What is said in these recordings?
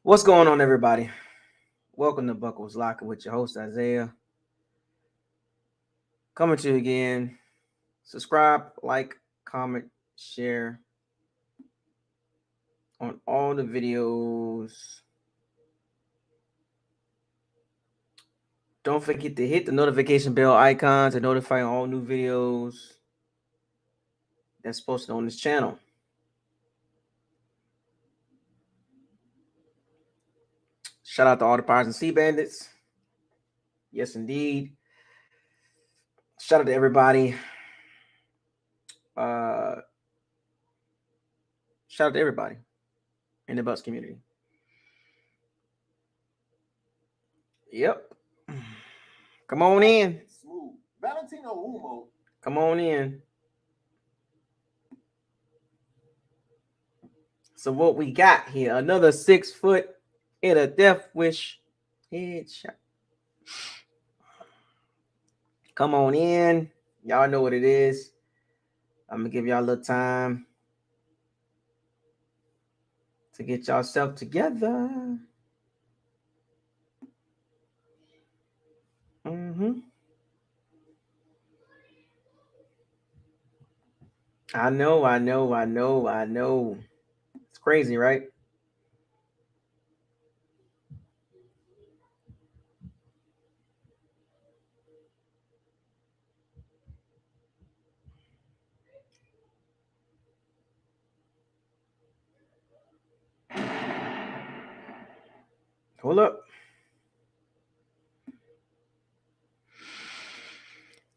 What's going on, everybody? Welcome to Buckles Locker with your host, Isaiah. Coming to you again. Subscribe, like, comment, share on all the videos. Don't forget to hit the notification bell icon to notify all new videos that's posted on this channel. Shout out to all the Pirates and Sea Bandits. Yes, indeed. Shout out to everybody. Shout out to everybody in the Bucs community. Yep. Come on in. Come on in. So what we got here? Another 6 foot in a death wish headshot. Come on in. Y'all know what it is. I'm gonna give y'all a little time to get yourself together. I know. It's crazy, right? Hold up.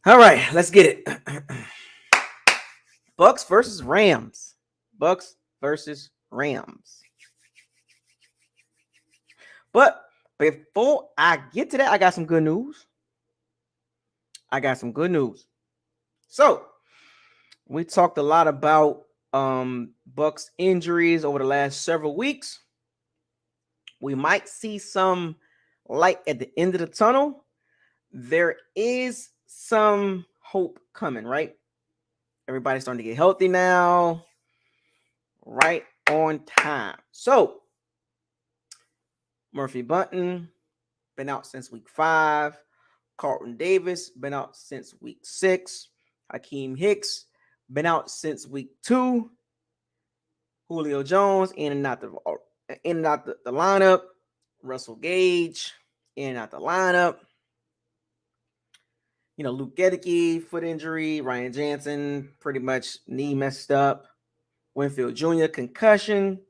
All right, let's get it. Bucs versus Rams. Bucs versus Rams. But before I get to that, I got some good news. So we talked a lot about Bucs injuries over the last several weeks. We might see some light at the end of the tunnel. There is some hope coming, right? Everybody's starting to get healthy now, right on time. So Murphy Bunting been out since week 5. Carlton Davis been out since week 6. Hakeem Hicks been out since week 2. Julio Jones in and out the lineup. Russell Gage in and out the lineup. Luke Gedeke, foot injury. Ryan Jansen, pretty much knee messed up. Winfield Jr., concussion.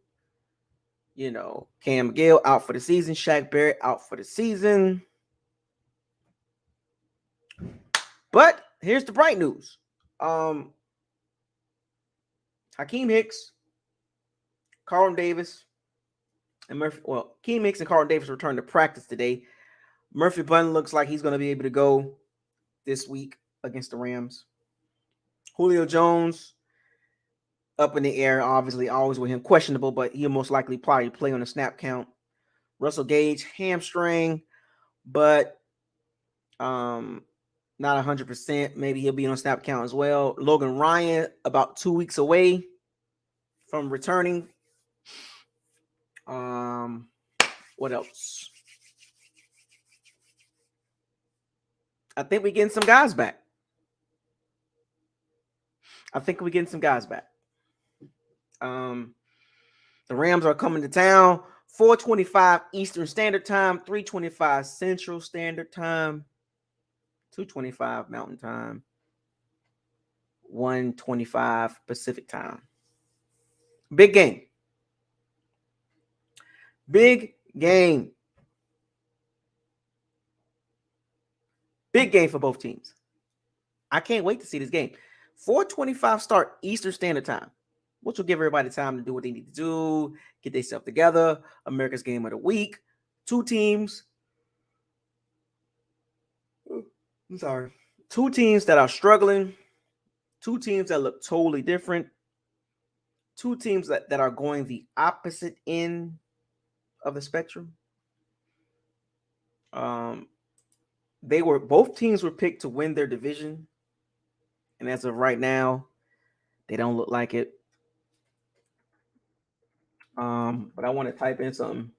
Cam Gale out for the season. Shaq Barrett out for the season. But here's the bright news. Hakeem Hicks, Carlton Davis, and Murphy. Well, Hakeem Hicks and Carlton Davis returned to practice today. Murphy Bunting looks like he's going to be able to go this week against the Rams. Julio Jones up in the air, obviously, always with him questionable, but he'll most likely probably play on the snap count. Russell Gage, hamstring, but not 100%. Maybe he'll be on snap count as well. Logan Ryan, about 2 weeks away from returning. What else? I think we're getting some guys back. The Rams are coming to town. 4:25 Eastern Standard Time, 3:25 Central Standard Time, 2:25 Mountain Time, 1:25 Pacific Time. Big game. Big game for both teams. I can't wait to see this game. 4:25 start Eastern Standard Time, which will give everybody time to do what they need to do, get themselves together. America's game of the week. 2 teams. I'm sorry. 2 teams that are struggling. 2 teams that look totally different. 2 teams that are going the opposite end of the spectrum. Both teams were picked to win their division. And as of right now, they don't look like it. But I want to type in something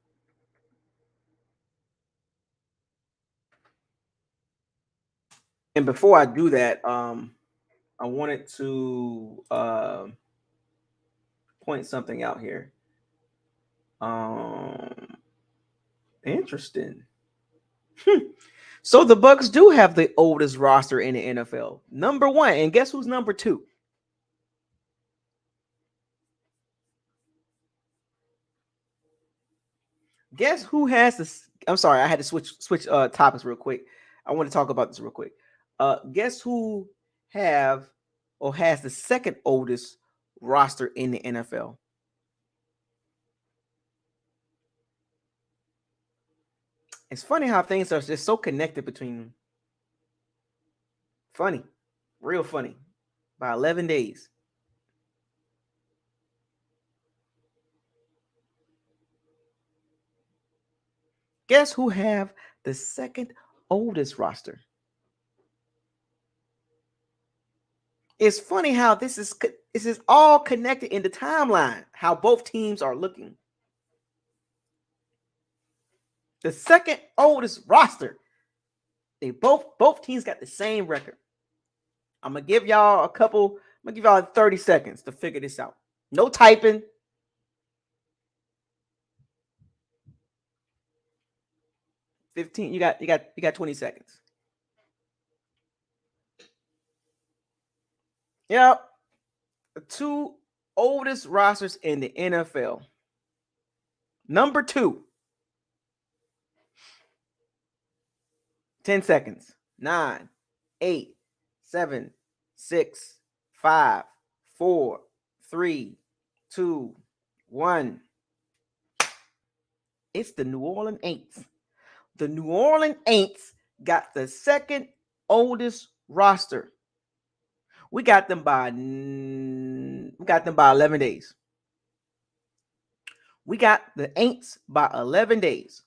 And before I do that, I wanted to point something out here. Interesting. So the Bucs do have the oldest roster in the NFL. Number one, and guess who's number two? Guess who has this? I'm sorry, I had to switch topics real quick. I want to talk about this real quick. Guess who have or has the second oldest roster in the NFL? It's funny how things are just so connected between them. Funny, real funny. By 11 days. Guess who have the second oldest roster? It's funny how this is all connected in the timeline, how both teams are looking. The second oldest roster. They both teams got the same record. I'm gonna give y'all I'm gonna give y'all 30 seconds to figure this out. No typing. 15. You got 20 seconds. Yep. The two oldest rosters in the NFL. Number 2. 10 seconds. 9, 8, 7, 6, 5, 4, 3, 2, 1. It's the New Orleans Aints. The New Orleans Aints got the second oldest roster. We got them by 11 days. We got the Aints by 11 days.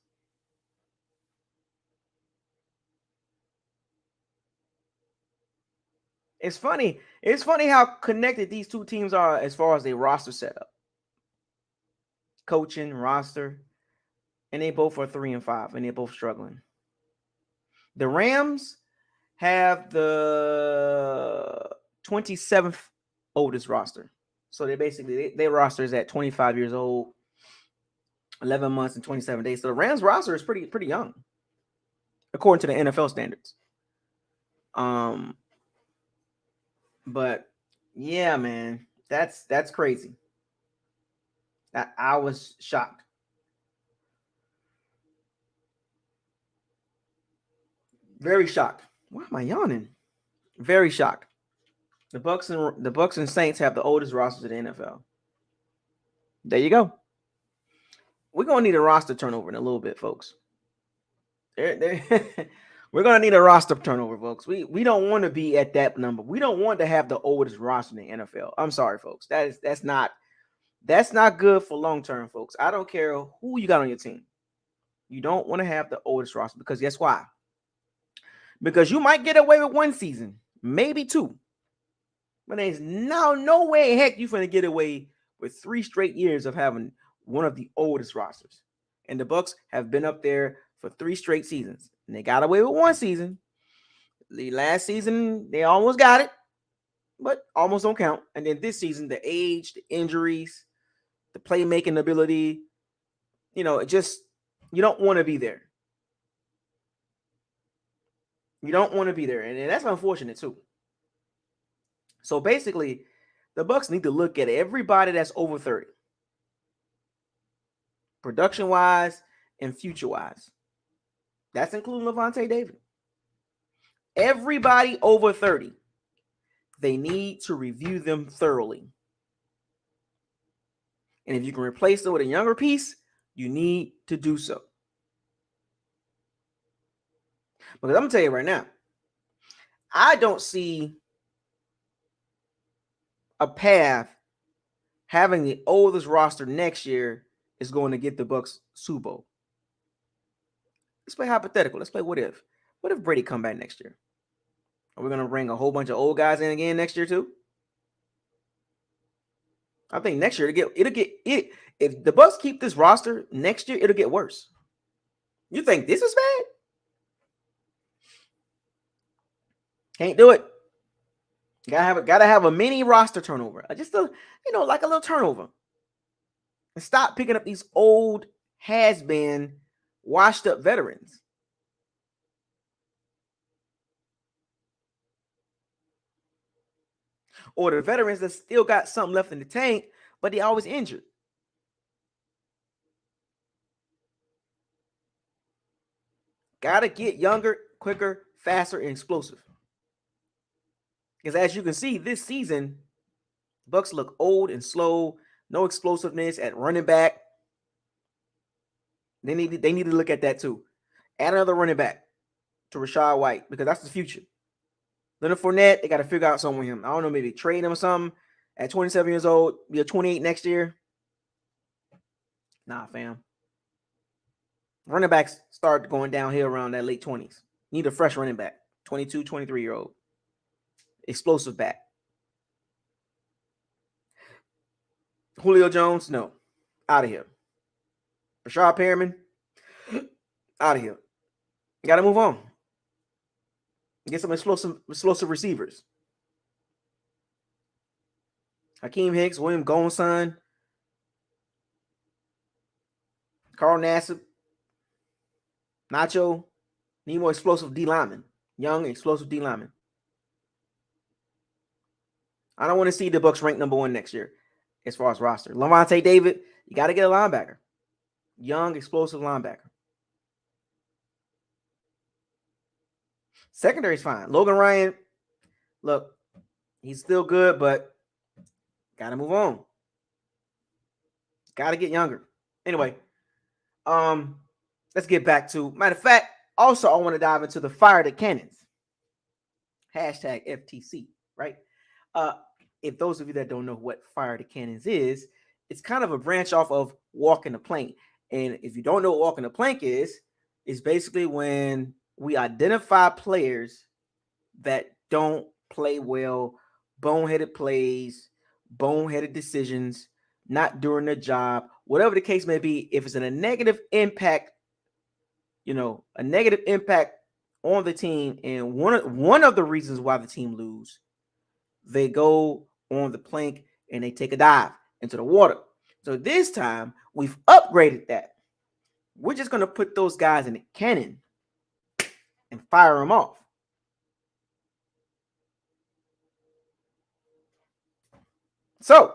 It's funny. It's funny how connected these two teams are as far as their roster setup. Coaching, roster, and they both are 3-5, and they're both struggling. The Rams have the 27th oldest roster. So they basically, their roster is at 25 years old, 11 months and 27 days. So the Rams roster is pretty young, according to the NFL standards. But yeah, man, that's crazy. I was shocked. Very shocked. Why am I yawning? Very shocked. The Bucs and Saints have the oldest rosters in the NFL. There you go. We're gonna need a roster turnover in a little bit, folks. We're gonna need a roster turnover, folks. We don't want to be at that number. We don't want to have the oldest roster in the NFL. I'm sorry, folks. That's not good for long term, folks. I don't care who you got on your team. You don't want to have the oldest roster because guess why? Because you might get away with one season, maybe two. But there's no way heck you're going to get away with 3 straight years of having one of the oldest rosters. And the Bucs have been up there for 3 straight seasons. And they got away with one season. The last season, they almost got it, but almost don't count. And then this season, the age, the injuries, the playmaking ability, it just, you don't want to be there. You don't want to be there. And that's unfortunate too. So basically, the Bucs need to look at everybody that's over 30. Production-wise and future-wise. That's including Levante David. Everybody over 30. They need to review them thoroughly. And if you can replace them with a younger piece, you need to do so. Because I'm going to tell you right now, I don't see a path having the oldest roster next year is going to get the Bucs Super Bowl. Let's play hypothetical. Let's play what if. What if Brady come back next year? Are we going to bring a whole bunch of old guys in again next year too? I think next year it'll get if the Bucs keep this roster next year, it'll get worse. You think this is bad? Can't do it. Gotta have a mini roster turnover. Just a like a little turnover. And stop picking up these old has-been, washed up veterans. Or the veterans that still got something left in the tank, but they always injured. Gotta get younger, quicker, faster, and explosive. Because as you can see, this season, Bucs look old and slow, no explosiveness at running back. They need to look at that too. Add another running back to Rachaad White, because that's the future. Leonard Fournette, they got to figure out something with him. I don't know, maybe trade him or something. At 27 years old, be a 28 next year. Nah, fam. Running backs start going downhill around that late 20s. Need a fresh running back. 22, 23-year-old. Explosive back. Julio Jones, no. Out of here. Rashad Perriman, out of here. Got to move on. Get some explosive receivers. Hakeem Hicks, William Gonson, Carl Nassib, Nacho. Need more explosive D linemen. Young, explosive D linemen. I don't want to see the Bucs ranked number 1 next year as far as roster. Lavonte David, you got to get a linebacker. Young, explosive linebacker. Secondary's fine. Logan Ryan, look, he's still good, but got to move on. Got to get younger. Anyway, let's get back to, matter of fact, also I want to dive into the fire the cannons. Hashtag FTC, right? If those of you that don't know what fire the cannons is, it's kind of a branch off of walking the plank. And if you don't know what walking the plank is, it's basically when we identify players that don't play well, boneheaded plays, boneheaded decisions, not doing their job, whatever the case may be. If it's a negative impact, a negative impact on the team, and one of the reasons why the team lose, they go on the plank and they take a dive into the water. So this time we've upgraded that. We're just going to put those guys in a cannon and fire them off. So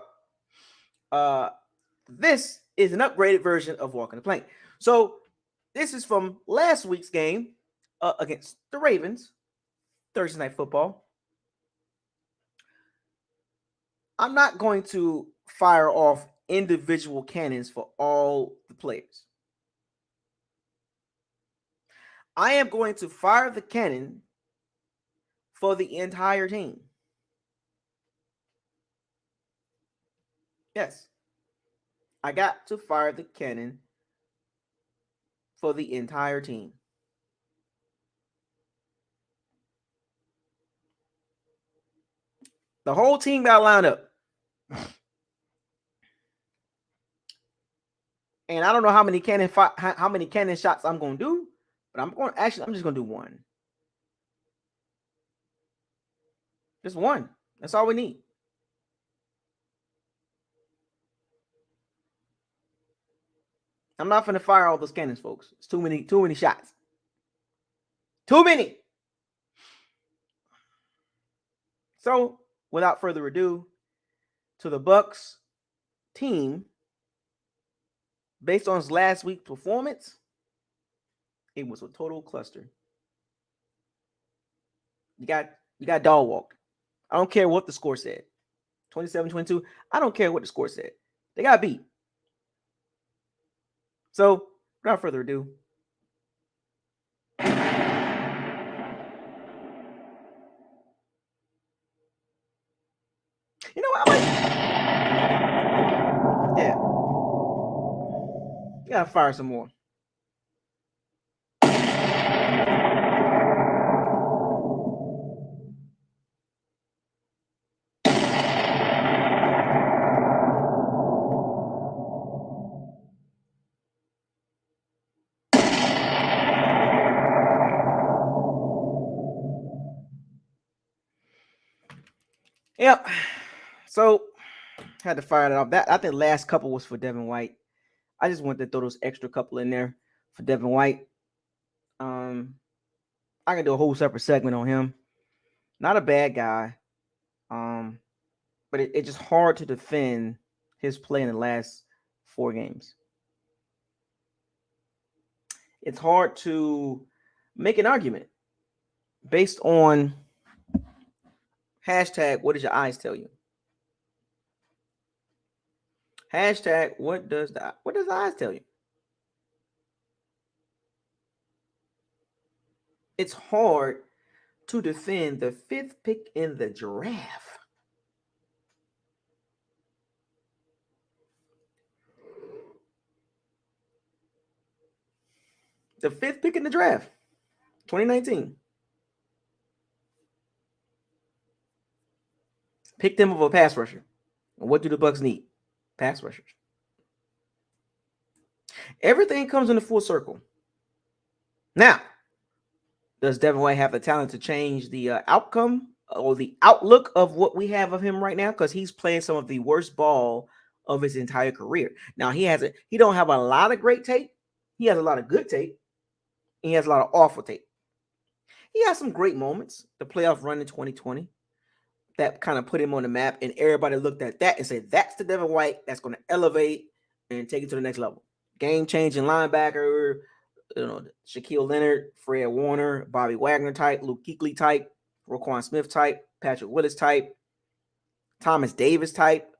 this is an upgraded version of walking the plank. So this is from last week's game against the Ravens, Thursday Night Football. I'm not going to fire off individual cannons for all the players. I am going to fire the cannon for the entire team. Yes. I got to fire the cannon for the entire team. The whole team got lined up. And I don't know how many cannon shots I'm going to do, but I'm just going to do one. Just one. That's all we need. I'm not going to fire all those cannons, folks. It's too many shots. Too many. So, without further ado, to the Bucs team, based on his last week's performance, it was a total cluster. You got dog walked. I don't care what the score said. 27-22. I don't care what the score said. They got beat. So, without further ado, you know what? Yeah. You gotta fire some more. Yep. So had to fire it off. That I think the last couple was for Devin White. I just wanted to throw those extra couple in there for Devin White. I can do a whole separate segment on him. Not a bad guy. But it's just hard to defend his play in the last 4 games. It's hard to make an argument based on hashtag what does your eyes tell you? Hashtag what does the eyes tell you? It's hard to defend the 5th pick in the draft. The 5th pick in the draft, 2019. Picked him over a pass rusher. And what do the Bucs need? Pass rushers. Everything comes in a full circle. Now, does Devin White have the talent to change the outcome or the outlook of what we have of him right now? Because he's playing some of the worst ball of his entire career. Now, he don't have a lot of great tape. He has a lot of good tape. And he has a lot of awful tape. He has some great moments. The playoff run in 2020 that kind of put him on the map, and everybody looked at that and said, that's the Devin White that's going to elevate and take it to the next level. Game-changing linebacker, Shaquille Leonard, Fred Warner, Bobby Wagner type, Luke Kuechly type, Roquan Smith type, Patrick Willis type, Thomas Davis type,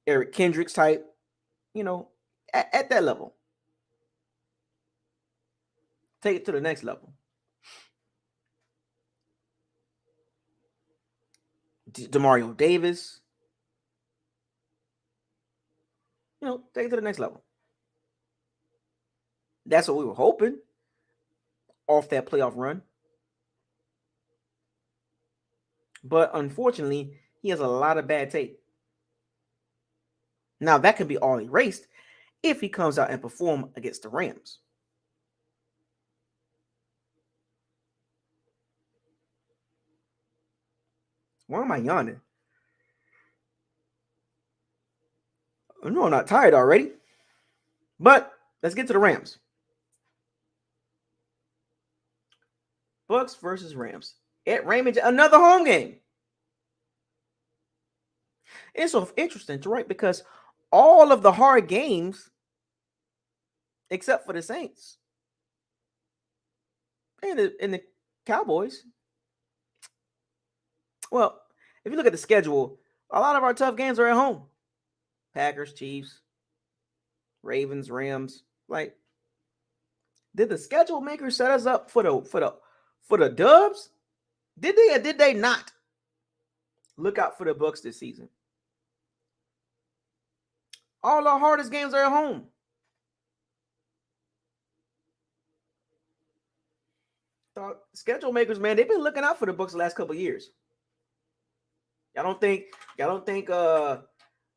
Eric Kendricks type, at that level. Take it to the next level. DeMario Davis, take it to the next level. That's what we were hoping off that playoff run. But unfortunately, he has a lot of bad tape. Now, that can be all erased if he comes out and perform against the Rams. Why am I yawning? No, I'm not tired already. But let's get to the Rams. Bucs versus Rams at Raymond, another home game. It's so interesting, right? Because all of the hard games, except for the Saints and the Cowboys. Well, if you look at the schedule, a lot of our tough games are at home. Packers, Chiefs, Ravens, Rams. Like, did the schedule makers set us up for the dubs? Did they or did they not? Look out for the Bucs this season. All our hardest games are at home. Schedule makers, man, they've been looking out for the Bucs the last couple of years. Y'all don't think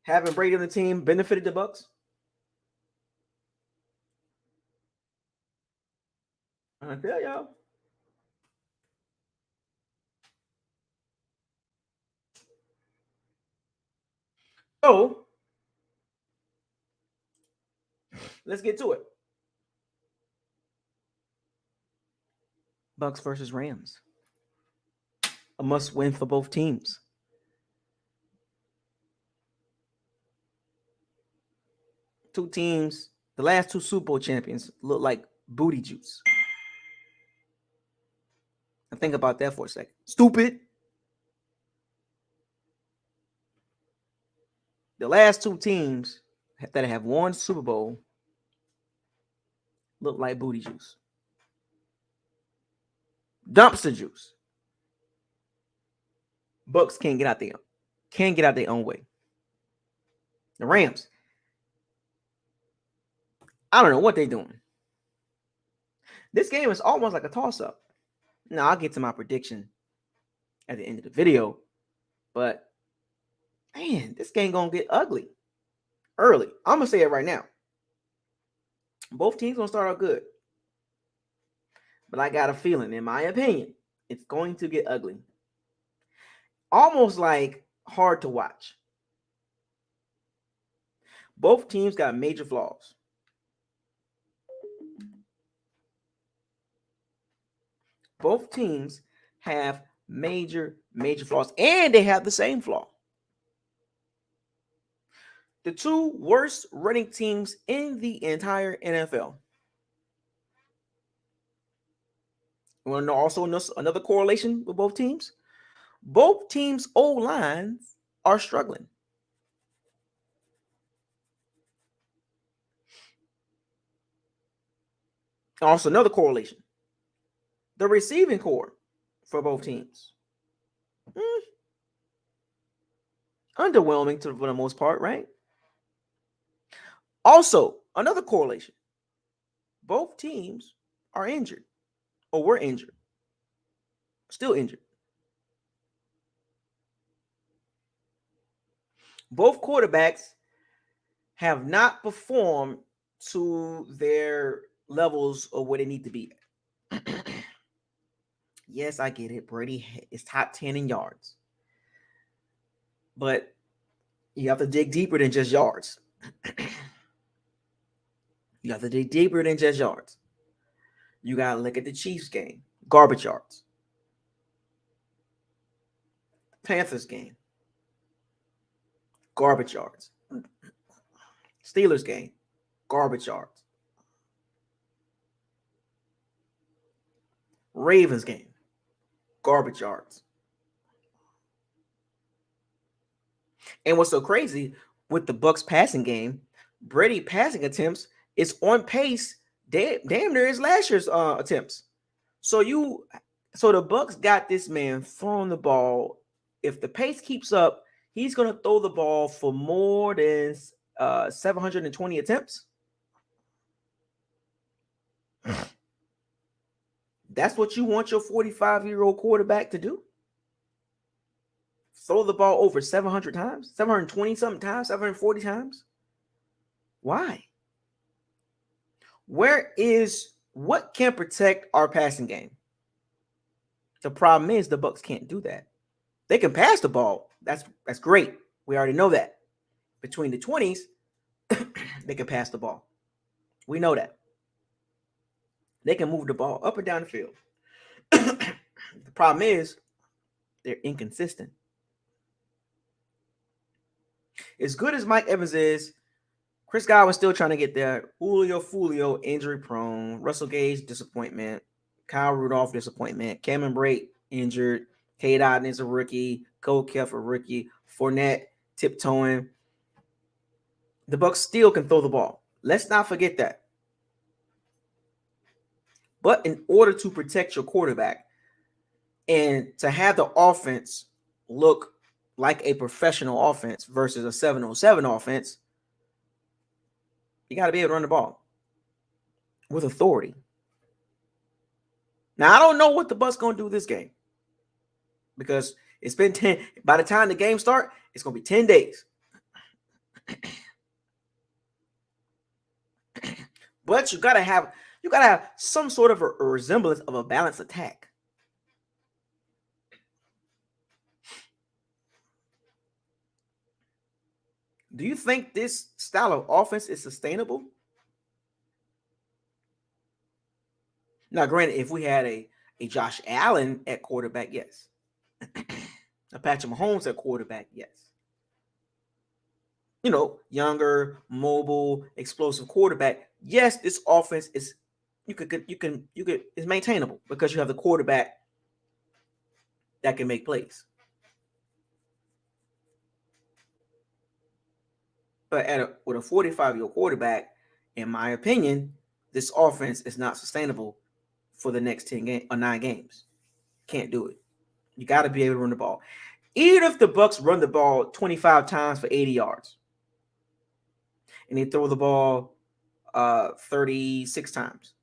having Brady on the team benefited the Bucs? I tell y'all. So let's get to it. Bucs versus Rams. A must win for both teams. Two teams, the last two Super Bowl champions, look like booty juice. Now think about that for a second. Stupid. The last two teams that have won Super Bowl look like booty juice. Dumpster juice. Bucs can't get out their own way. The Rams, I don't know what they're doing. This game is almost like a toss-up. Now, I'll get to my prediction at the end of the video, but man, this game gonna get ugly early. I'm gonna say it right now. Both teams gonna start out good, but I got a feeling, in my opinion, it's going to get ugly. Almost like hard to watch. Both teams got major flaws. Both teams have major flaws, and they have the same flaw. The two worst running teams in the entire NFL. You want to know also another correlation with both teams? Both teams' O lines are struggling. Also, another correlation: the receiving core for both teams. Underwhelming for the most part, right? Also, another correlation: both teams are injured or were injured, still injured. Both quarterbacks have not performed to their levels of where they need to be. Yes, I get it. Brady is top 10 in yards. But you have to dig deeper than just yards. You have to dig deeper than just yards. You got to look at the Chiefs game. Garbage yards. Panthers game. Garbage yards. Steelers game. Garbage yards. Ravens game. Garbage yards. And what's so crazy with the Bucs passing game, Brady passing attempts is on pace damn near his last year's attempts. So the Bucs got this man throwing the ball. If the pace keeps up, he's going to throw the ball for more than 720 attempts. That's what you want your 45-year-old quarterback to do? Throw the ball over 700 times, 720 something times, 740 times? Why? What can protect our passing game? The problem is the Bucs can't do that. They can pass the ball. That's great. We already know that. Between the 20s, they can pass the ball. We know that. They can move the ball up and down the field. The problem is they're inconsistent. As good as Mike Evans is, Chris Godwin's still trying to get there. Julio, injury prone. Russell Gage, disappointment. Kyle Rudolph, disappointment. Cameron Brate, injured. Cade Otton is a rookie. Cole Keft, a rookie. Fournette, tiptoeing. The Bucs still can throw the ball. Let's not forget that. But in order to protect your quarterback and to have the offense look like a professional offense versus a 707 offense, you got to be able to run the ball with authority. Now, I don't know what the Bucs going to do this game because it's been 10. By the time the game starts, it's going to be 10 days. But you got to have some sort of a resemblance of a balanced attack. Do you think this style of offense is sustainable? Now, granted, if we had a Josh Allen at quarterback, yes. A Patrick Mahomes at quarterback, yes. Younger, mobile, explosive quarterback. Yes, this offense is is maintainable because you have the quarterback that can make plays. But with a 45-year-old quarterback, in my opinion, this offense is not sustainable for the next 9 games. Can't do it. You got to be able to run the ball. Even if the Bucs run the ball 25 times for 80 yards and they throw the ball 36 times,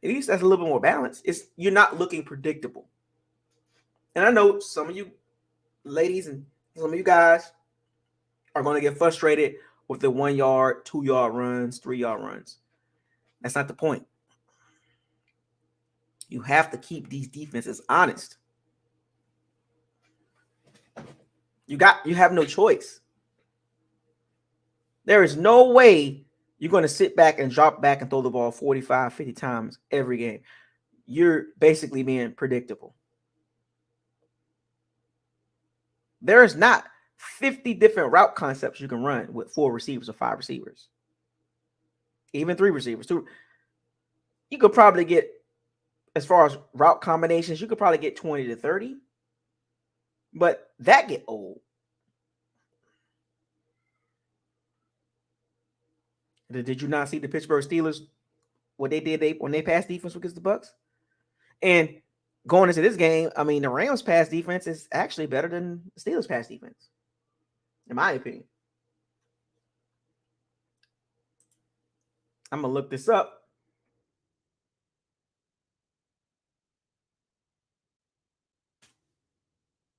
at least that's a little bit more balanced. You're not looking predictable. And I know some of you ladies and some of you guys are going to get frustrated with the 1 yard, 2 yard runs, 3 yard runs. That's not the point. You have to keep these defenses honest. You have no choice. There is no way you're going to sit back and drop back and throw the ball 45, 50 times every game. You're basically being predictable. There is not 50 different route concepts you can run with 4 receivers or 5 receivers. Even 3 receivers. You could probably get, as far as route combinations, you could probably get 20 to 30. But that get old. Did you not see the Pittsburgh Steelers, what they did when they passed defense against the Bucs? And going into this game, I mean, the Rams pass defense is actually better than the Steelers pass defense, in my opinion. I'm going to look this up.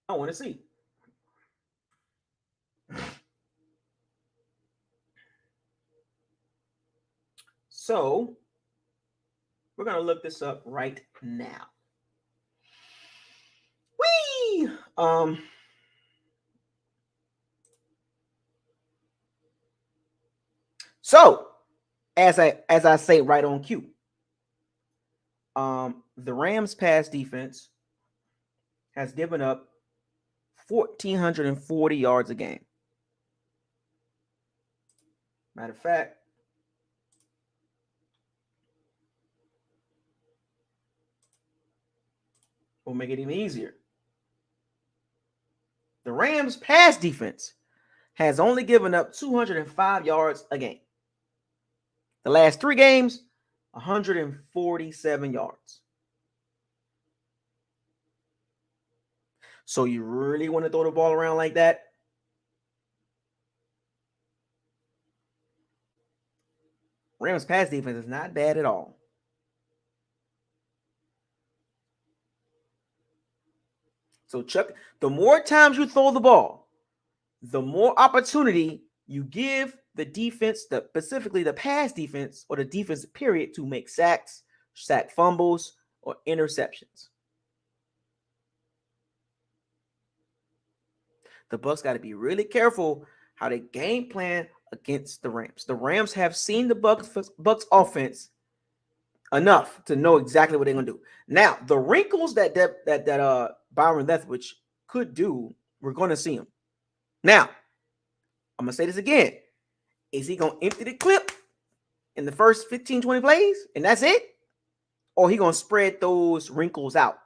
I want to see. So we're going to look this up right now. Whee! So as I say right on cue, the Rams pass defense has given up 1,440 yards a game. Matter of fact, we'll make it even easier. The Rams pass defense has only given up 205 yards a game. The last 3 games, 147 yards. So you really want to throw the ball around like that? Rams pass defense is not bad at all. So Chuck, the more times you throw the ball, the more opportunity you give the defense, specifically the pass defense or the defense period, to make sacks, sack fumbles, or interceptions. The Bucs got to be really careful how they game plan against the Rams. The Rams have seen the Bucs offense enough to know exactly what they're gonna do. Now, the wrinkles that Byron Leftwich could do, we're gonna see them. Now, I'm gonna say this again. Is he gonna empty the clip in the first 15, 20 plays, and that's it? Or he gonna spread those wrinkles out?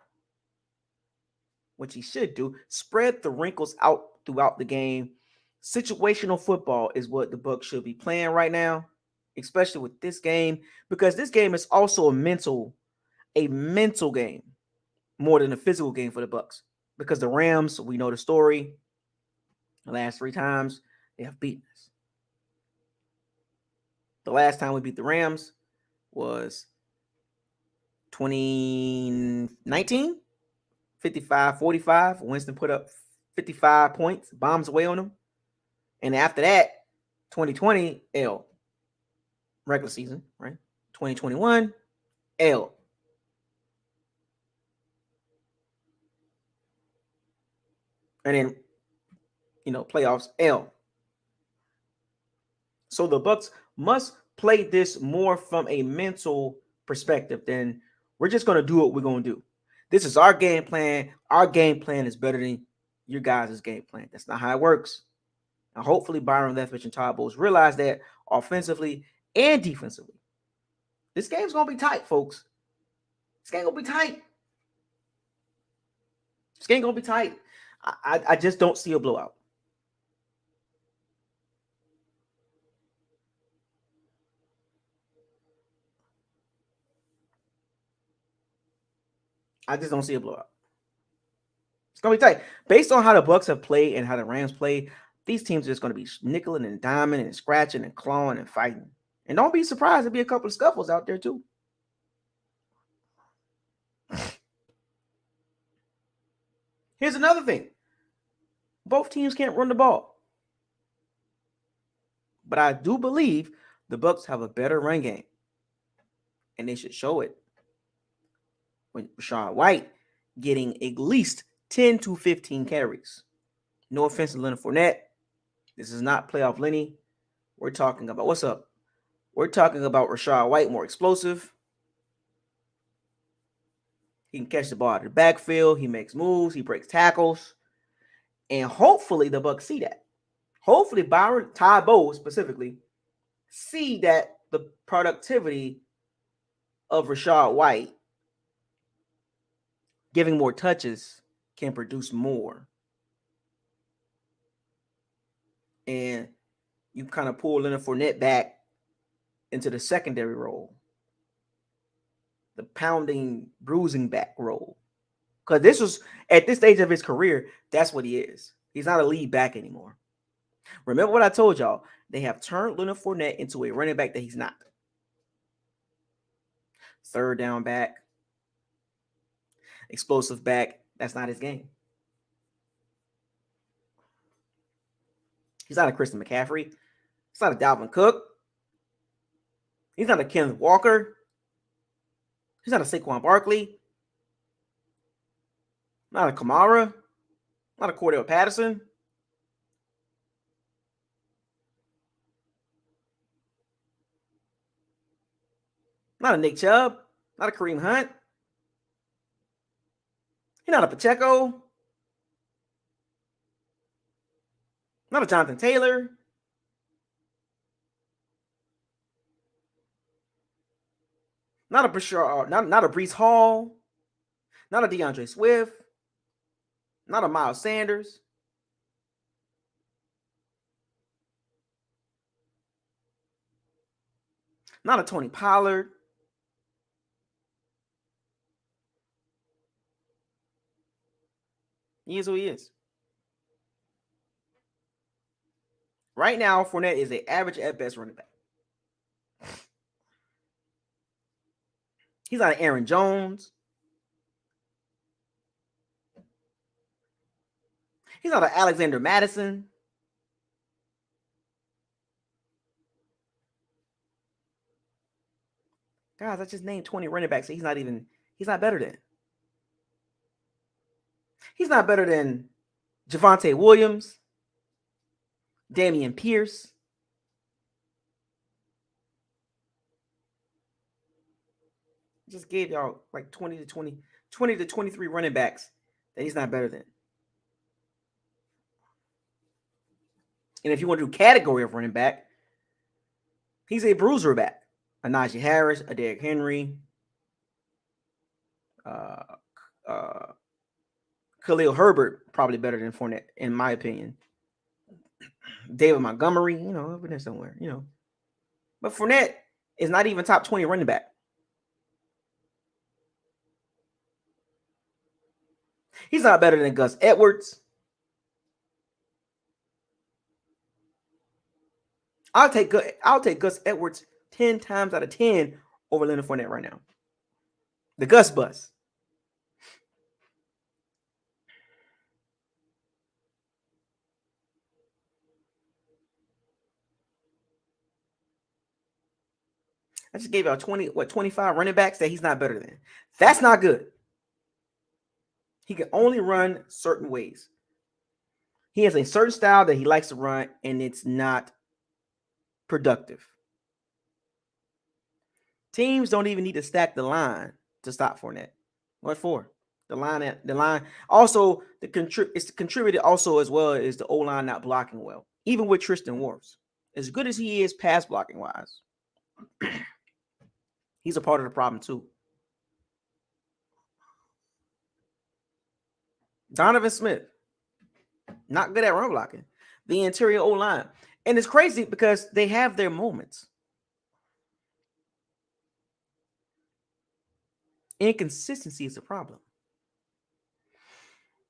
Which he should do. Spread the wrinkles out throughout the game. Situational football is what the Bucs should be playing right now, especially with this game, because this game is also a mental game more than a physical game for the Bucs. Because the Rams, we know the story. The last 3 times they have beaten us. The last time we beat the Rams was 2019, 55-45. Winston put up 55 points, bombs away on them. And after that, 2020, L. Regular season, right? 2021, L. And then, playoffs, L. So the Bucs must play this more from a mental perspective than we're just going to do what we're going to do. This is our game plan. Our game plan is better than your guys' game plan. That's not how it works. And hopefully Byron Leftwich and Todd Bowles realize that offensively and defensively. This game's going to be tight, folks. This game going to be tight. This game going to be tight. I just don't see a blowout. I just don't see a blowout. It's going to be tight. Based on how the Bucs have played and how the Rams play, these teams are just going to be nickeling and diming and scratching and clawing and fighting. And don't be surprised, there'll be a couple of scuffles out there too. Here's another thing. Both teams can't run the ball. But I do believe the Bucs have a better run game. And they should show it. With Rachaad White getting at least 10 to 15 carries. No offense to Leonard Fournette. This is not playoff Lenny. We're talking about, what's up? We're talking about Rachaad White, more explosive. He can catch the ball out of the backfield. He makes moves. He breaks tackles. And hopefully the Bucs see that. Hopefully Byron Tybo specifically see that the productivity of Rachaad White giving more touches can produce more. And you kind of pull Leonard Fournette back into the secondary role, the pounding, bruising back role. Because this was, at this stage of his career, that's what he is. He's not a lead back anymore. Remember what I told y'all. They have turned Leonard Fournette into a running back that he's not. Third down back, explosive back. That's not his game. He's not a Christian McCaffrey. He's not a Dalvin Cook. He's not a Kenneth Walker. He's not a Saquon Barkley. Not a Kamara. Not a Cordell Patterson. Not a Nick Chubb. Not a Kareem Hunt. He's not a Pacheco. Not a Jonathan Taylor. Not a Brashard, not a Breece Hall. Not a DeAndre Swift. Not a Miles Sanders. Not a Tony Pollard. He is who he is. Right now, Fournette is an average at best running back. He's not an Aaron Jones. He's not an Alexander Madison. Guys, I just named 20 running backs. He's not better than. He's not better than Javonte Williams, Damian Pierce. Just gave y'all like 20 to 23 running backs that he's not better than. And if you want to do category of running back, he's a bruiser back. A Najee Harris, a Derrick Henry, Khalil Herbert, probably better than Fournette, in my opinion. David Montgomery, over there somewhere, But Fournette is not even top 20 running back. He's not better than Gus Edwards. I'll take Gus Edwards 10 times out of 10 over Leonard Fournette right now. The Gus bus. I just gave y'all 25 running backs that he's not better than. That's not good. He can only run certain ways. He has a certain style that he likes to run, and it's not productive. Teams don't even need to stack the line to stop Fournette. What for? The line. Also, it's contributed also as well as the O-line not blocking well. Even with Tristan Wirfs, as good as he is pass blocking wise, he's a part of the problem too. Donovan Smith, not good at run blocking. The interior O-line. And it's crazy because they have their moments. Inconsistency is a problem.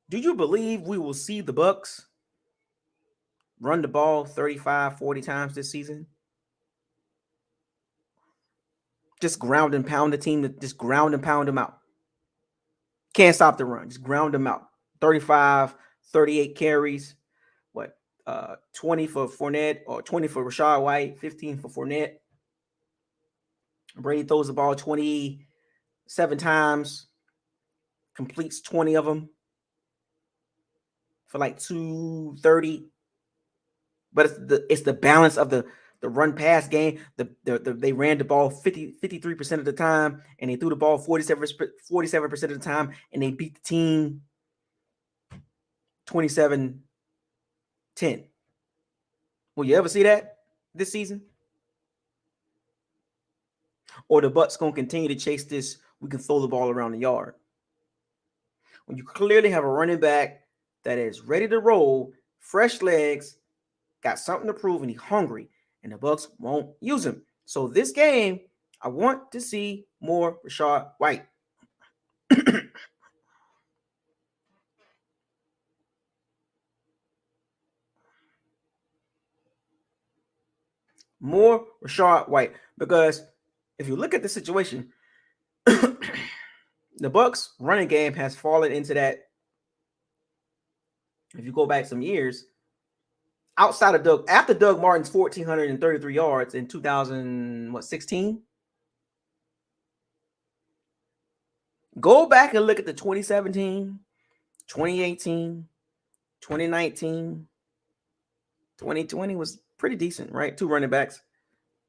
Do you believe we will see the Bucs run the ball 35, 40 times this season? Just ground and pound the team, just ground and pound them out. Can't stop the run. Just ground them out. 35, 38 carries. 20 for Fournette or 20 for Rachaad White, 15 for Fournette. Brady throws the ball 27 times, completes 20 of them. for like 230. But it's the balance of the run pass game. They ran the ball 53% of the time, and they threw the ball 47% of the time, and they beat the team 27-10. Will you ever see that this season? Or the Bucs gonna continue to chase this? We can throw the ball around the yard. When you clearly have a running back that is ready to roll, fresh legs, got something to prove, and he's hungry, and the Bucs won't use him. So this game, I want to see more Rachaad White. More Rachaad White, because if you look at the situation, the Bucs running game has fallen into that. If you go back some years, outside of after Doug Martin's 1,433 yards in 2016, go back and look at the 2017, 2018, 2019, 2020 was pretty decent, right? 2 running backs.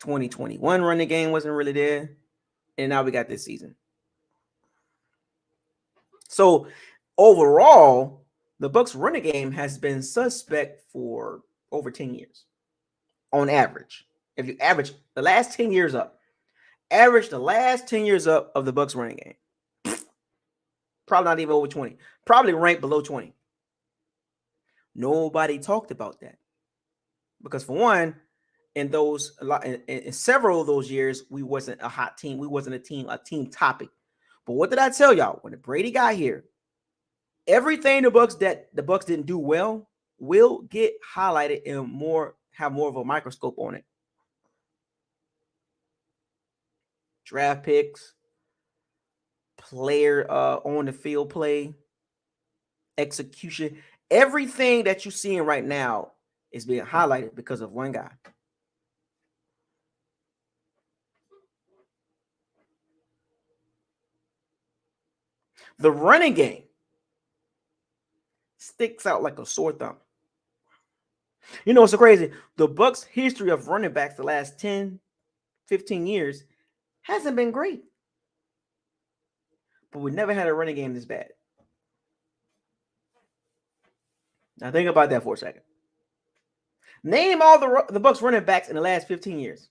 2021 running game wasn't really there. And now we got this season. So overall, the Bucs running game has been suspect for over 10 years on average. If you average the last 10 years up, of the Bucs running game. Probably not even over 20. Probably ranked below 20. Nobody talked about that. Because for one, in several of those years, we wasn't a hot team. We wasn't a team topic. But what did I tell y'all? When Brady got here, everything the Bucs didn't do well will get highlighted and have more of a microscope on it. Draft picks, player on the field play, execution, everything that you're seeing right now is being highlighted because of one guy. The running game sticks out like a sore thumb. You know what's so crazy? The Bucs' history of running backs the last 10, 15 years hasn't been great. But we never had a running game this bad. Now think about that for a second. Name all the Bucs running backs in the last 15 years.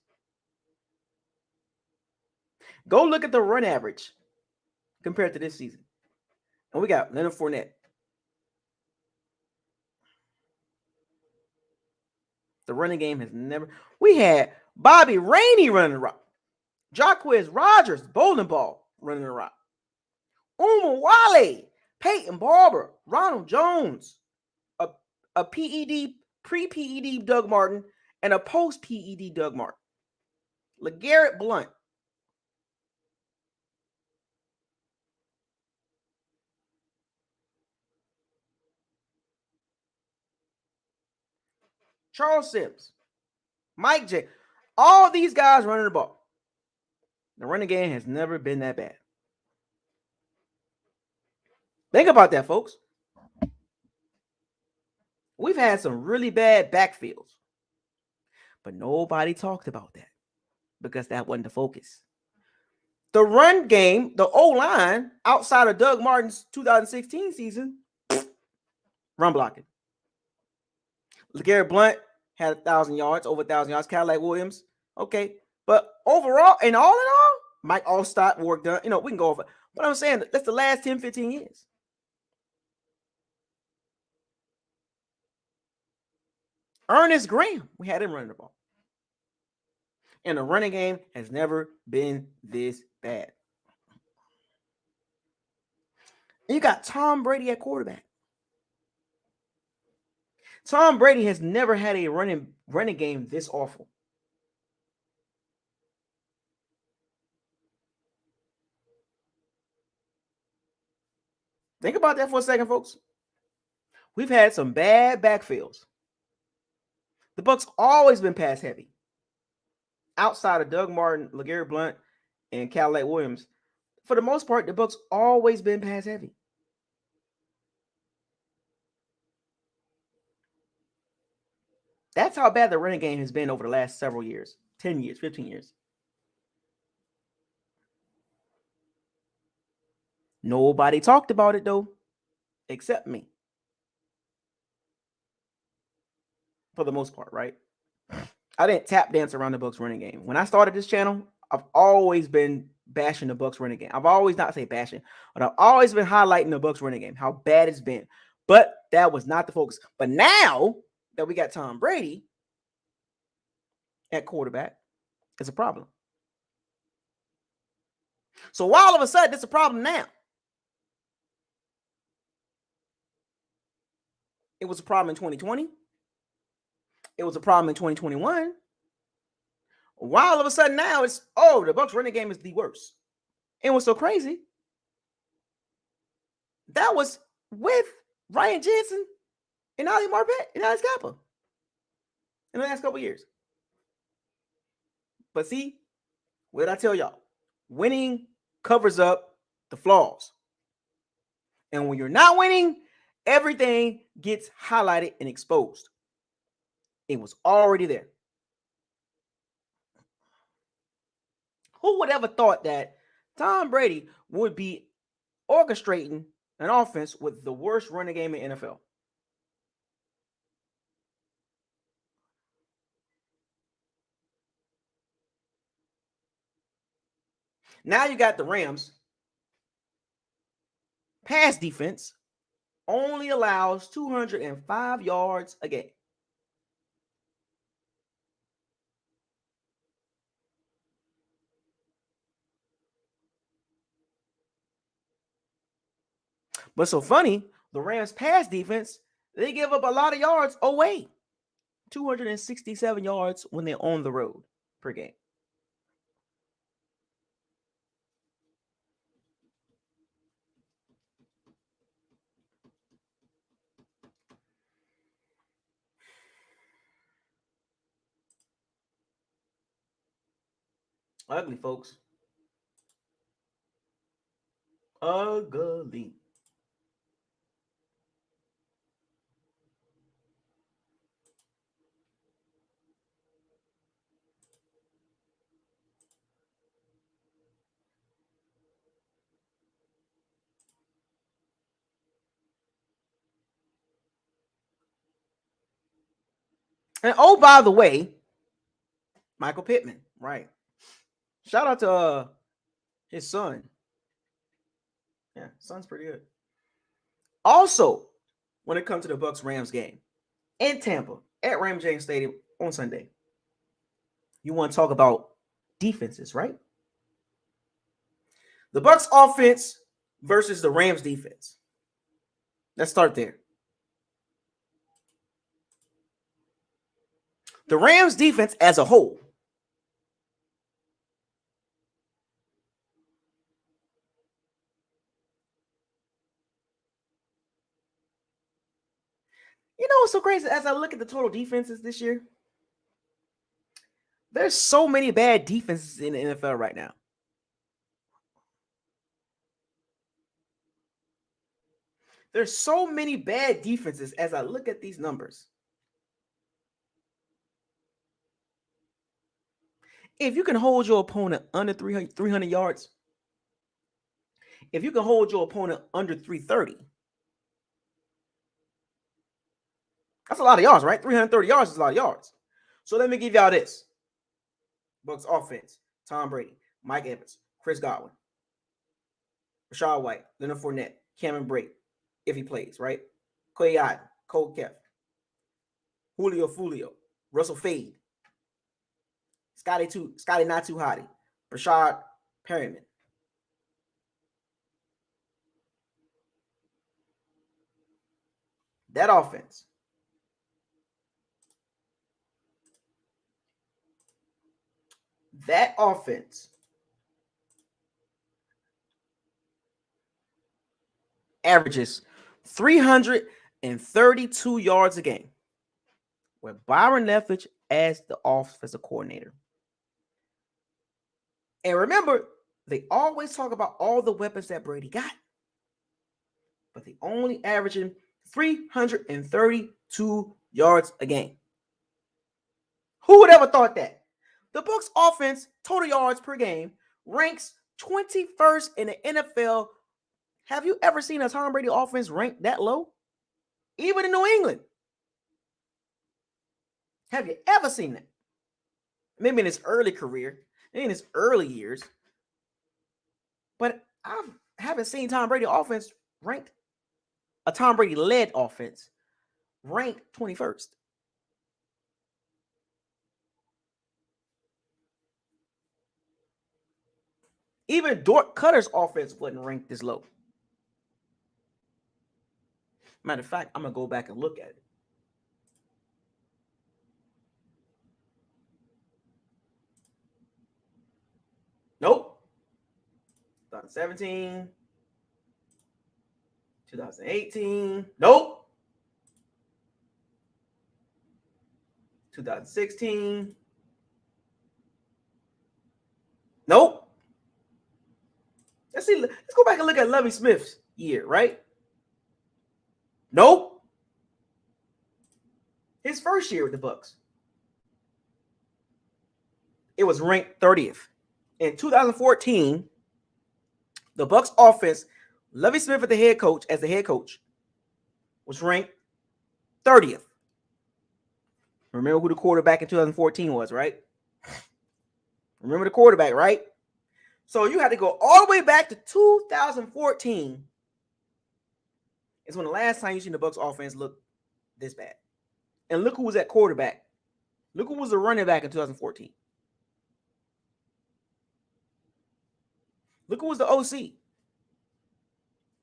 Go look at the run average compared to this season. And we got Leonard Fournette. The running game has never. We had Bobby Rainey running the rock. Jacquizz Rodgers, bowling ball, running the rock. Uma Wale, Peyton Barber, Ronald Jones, a PED, pre-PED Doug Martin, and a post-PED Doug Martin. LeGarrette Blount. Charles Sims, Mike J. All these guys running the ball. The running game has never been that bad. Think about that, folks. We've had some really bad backfields, but nobody talked about that because that wasn't the focus. The run game, the O-line, outside of Doug Martin's 2016 season, run blocking. LeGarrette Blount had 1,000 yards, over 1,000 yards. Cadillac Williams, okay. But overall, and all in all, Mike Allstott work done. You know, we can go over. But I'm saying that's the last 10, 15 years. Ernest Graham, we had him running the ball. And the running game has never been this bad. And you got Tom Brady at quarterback. Tom Brady has never had a running game this awful. Think about that for a second, folks. We've had some bad backfields. The Bucs always been pass heavy. Outside of Doug Martin, LeGarrette Blount, and Cadillac Williams, for the most part, the Bucs always been pass heavy. That's how bad the running game has been over the last several years. 10 years, 15 years. Nobody talked about it, though, except me. For the most part, right? I didn't tap dance around the Bucs running game. When I started this channel, I've always been bashing the Bucs running game. I've always not say bashing, but I've always been highlighting the Bucs running game, how bad it's been. But that was not the focus. But now that we got Tom Brady at quarterback, it's a problem. So why all of a sudden it's a problem now? It was a problem in 2020. It was a problem in 2021. Why all of a sudden now it's, oh, the Bucs running game is the worst. And what's so crazy, that was with Ryan Jensen and Ali Marpet and Alex Kappa in the last couple years. But see, what did I tell y'all? Winning covers up the flaws. And when you're not winning, everything gets highlighted and exposed. It was already there. Who would ever thought that Tom Brady would be orchestrating an offense with the worst running game in NFL? Now you got the Rams. Pass defense only allows 205 yards a game. But so funny, the Rams pass defense, they give up a lot of yards away. 267 yards when they're on the road per game. Ugly, folks. Ugly. And oh, by the way, Michael Pittman, right? Shout out to his son. Yeah, son's pretty good. Also, when it comes to the Bucs Rams game in Tampa at Raymond James Stadium on Sunday, you want to talk about defenses, right? The Bucs offense versus the Rams defense. Let's start there. The Rams defense as a whole. You know what's so crazy? As I look at the total defenses this year, there's so many bad defenses in the NFL right now. There's so many bad defenses as I look at these numbers. If you can hold your opponent under 300 yards, if you can hold your opponent under 330, that's a lot of yards, right? 330 yards is a lot of yards. So let me give y'all this. Bucs offense, Tom Brady, Mike Evans, Chris Godwin, Rashad White, Leonard Fournette, Cameron Brate, if he plays, right? Quay Allen, Cole Kef, Julio Fulio, Russell Fade, Scotty Not Too Hottie, Rashad Perryman. That offense. That offense averages 332 yards a game with Byron Leftwich as the offensive coordinator. And remember, they always talk about all the weapons that Brady got, but they only averaging 332 yards a game. Who would ever thought that? The Bucs offense, total yards per game, ranks 21st in the NFL. Have you ever seen a Tom Brady offense rank that low? Even in New England. Have you ever seen that? Maybe in his early career, maybe in his early years. But I haven't seen Tom Brady offense ranked, a Tom Brady led offense ranked 21st. Even Dort Cutter's offense wasn't ranked this low. Matter of fact, I'm going to go back and look at it. Nope. 2017. 2018. Nope. 2016. Nope. Let's see. Let's go back and look at Lovie Smith's year, right? Nope. His first year with the Bucs, it was ranked 30th. In 2014, the Bucs offense, Lovie Smith as the head coach, was ranked 30th. Remember who the quarterback in 2014 was, right? Remember the quarterback, right? So you had to go all the way back to 2014. It's when the last time you seen the Bucs offense look this bad. And look who was at quarterback. Look who was the running back in 2014. Look who was the OC.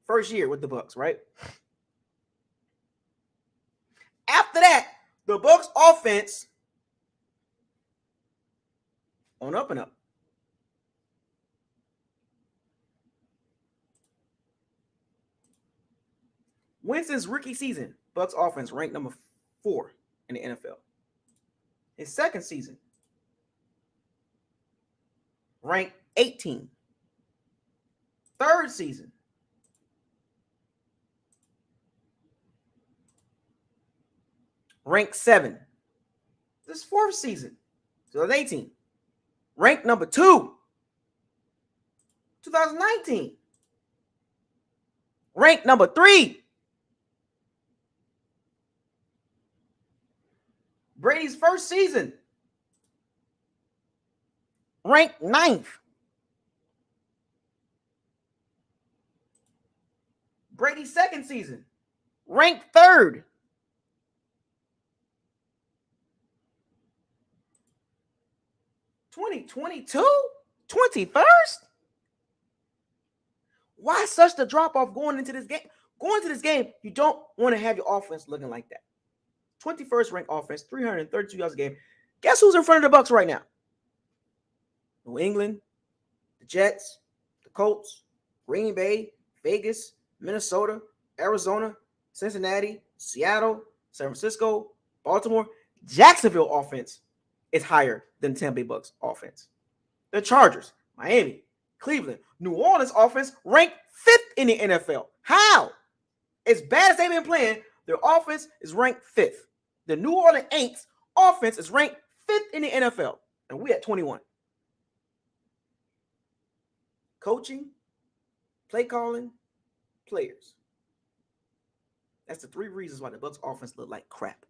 First year with the Bucs, right? After that, the Bucs offense on up and up. Winston's rookie season, Bucs offense ranked number 4 in the NFL. His second season, ranked 18. Third season, ranked 7. This fourth season, 2018, ranked number 2. 2019, ranked number 3. Brady's first season, ranked 9th. Brady's second season, ranked 3rd. 2022, 21st? Why such the drop-off going into this game? Going into this game, you don't want to have your offense looking like that. 21st ranked offense, 332 yards a game. Guess who's in front of the Bucs right now? New England, the Jets, the Colts, Green Bay, Vegas, Minnesota, Arizona, Cincinnati, Seattle, San Francisco, Baltimore. Jacksonville offense is higher than Tampa Bay Bucs offense. The Chargers, Miami, Cleveland, New Orleans offense ranked 5th in the NFL. How? As bad as they've been playing, their offense is ranked 5th. The New Orleans Saints offense is ranked 5th in the NFL, and we at 21. Coaching, play calling, players. That's the 3 reasons why the Bucs offense look like crap.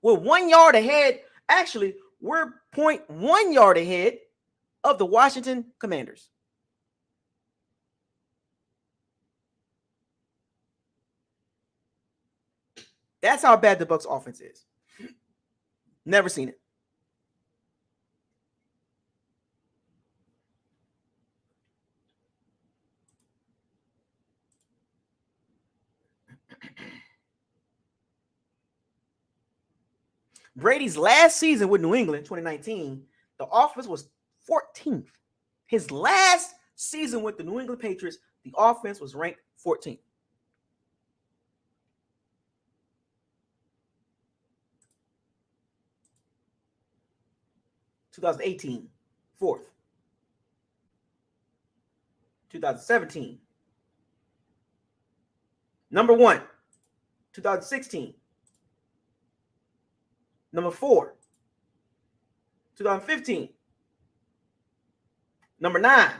We're 1 yard ahead. Actually, we're 0.1 yard ahead of the Washington Commanders. That's how bad the Bucs offense is. Never seen it. Brady's last season with New England, 2019, the offense was 14th. His last season with the New England Patriots, the offense was ranked 14th. (2018) 4th. 2017, number 1. 2016, Number 4, 2015. Number 9,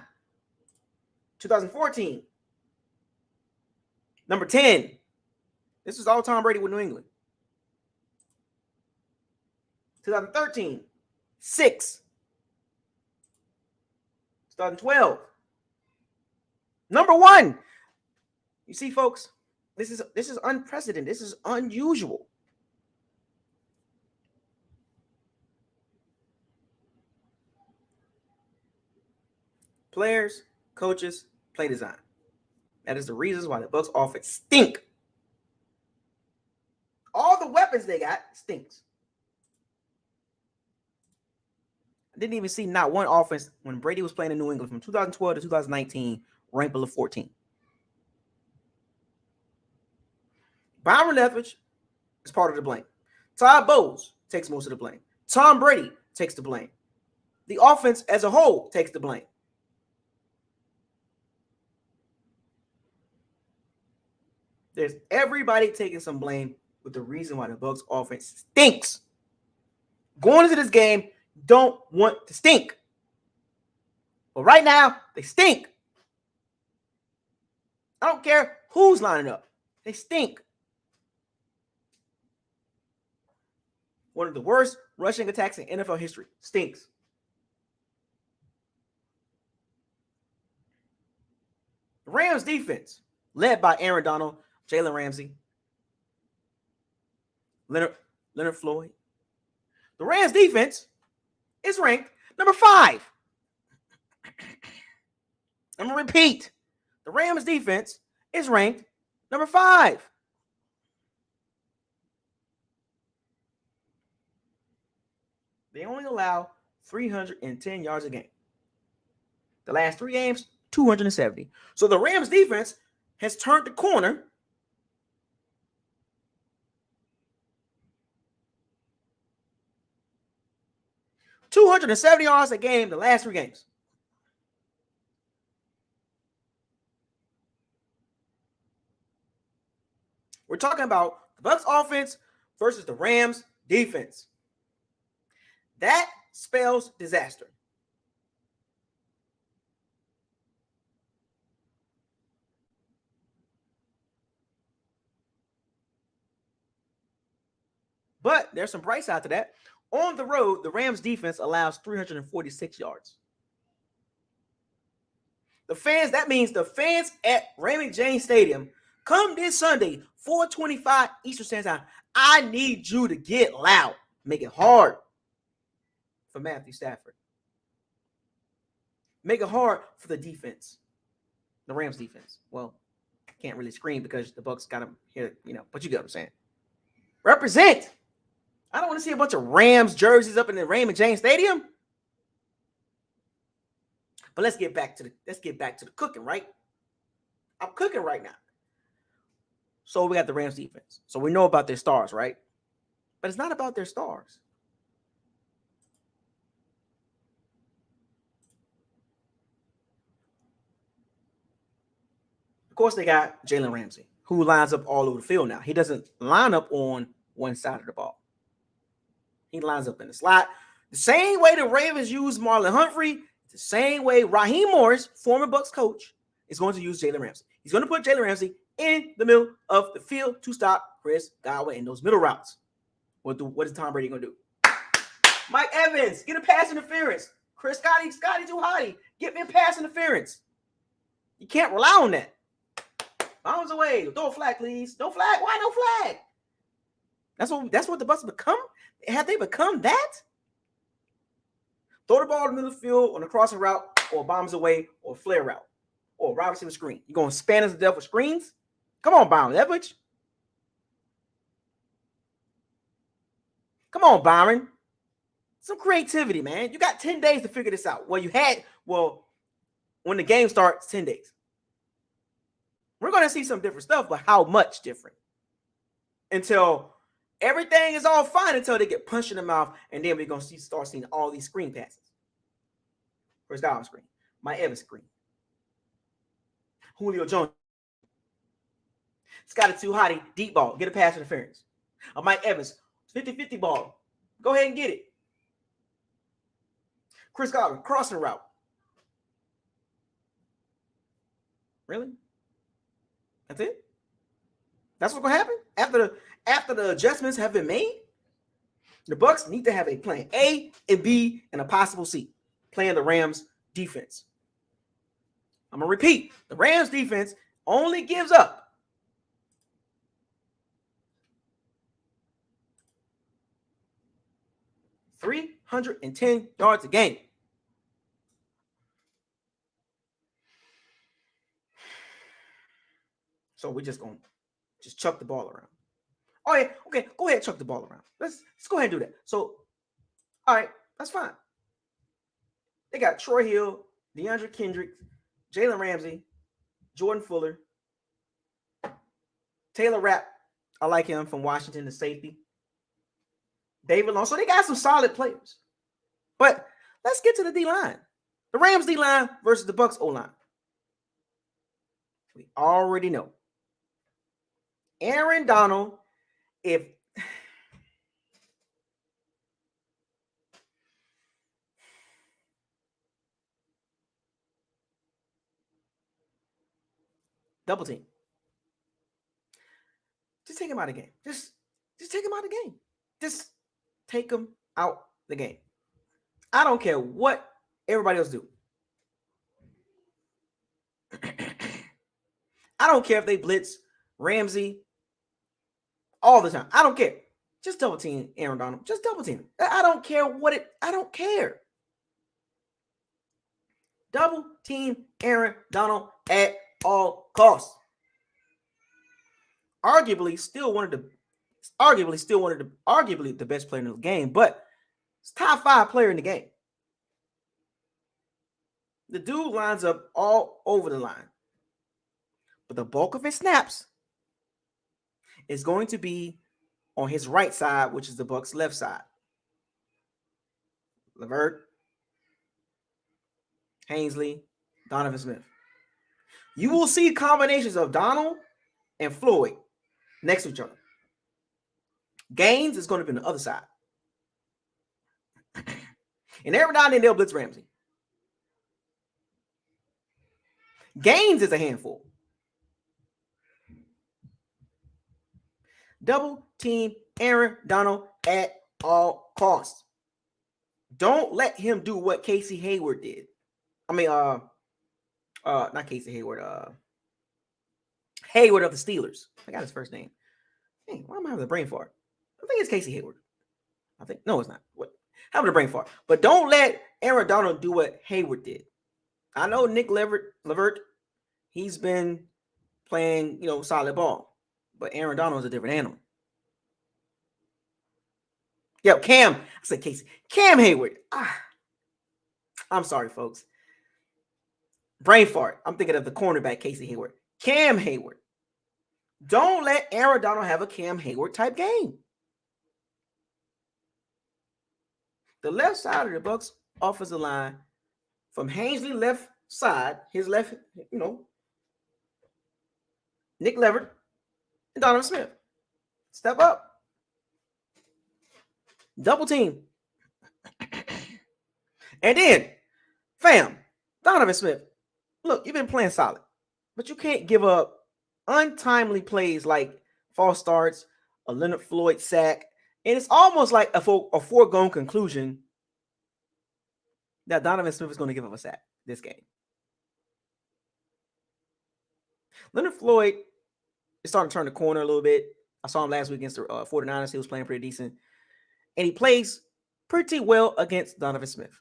2014. Number 10. This is all Tom Brady with New England. 2013. 6. 2012. Number 1. You see, folks, this is unprecedented. This is unusual. Players, coaches, play design. That is the reasons why the Bucs offense stink. All the weapons they got stinks. I didn't even see not one offense when Brady was playing in New England from 2012 to 2019 ranked below 14. Byron Leftwich is part of the blame. Todd Bowles takes most of the blame. Tom Brady takes the blame. The offense as a whole takes the blame. There's everybody taking some blame with the reason why the Bucs offense stinks. Going into this game, don't want to stink. But right now, they stink. I don't care who's lining up. They stink. One of the worst rushing attacks in NFL history. Stinks. The Rams defense, led by Aaron Donald, Jalen Ramsey, Leonard Floyd. The Rams defense is ranked number 5. I'm going to repeat. The Rams defense is ranked number 5. They only allow 310 yards a game. The last 3 games, 270. So the Rams defense has turned the corner. $270 yards a game the last 3 games. We're talking about the Bucs offense versus the Rams defense. That spells disaster. But there's some bright side to that. On the road, the Rams defense allows 346 yards. That means the fans at Raymond James Stadium, come this Sunday, 4:25 Eastern Standard Time, I need you to get loud. Make it hard for Matthew Stafford. Make it hard for the defense. The Rams defense. Well, can't really scream because the Bucs got them here, but you get what I'm saying. Represent. I don't want to see a bunch of Rams jerseys up in the Raymond James Stadium. But let's get back to the cooking, right? I'm cooking right now. So we got the Rams defense. So we know about their stars, right? But it's not about their stars. Of course, they got Jalen Ramsey, who lines up all over the field now. He doesn't line up on one side of the ball. He lines up in the slot. The same way the Ravens use Marlon Humphrey, the same way Raheem Morris, former Bucs coach, is going to use Jalen Ramsey. He's going to put Jalen Ramsey in the middle of the field to stop Chris Godwin in those middle routes. What is Tom Brady going to do? Mike Evans, get a pass interference. Chris Scotty too high. Get me a pass interference. You can't rely on that. Bounds away. Throw a flag, please. No flag. Why no flag? That's what the Bucs become. Have they become that? Throw the ball in the middle of the field on a crossing route, or bombs away, or flare route, or wide receiver screen. You're going to span us to death with screens? Come on, Byron Leftwich. Come on, Byron. Some creativity, man. You got 10 days to figure this out. When the game starts, 10 days. We're going to see some different stuff, but how much different? Until everything is all fine until they get punched in the mouth, and then we're going to start seeing all these screen passes. Chris Godwin screen. Mike Evans screen. Julio Jones. Scotty too hotty, deep ball. Get a pass interference. Mike Evans, 50-50 ball. Go ahead and get it. Chris Godwin, crossing route. Really? That's it? That's what's gonna happen after the adjustments have been made? The Bucs need to have a plan A and B and a possible C. Playing the Rams defense. I'm gonna repeat: the Rams defense only gives up 310 yards a game. So we're just gonna chuck the ball around. Oh yeah, okay, go ahead, chuck the ball around. Let's go ahead and do that. So, all right, that's fine. They got Troy Hill, DeAndre Kendrick, Jalen Ramsey, Jordan Fuller, Taylor Rapp. I like him from Washington, the safety. David Long. So they got some solid players. But let's get to the D-line. The Rams D-line versus the Bucs O-line. We already know. Aaron Donald, if double team. Just take him out of the game. Just take him out of the game. Just take him out the game. I don't care what everybody else do. I don't care if they blitz Ramsey all the time. I don't care. Just double team Aaron Donald. Just double team. I don't care I don't care. Double team Aaron Donald at all costs. Arguably the best player in the game, but it's top 5 player in the game. The dude lines up all over the line. But the bulk of his snaps is going to be on his right side, which is the Bucs' left side. Levert, Hainsley, Donovan Smith. You will see combinations of Donald and Floyd next to each other. Gaines is going to be on the other side. And every now and then they'll blitz Ramsey. Gaines is a handful. Double team Aaron Donald at all costs. Don't let him do what Casey Hayward did. I mean, not Casey Hayward. Hayward of the Steelers. I got his first name. Hey, why am I having a brain fart? I think it's Casey Hayward. No, it's not. What? Having a brain fart. But don't let Aaron Donald do what Hayward did. I know Nick Levert, he's been playing, solid ball. But Aaron Donald is a different animal. Yo, Cam. I said Casey. Cam Hayward. I'm sorry, folks. Brain fart. I'm thinking of the cornerback, Casey Hayward. Cam Hayward. Don't let Aaron Donald have a Cam Hayward type game. The left side of the Bucs offensive line, from Hainsley left side, his left, Nick Levert and Donovan Smith. Step up. Double team. And then, fam, Donovan Smith, look, you've been playing solid, but you can't give up untimely plays like false starts, a Leonard Floyd sack, and it's almost like a foregone conclusion that Donovan Smith is going to give up a sack this game. Leonard Floyd is starting to turn the corner a little bit. I saw him last week against the 49ers. He was playing pretty decent. And he plays pretty well against Donovan Smith.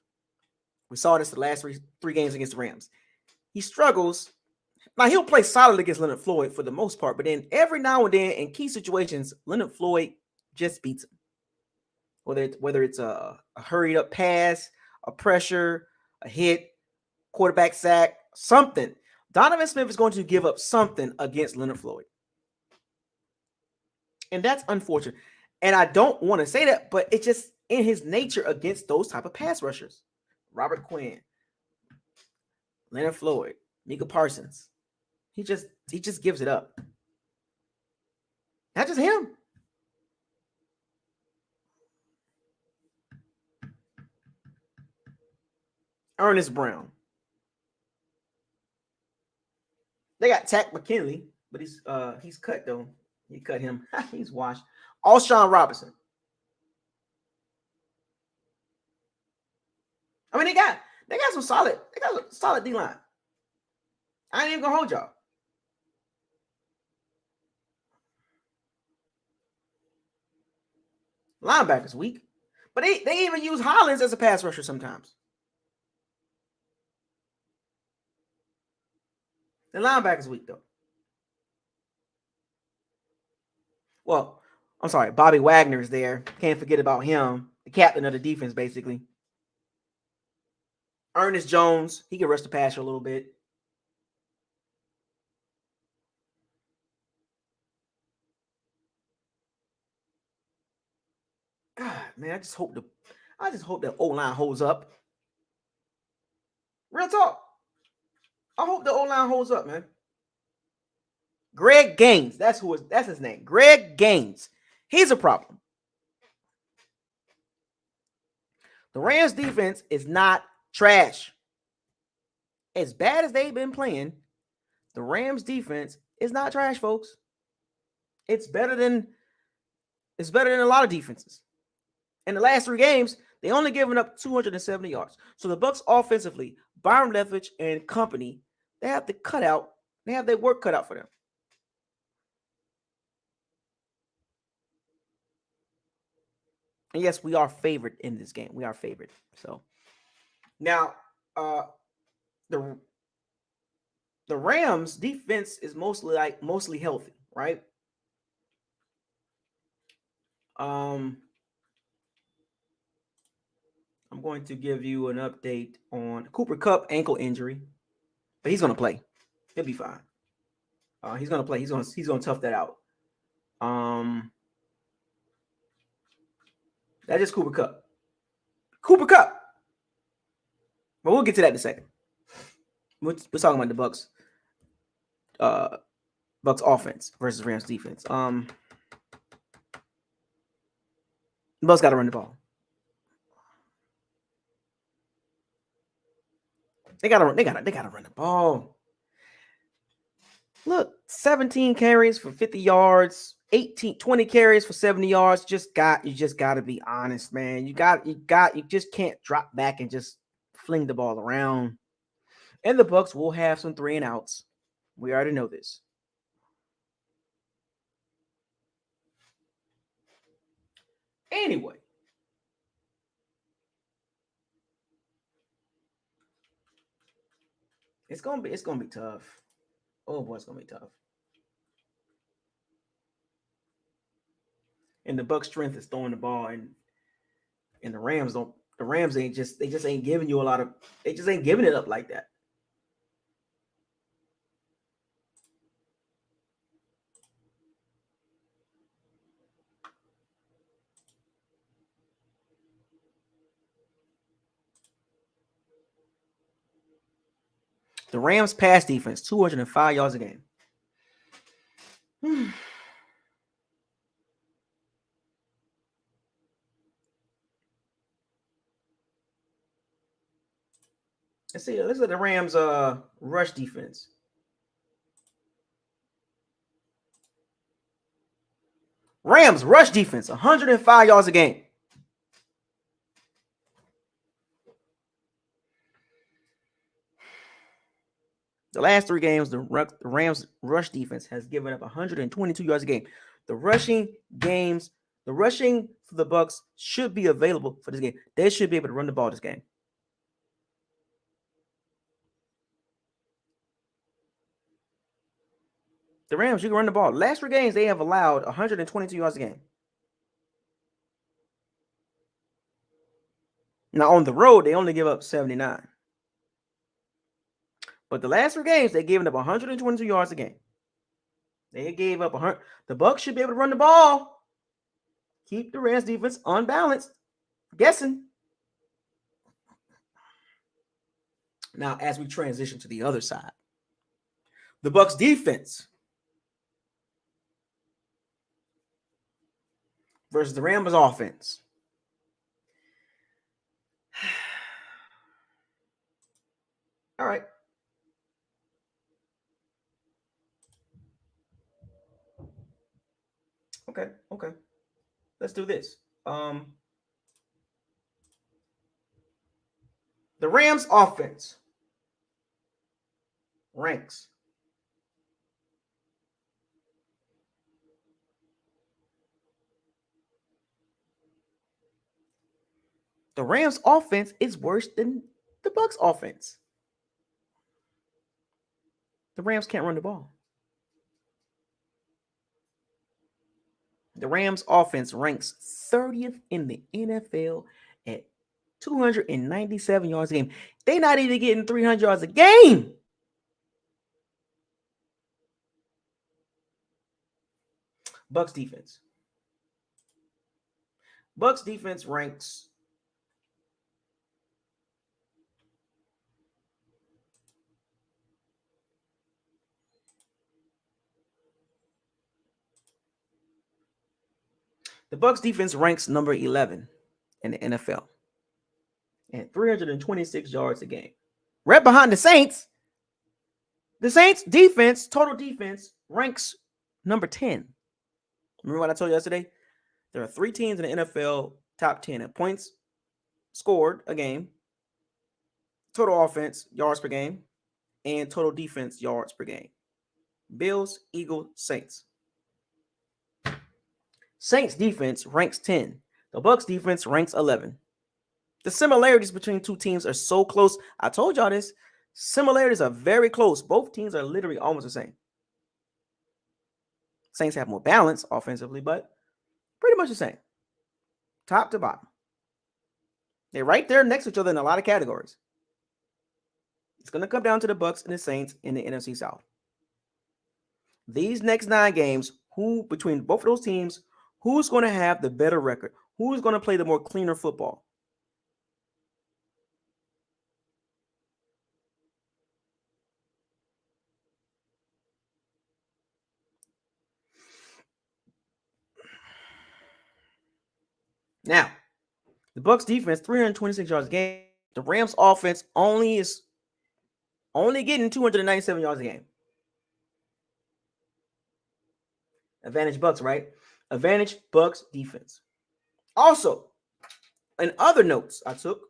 We saw this the last three games against the Rams. He struggles. Now, he'll play solid against Leonard Floyd for the most part, but then every now and then in key situations, Leonard Floyd just beats him. Whether it's a hurried up pass, a pressure, a hit, quarterback sack, something. Donovan Smith is going to give up something against Leonard Floyd. And that's unfortunate. And I don't want to say that, but it's just in his nature against those type of pass rushers. Robert Quinn, Leonard Floyd, Micah Parsons. He just gives it up. Not just him. Ernest Brown. They got Tack McKinley, but he's cut though. He cut him. He's washed. Alshon Robinson. I mean, they got some solid. They got a solid D line. I ain't even gonna hold y'all. Linebackers weak, but they even use Hollins as a pass rusher sometimes. The linebackers weak though. Well, I'm sorry, Bobby Wagner's there. Can't forget about him, the captain of the defense, basically. Ernest Jones, he can rush the passer a little bit. God, man, I just hope the O line holds up. Real talk. I hope the O line holds up, man. Greg Gaines, that's his name. Greg Gaines. He's a problem. The Rams defense is not trash. As bad as they've been playing, the Rams defense is not trash, folks. It's better than a lot of defenses. In the last 3 games, they only given up 270 yards. So the Bucs offensively, Byron Leftwich and company, they have their work cut out for them. And yes, we are favored in this game. We are favored. So now the Rams defense is mostly healthy, right? I'm going to give you an update on Cooper Kupp ankle injury, but he's gonna play. He'll be fine. He's gonna play. He's gonna tough that out. That's just Cooper Kupp. Cooper Kupp. But we'll get to that in a second. We're talking about the Bucs. Bucs offense versus Rams defense. The Bucs got to run the ball. They gotta run the ball. Look, 17 carries for 50 yards, 20 carries for 70 yards. You just gotta be honest, man. You just can't drop back and just fling the ball around. And the Bucs will have some 3 and outs. We already know this. Anyway. It's gonna be tough. Oh boy, it's gonna be tough. And the Bucs' strength is throwing the ball, and the Rams don't. The Rams ain't giving you a lot of. They just ain't giving it up like that. The Rams pass defense, 205 yards a game. Let's look at the Rams rush defense. Rams rush defense, 105 yards a game. The last 3 games, the Rams rush defense has given up 122 yards a game. The rushing for the Bucs should be available for this game. They should be able to run the ball this game. The Rams, you can run the ball. Last 3 games, they have allowed 122 yards a game. Now, on the road, they only give up 79. But the last 3 games, they've given up 122 yards a game. They gave up 100. The Bucs should be able to run the ball. Keep the Rams defense unbalanced. Guessing. Now, as we transition to the other side, the Bucs defense versus the Rams offense. All right. Okay. Let's do this. The Rams offense ranks the Rams offense is worse than the Bucs offense. The Rams can't run the ball. The Rams offense ranks 30th in the NFL at 297 yards a game. They're not even getting 300 yards a game. Bucs defense. Bucs defense ranks the Bucs defense ranks number 11 in the NFL at 326 yards a game. Right behind the Saints. The Saints defense, total defense, ranks number 10. Remember what I told you yesterday? There are 3 teams in the NFL top 10 in points scored a game, total offense, yards per game, and total defense, yards per game. Bills, Eagles, Saints. Saints defense ranks 10. The Bucs defense ranks 11. The similarities between two teams are so close. I told y'all this. Similarities are very close. Both teams are literally almost the same. Saints have more balance offensively, but pretty much the same. Top to bottom. They're right there next to each other in a lot of categories. It's going to come down to the Bucs and the Saints in the NFC South. These next 9 games, who between both of those teams, who's going to have the better record? Who's going to play the more cleaner football? Now, the Bucs defense, 326 yards a game. The Rams offense only getting 297 yards a game. Advantage Bucs, right? Advantage Bucs defense. Also, in other notes I took,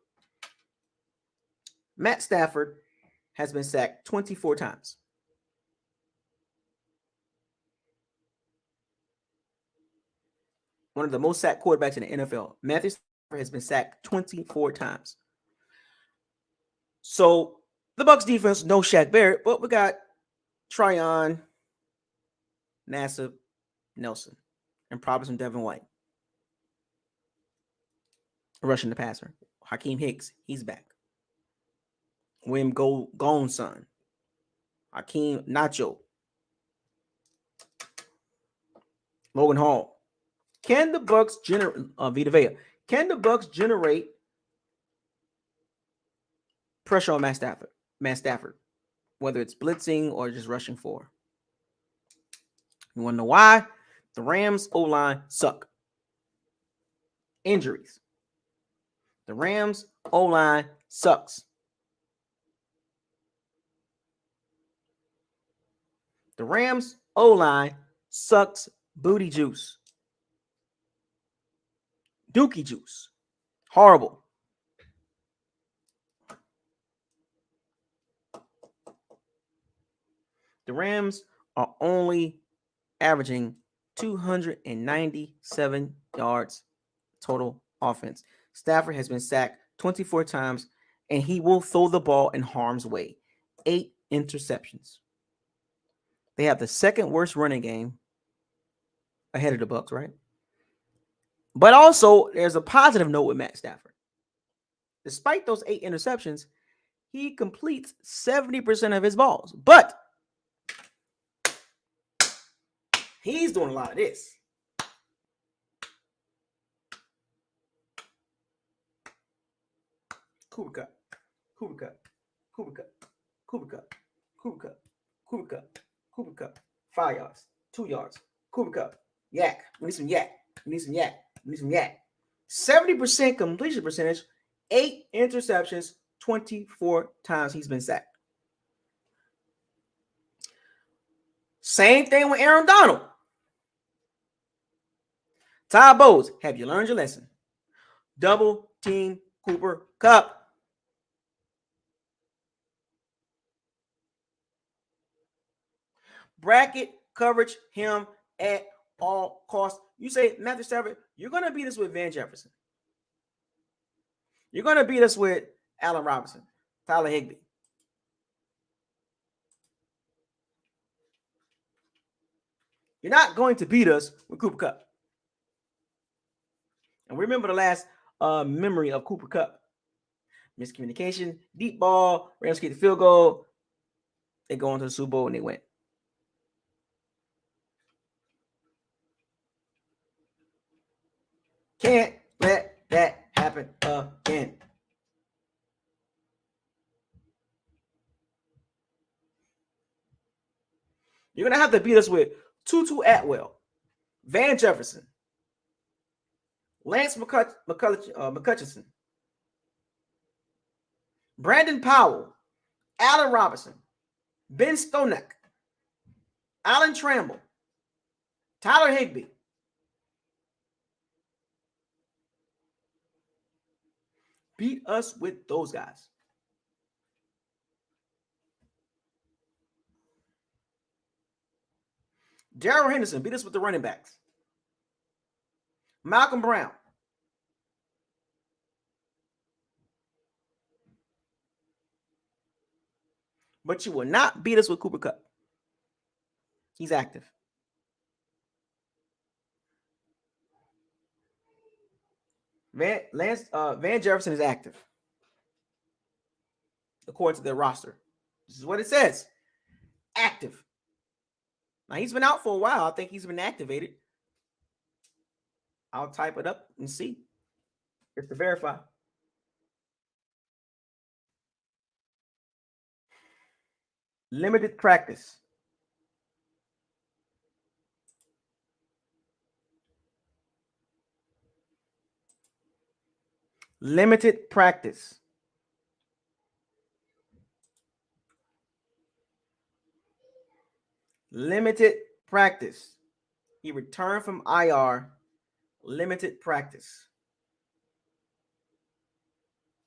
Matt Stafford has been sacked 24 times. One of the most sacked quarterbacks in the NFL. Matthew Stafford has been sacked 24 times. So the Bucs defense, no Shaq Barrett, but we got Tryon, Nassib, Nelson, and probably some Devin White. Rushing the passer. Hakeem Hicks, he's back. William Gone's son. Hakeem Nacho. Logan Hall. Can the Bucs generate Vita Vea? Can the Bucs generate pressure on Matt Stafford, whether it's blitzing or just rushing for? You want to know why? The Rams O-line suck. Injuries. The Rams O-line sucks. The Rams O-line sucks booty juice. Dookie juice. Horrible. The Rams are only averaging 297 yards total offense. Stafford has been sacked 24 times, and he will throw the ball in harm's way. 8 interceptions. They have the second worst running game ahead of the Bucs, right? But also, there's a positive note with Matt Stafford. Despite those 8 interceptions, he completes 70% of his balls. But he's doing a lot of this. Cooper Cup, Cooper Cup, Cooper Cup, Cooper Cup, Cooper Cup, Cooper Cup, Cooper Cup. 5 yards, 2 yards. Cooper Cup, yak. We need some yak. We need some yak. We need some yak. 70% completion percentage, 8 interceptions, 24 times he's been sacked. Same thing with Aaron Donald. Todd Bowles, have you learned your lesson? Double team Cooper Kupp. Bracket coverage him at all costs. You say, Matthew Stafford, you're going to beat us with Van Jefferson. You're going to beat us with Allen Robinson, Tyler Higbee. You're not going to beat us with Cooper Kupp. And remember the last memory of Cooper Kupp. Miscommunication, deep ball, Rams get the field goal. They go into the Super Bowl and they win. Can't let that happen again. You're going to have to beat us with Tutu Atwell, Van Jefferson, Lance McCutcheon, Brandon Powell, Allen Robinson, Ben Stonek, Alan Tramble, Tyler Higbee. Beat us with those guys. Darrell Henderson beat us with the running backs. Malcolm Brown. But you will not beat us with Cooper Kupp. He's active. Van Jefferson is active, according to their roster. This is what it says. Active. Now, he's been out for a while. I think he's been activated. I'll type it up and see. Just to verify. Limited practice. Limited practice. Limited practice. He returned from IR. Limited practice.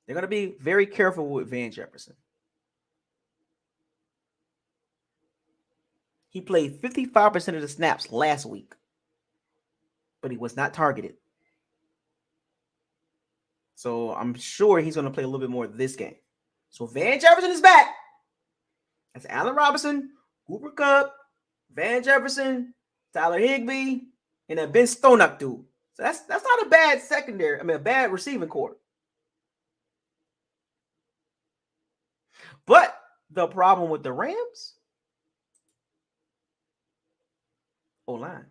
They're going to be very careful with Van Jefferson. He played 55% of the snaps last week, but he was not targeted. So I'm sure he's going to play a little bit more this game. So Van Jefferson is back. That's Allen Robinson, Cooper Kupp, Van Jefferson, Tyler Higbee, and that Ben Stonek dude. So that's not a bad secondary. I mean, a bad receiving core. But the problem with the Rams, O-line.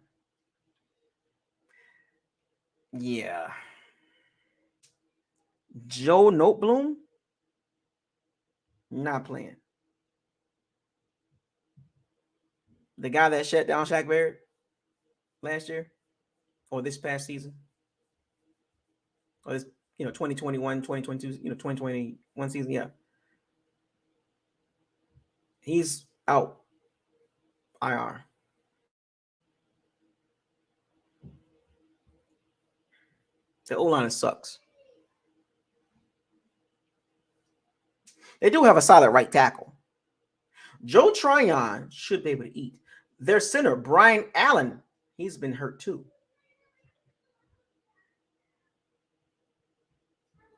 Yeah. Joe Noteboom, not playing. The guy that shut down Shaq Barrett last year or this past season. Or this, 2021, 2022, 2021 season, yeah. He's out. IR. The O-line sucks. They do have a solid right tackle. Joe Tryon should be able to eat. Their center, Brian Allen, he's been hurt too.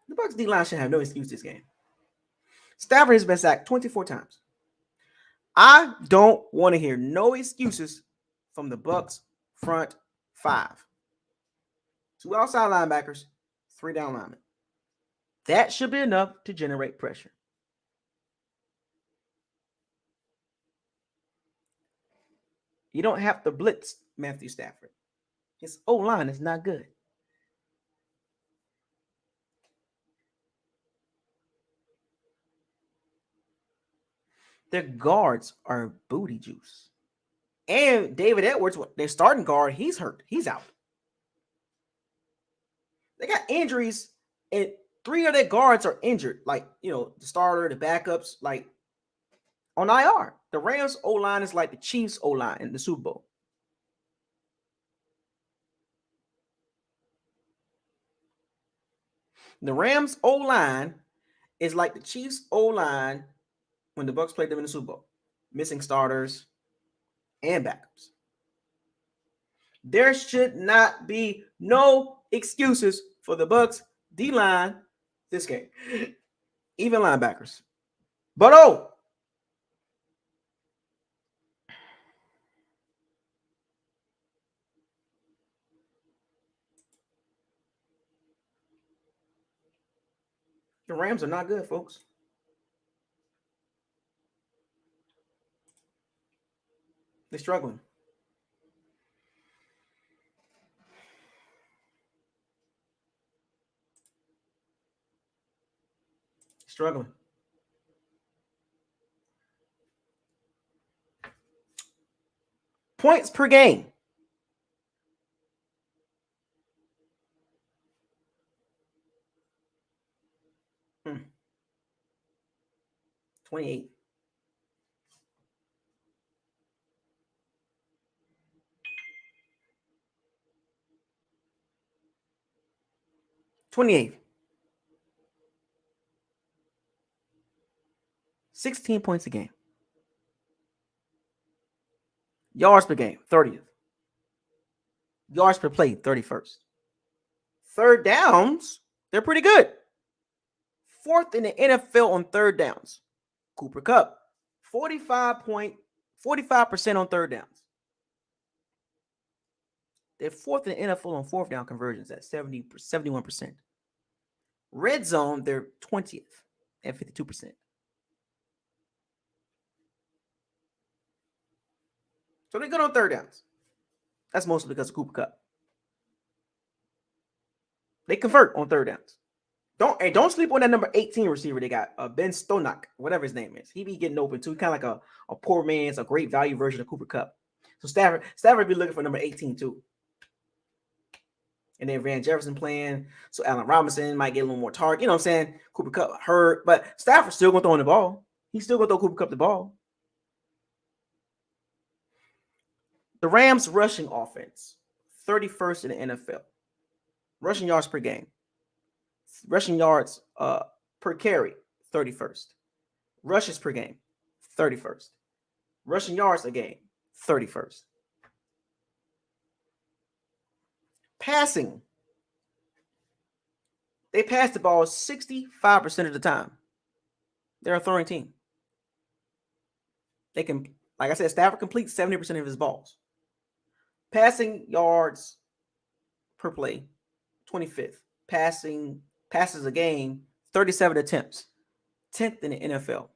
The Bucs D-line should have no excuse this game. Stafford has been sacked 24 times. I don't want to hear no excuses from the Bucs front five. 2 outside linebackers, 3 down linemen. That should be enough to generate pressure. You don't have to blitz Matthew Stafford. His O-line is not good. Their guards are booty juice. And David Edwards, their starting guard, he's hurt. He's out. They got injuries, and 3 of their guards are injured. Like, the starter, the backups, like on IR. The Rams O-line is like the Chiefs O-line in the Super Bowl. The Rams O-line is like the Chiefs O-line when the Bucs played them in the Super Bowl. Missing starters and backups. There should not be no excuses for the Bucs D-line this game. Even linebackers. But the Rams are not good, folks. They're struggling. Struggling. Points per game. Hmm. 28. $28. 16 points a game. Yards per game, 30th. Yards per play, 31st. Third downs, they're pretty good. 4th in the NFL on third downs. Cooper Kupp, 45% on third downs. They're 4th in the NFL on fourth down conversions at 71%. Red zone, they're 20th at 52%. So they're good on third downs. That's mostly because of Cooper Kupp. They convert on third downs. Don't sleep on that number 18 receiver they got, Ben Stonak, whatever his name is. He be getting open too, kind of like a poor man's, a great value version of Cooper Kupp. So Stafford be looking for number 18 too. And then Van Jefferson playing, so Allen Robinson might get a little more target. You know what I'm saying? Cooper Kupp hurt, but Stafford's still going to throw in the ball. He's still going to throw Cooper Kupp the ball. The Rams rushing offense, 31st in the NFL. Rushing yards per game. Rushing yards per carry, 31st. Rushes per game, 31st. Rushing yards a game, 31st. Passing. They pass the ball 65% of the time. They're a throwing team. They can, like I said, Stafford completes 70% of his balls. Passing yards per play, 25th. Passes a game, 37 attempts, 10th in the NFL.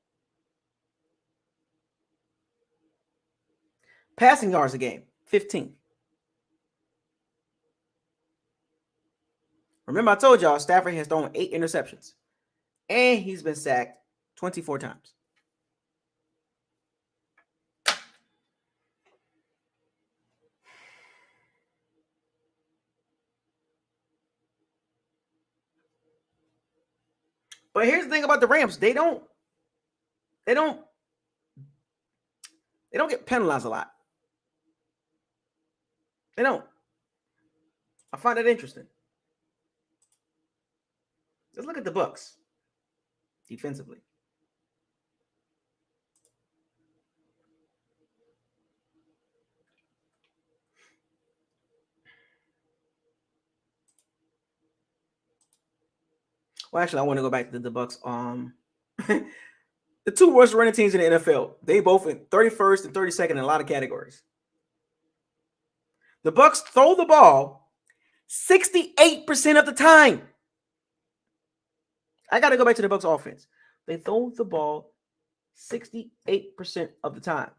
Passing yards a game, 15th. Remember, I told y'all Stafford has thrown 8 interceptions, and he's been sacked 24 times. But here's the thing about the Rams. They don't get penalized a lot. They don't. I find that interesting. Let's look at the Bucs defensively. Well, actually, I want to go back to the Bucs. The 2 worst running teams in the NFL, they both in 31st and 32nd in a lot of categories. The Bucs throw the ball 68% of the time. I got to go back to the Bucs offense. They throw the ball 68% of the time.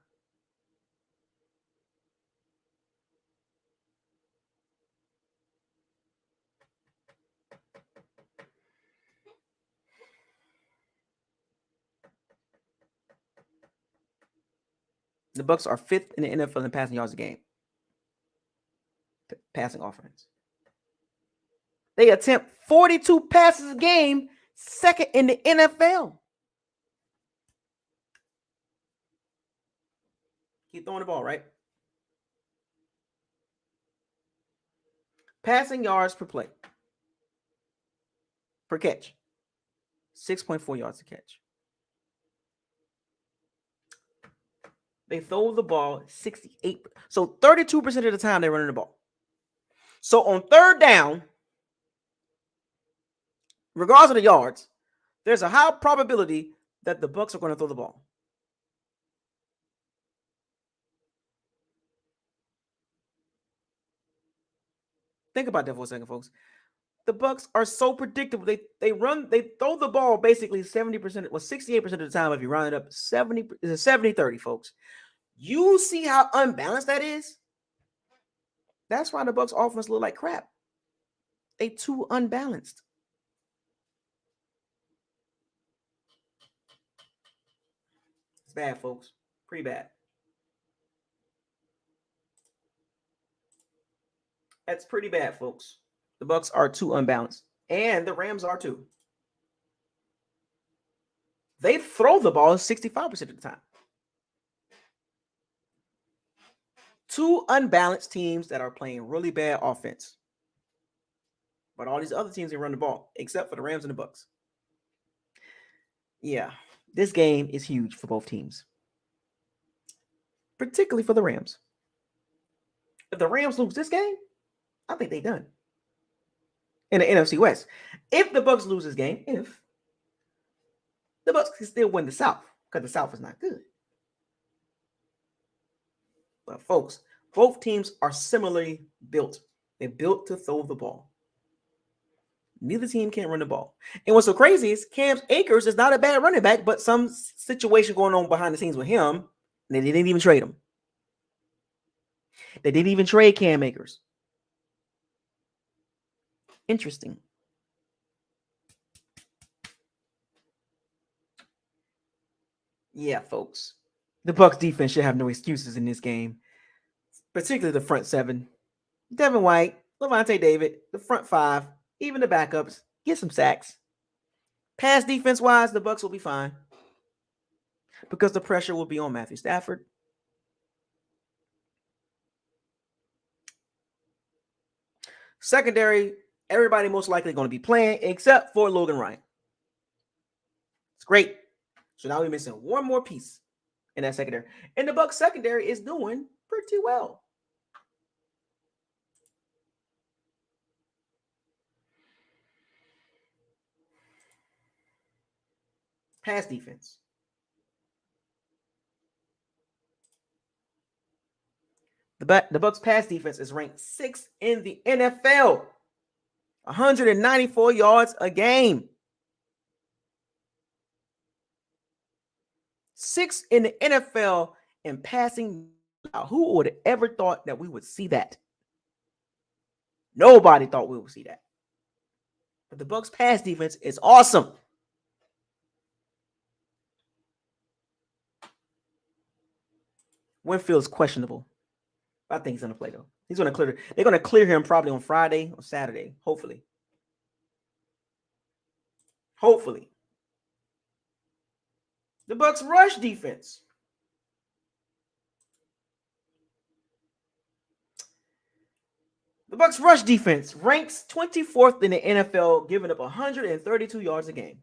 The Bucs are 5th in the NFL in passing yards a game. Passing offense. They attempt 42 passes a game, 2nd in the NFL. Keep throwing the ball, right? Passing yards per play. Per catch. 6.4 yards a catch. They throw the ball 68. So 32% of the time they're running the ball. So on third down, regardless of the yards, there's a high probability that the Bucs are going to throw the ball. Think about that for a second, folks. The Bucs are so predictable. They throw the ball basically 70%, 68% of the time if you round it up. 70 is a 70-30, folks. You see how unbalanced that is? That's why the Bucs offense look like crap. They too unbalanced. It's bad, folks. Pretty bad. That's pretty bad, folks. The Bucs are too unbalanced. And the Rams are too. They throw the ball 65% of the time. Two unbalanced teams that are playing really bad offense. But all these other teams can run the ball, except for the Rams and the Bucs. Yeah, this game is huge for both teams. Particularly for the Rams. If the Rams lose this game, I think they're done. In the NFC West. If the Bucs lose this game, if the Bucs can still win the South, because the South is not good. But folks, both teams are similarly built. They're built to throw the ball. Neither team can run the ball. And what's so crazy is Cam Akers is not a bad running back, but some situation going on behind the scenes with him, and they didn't even trade him. They didn't even trade Cam Akers. Interesting. Yeah, folks. The Bucs defense should have no excuses in this game, particularly the front seven. Devin White, Levante David, the front five, even the backups, get some sacks. Pass defense-wise, the Bucs will be fine because the pressure will be on Matthew Stafford. Secondary, everybody most likely going to be playing except for Logan Ryan. It's great. So now we're missing one more piece in that secondary. And the Bucs secondary is doing pretty well. Pass defense. The Bucs pass defense is ranked 6th in the NFL. 194 yards a game. 6th in the NFL in passing. Now, who would have ever thought that we would see that? Nobody thought we would see that. But the Bucs pass defense is awesome. Winfield's questionable. I think he's going to play, though. He's going to clear. They're going to clear him probably on Friday or Saturday, hopefully. Hopefully. The Bucs rush defense. The Bucs rush defense ranks 24th in the NFL, giving up 132 yards a game.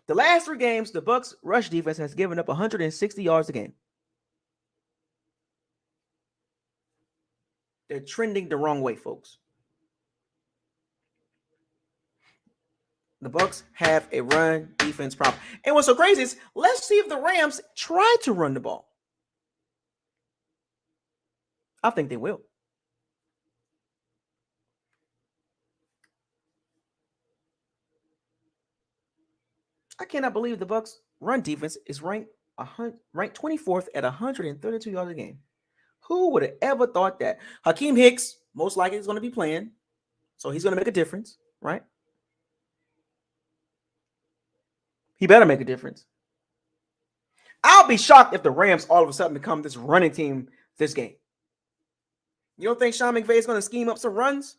The last 3 games, the Bucs rush defense has given up 160 yards a game. They're trending the wrong way, folks. The Bucs have a run defense problem. And what's so crazy is, let's see if the Rams try to run the ball. I think they will. I cannot believe the Bucs run defense is ranked 24th at 132 yards a game. Who would have ever thought that? Hakeem Hicks most likely is going to be playing, so he's going to make a difference, right? He better make a difference. I'll be shocked if the Rams all of a sudden become this running team this game. You don't think Sean McVay is going to scheme up some runs?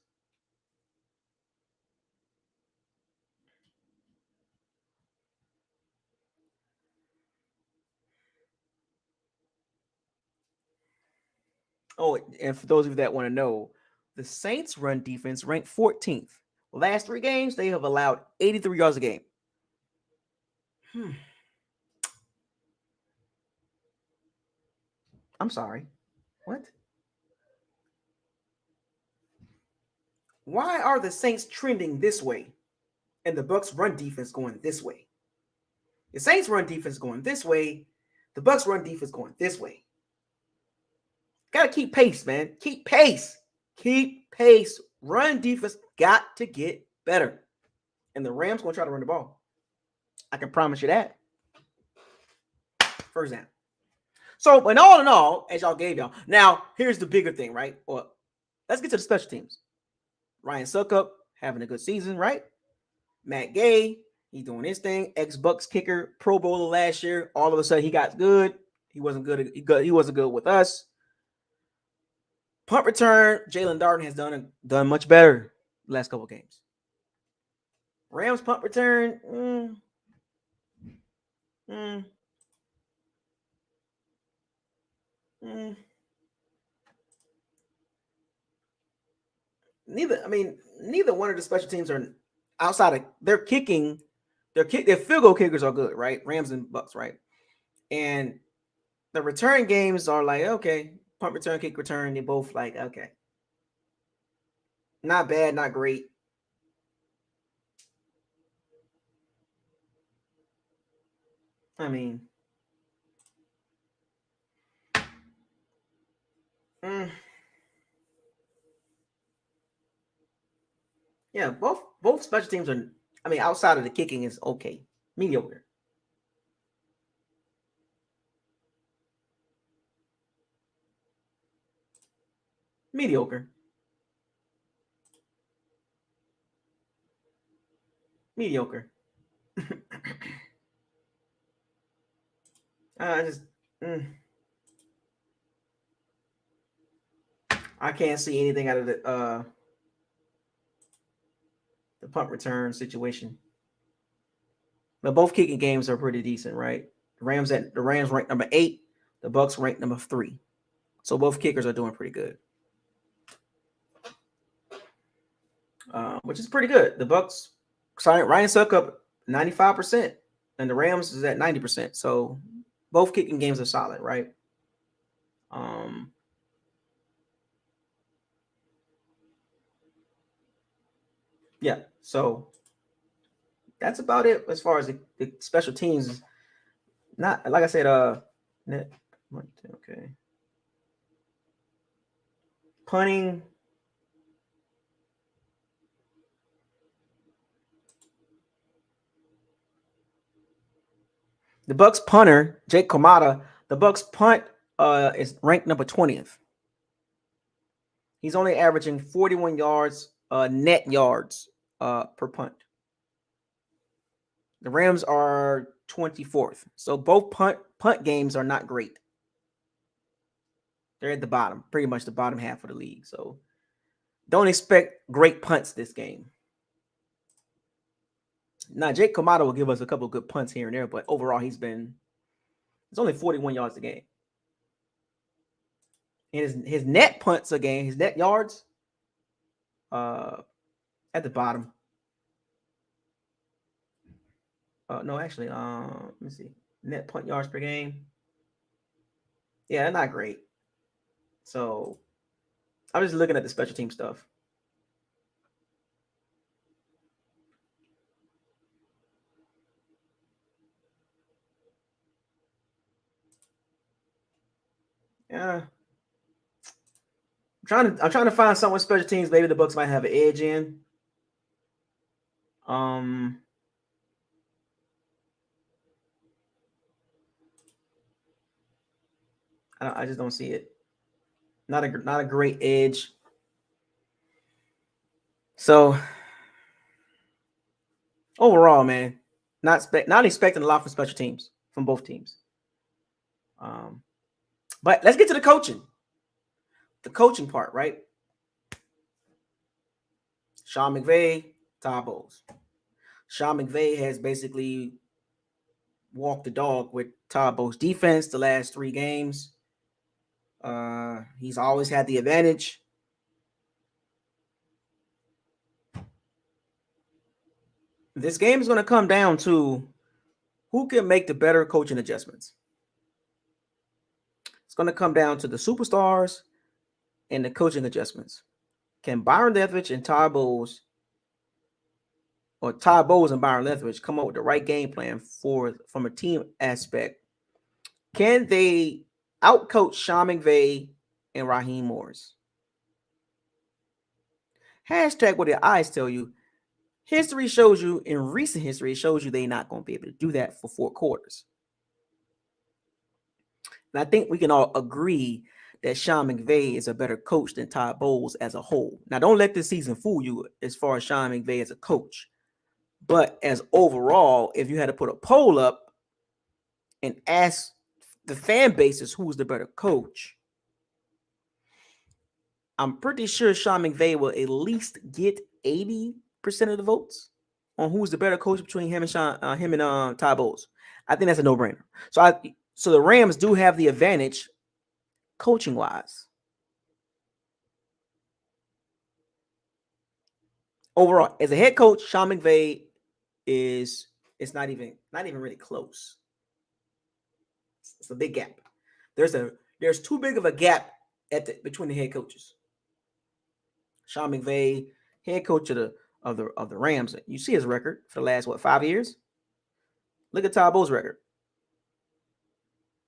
Oh, and for those of you that want to know, the Saints' run defense ranked 14th. Last 3 games, they have allowed 83 yards a game. I'm sorry. What? Why are the Saints trending this way and the Bucs run defense going this way? The Saints run defense going this way, the Bucs run defense going this way. Gotta keep pace, man. Keep pace. Keep pace. Run defense got to get better. And the Rams gonna try to run the ball. I can promise you that. First down. So, but all in all, as y'all gave y'all, now here's the bigger thing, right? Well, let's get to the special teams. Ryan Suckup having a good season, right? Matt Gay, he's doing his thing. Ex-Bucs kicker, Pro Bowler last year. All of a sudden, he got good. He wasn't good. He wasn't good with us. Punt return, Jalen Darden has done much better the last couple of games. Rams punt return, neither one of the special teams are outside of their kicking. Their field goal kickers are good, right? Rams and Bucs, right? And the return games are like, okay, punt return, kick return, they're both like, okay. Not bad, not great. I mean, yeah, both special teams are, outside of the kicking is okay. Mediocre. Mediocre. Mediocre. I just I can't see anything out of the punt return situation. But both kicking games are pretty decent, right? The Rams ranked number 8, the Bucs ranked number 3. So both kickers are doing pretty good. Which is pretty good. The Bucs signed Ryan Suckup 95%, and the Rams is at 90%. So both kicking games are solid, right? Yeah. So that's about it as far as the special teams. Not like I said. Okay. Punting. The Bucs punter, Jake Komata, the Bucs punt is ranked number 20th. He's only averaging 41 yards, net yards per punt. The Rams are 24th. So both punt games are not great. They're at the bottom, pretty much the bottom half of the league. So don't expect great punts this game. Now, Jake Komata will give us a couple of good punts here and there, but overall, it's only 41 yards a game. And his net punts a game, his net yards, at the bottom. No, actually, let me see. Net punt yards per game. Yeah, not great. So I'm just looking at the special team stuff. Yeah. I'm trying to find someone special teams maybe the Bucs might have an edge in. I just don't see it. Not a great edge. So overall, man, not expecting a lot from special teams from both teams. But let's get to the coaching. The coaching part, right? Sean McVay, Todd Bowles. Sean McVay has basically walked the dog with Todd Bowles' defense the last 3 games. He's always had the advantage. This game is going to come down to who can make the better coaching adjustments. It's going to come down to the superstars and the coaching adjustments. Can Byron Leftwich and Todd Bowles, or Todd Bowles and Byron Leftwich, come up with the right game plan from a team aspect? Can they outcoach Sean McVay and Raheem Morris? Hashtag what your eyes tell you. History shows you, in recent history, it shows you they're not going to be able to do that for 4 quarters. And I think we can all agree that Sean McVay is a better coach than Todd Bowles as a whole. Now, don't let this season fool you as far as Sean McVay as a coach. But as overall, if you had to put a poll up and ask the fan bases who's the better coach, I'm pretty sure Sean McVay will at least get 80% of the votes on who's the better coach between him and Todd Bowles. I think that's a no-brainer. So the Rams do have the advantage coaching wise. Overall, as a head coach, Sean McVay it's not even really close. It's a big gap. There's too big of a gap between the head coaches. Sean McVay, head coach of the Rams. You see his record for the last 5 years? Look at Todd Bowles' record.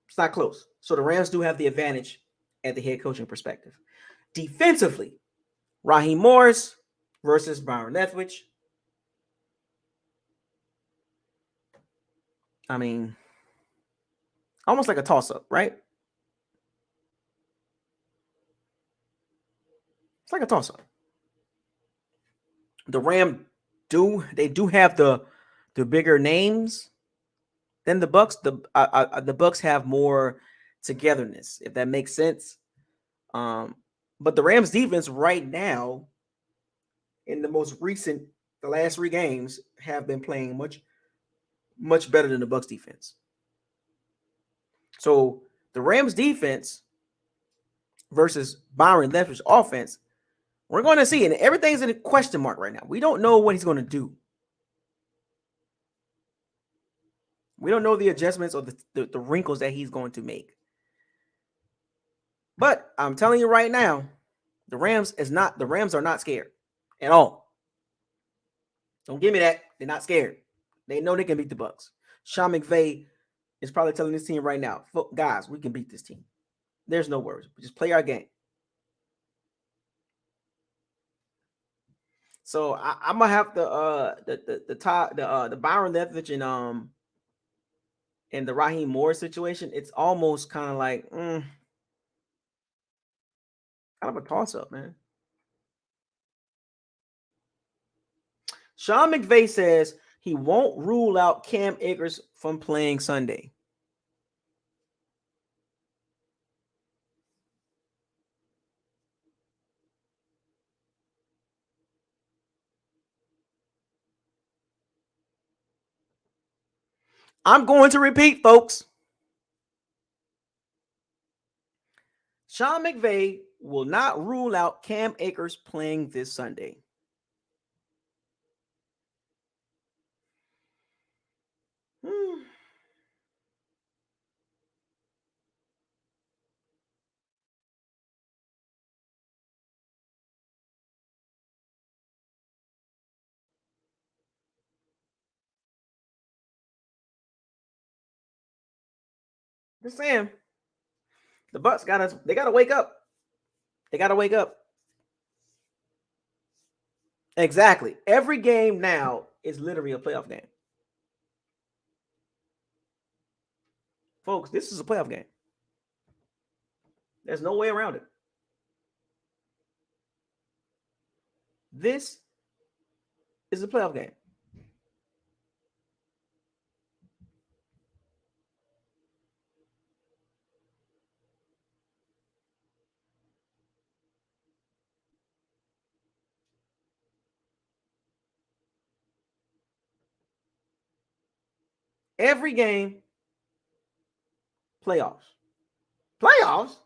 It's not close. So the Rams do have the advantage at the head coaching perspective. Defensively, Raheem Morris versus Byron Leftwich. I mean, almost like a toss-up, right? It's like a toss-up. The Rams do have the bigger names than the Bucs. The Bucs have more togetherness, if that makes sense. But the Rams defense right now, in the last 3 games, have been playing much better than the Bucs defense. So the Rams defense versus Byron Leftwich offense, we're going to see, and everything's in a question mark right now. We don't know what he's going to do. We don't know the adjustments or the wrinkles that he's going to make. But I'm telling you right now, the Rams are not scared at all. Don't give me that. They're not scared. They know they can beat the Bucs. Sean McVay is probably telling this team right now, guys, we can beat this team. There's no worries. We just play our game. So I'm gonna have the Byron Leftwich and the Raheem Morris situation. It's almost kind of like kind of a toss-up, man. Sean McVay says he won't rule out Cam Akers from playing Sunday. I'm going to repeat, folks. Sean McVay will not rule out Cam Akers playing this Sunday. Just saying. The Bucs gotta wake up. They gotta wake up. Exactly. Every game now is literally a playoff game. Folks, this is a playoff game. There's no way around it. This is a playoff game. Every game, playoffs. Playoffs?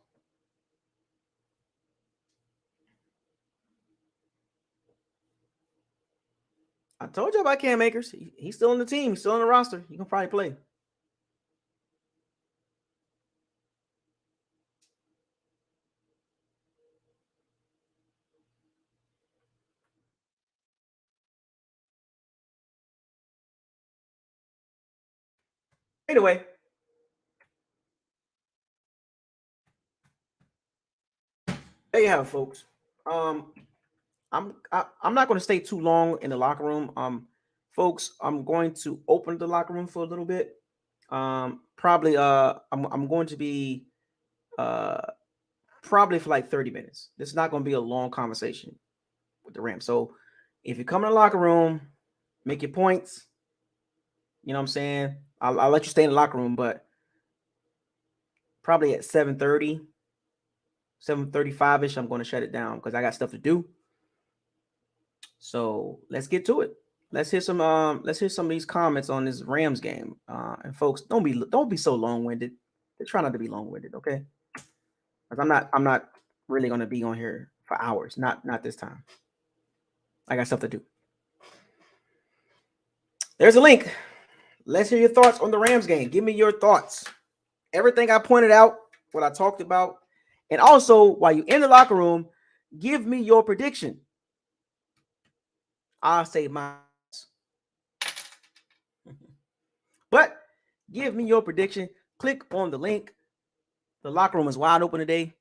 told you about Cam Akers. He's still on the team. He's still on the roster. He can probably play. Anyway, there you have it, folks. I'm not going to stay too long in the locker room. Folks, I'm going to open the locker room for a little bit. Probably I'm going to be probably for like 30 minutes. This is not going to be a long conversation with the Rams. So if you come in the locker room, make your points. You know what I'm saying? I'll let you stay in the locker room, but probably at 7:30, 7:35-ish, I'm going to shut it down because I got stuff to do. So let's get to it. Let's hear some of these comments on this Rams game. And folks, don't be so long-winded. Try not to be long-winded, okay? Because I'm not really going to be on here for hours. Not this time. I got stuff to do. There's a link. Let's hear your thoughts on the Rams game. Give me your thoughts. Everything I pointed out, what I talked about. And also, while you're in the locker room, give me your prediction. I'll say mine. But give me your prediction. Click on the link. The locker room is wide open today.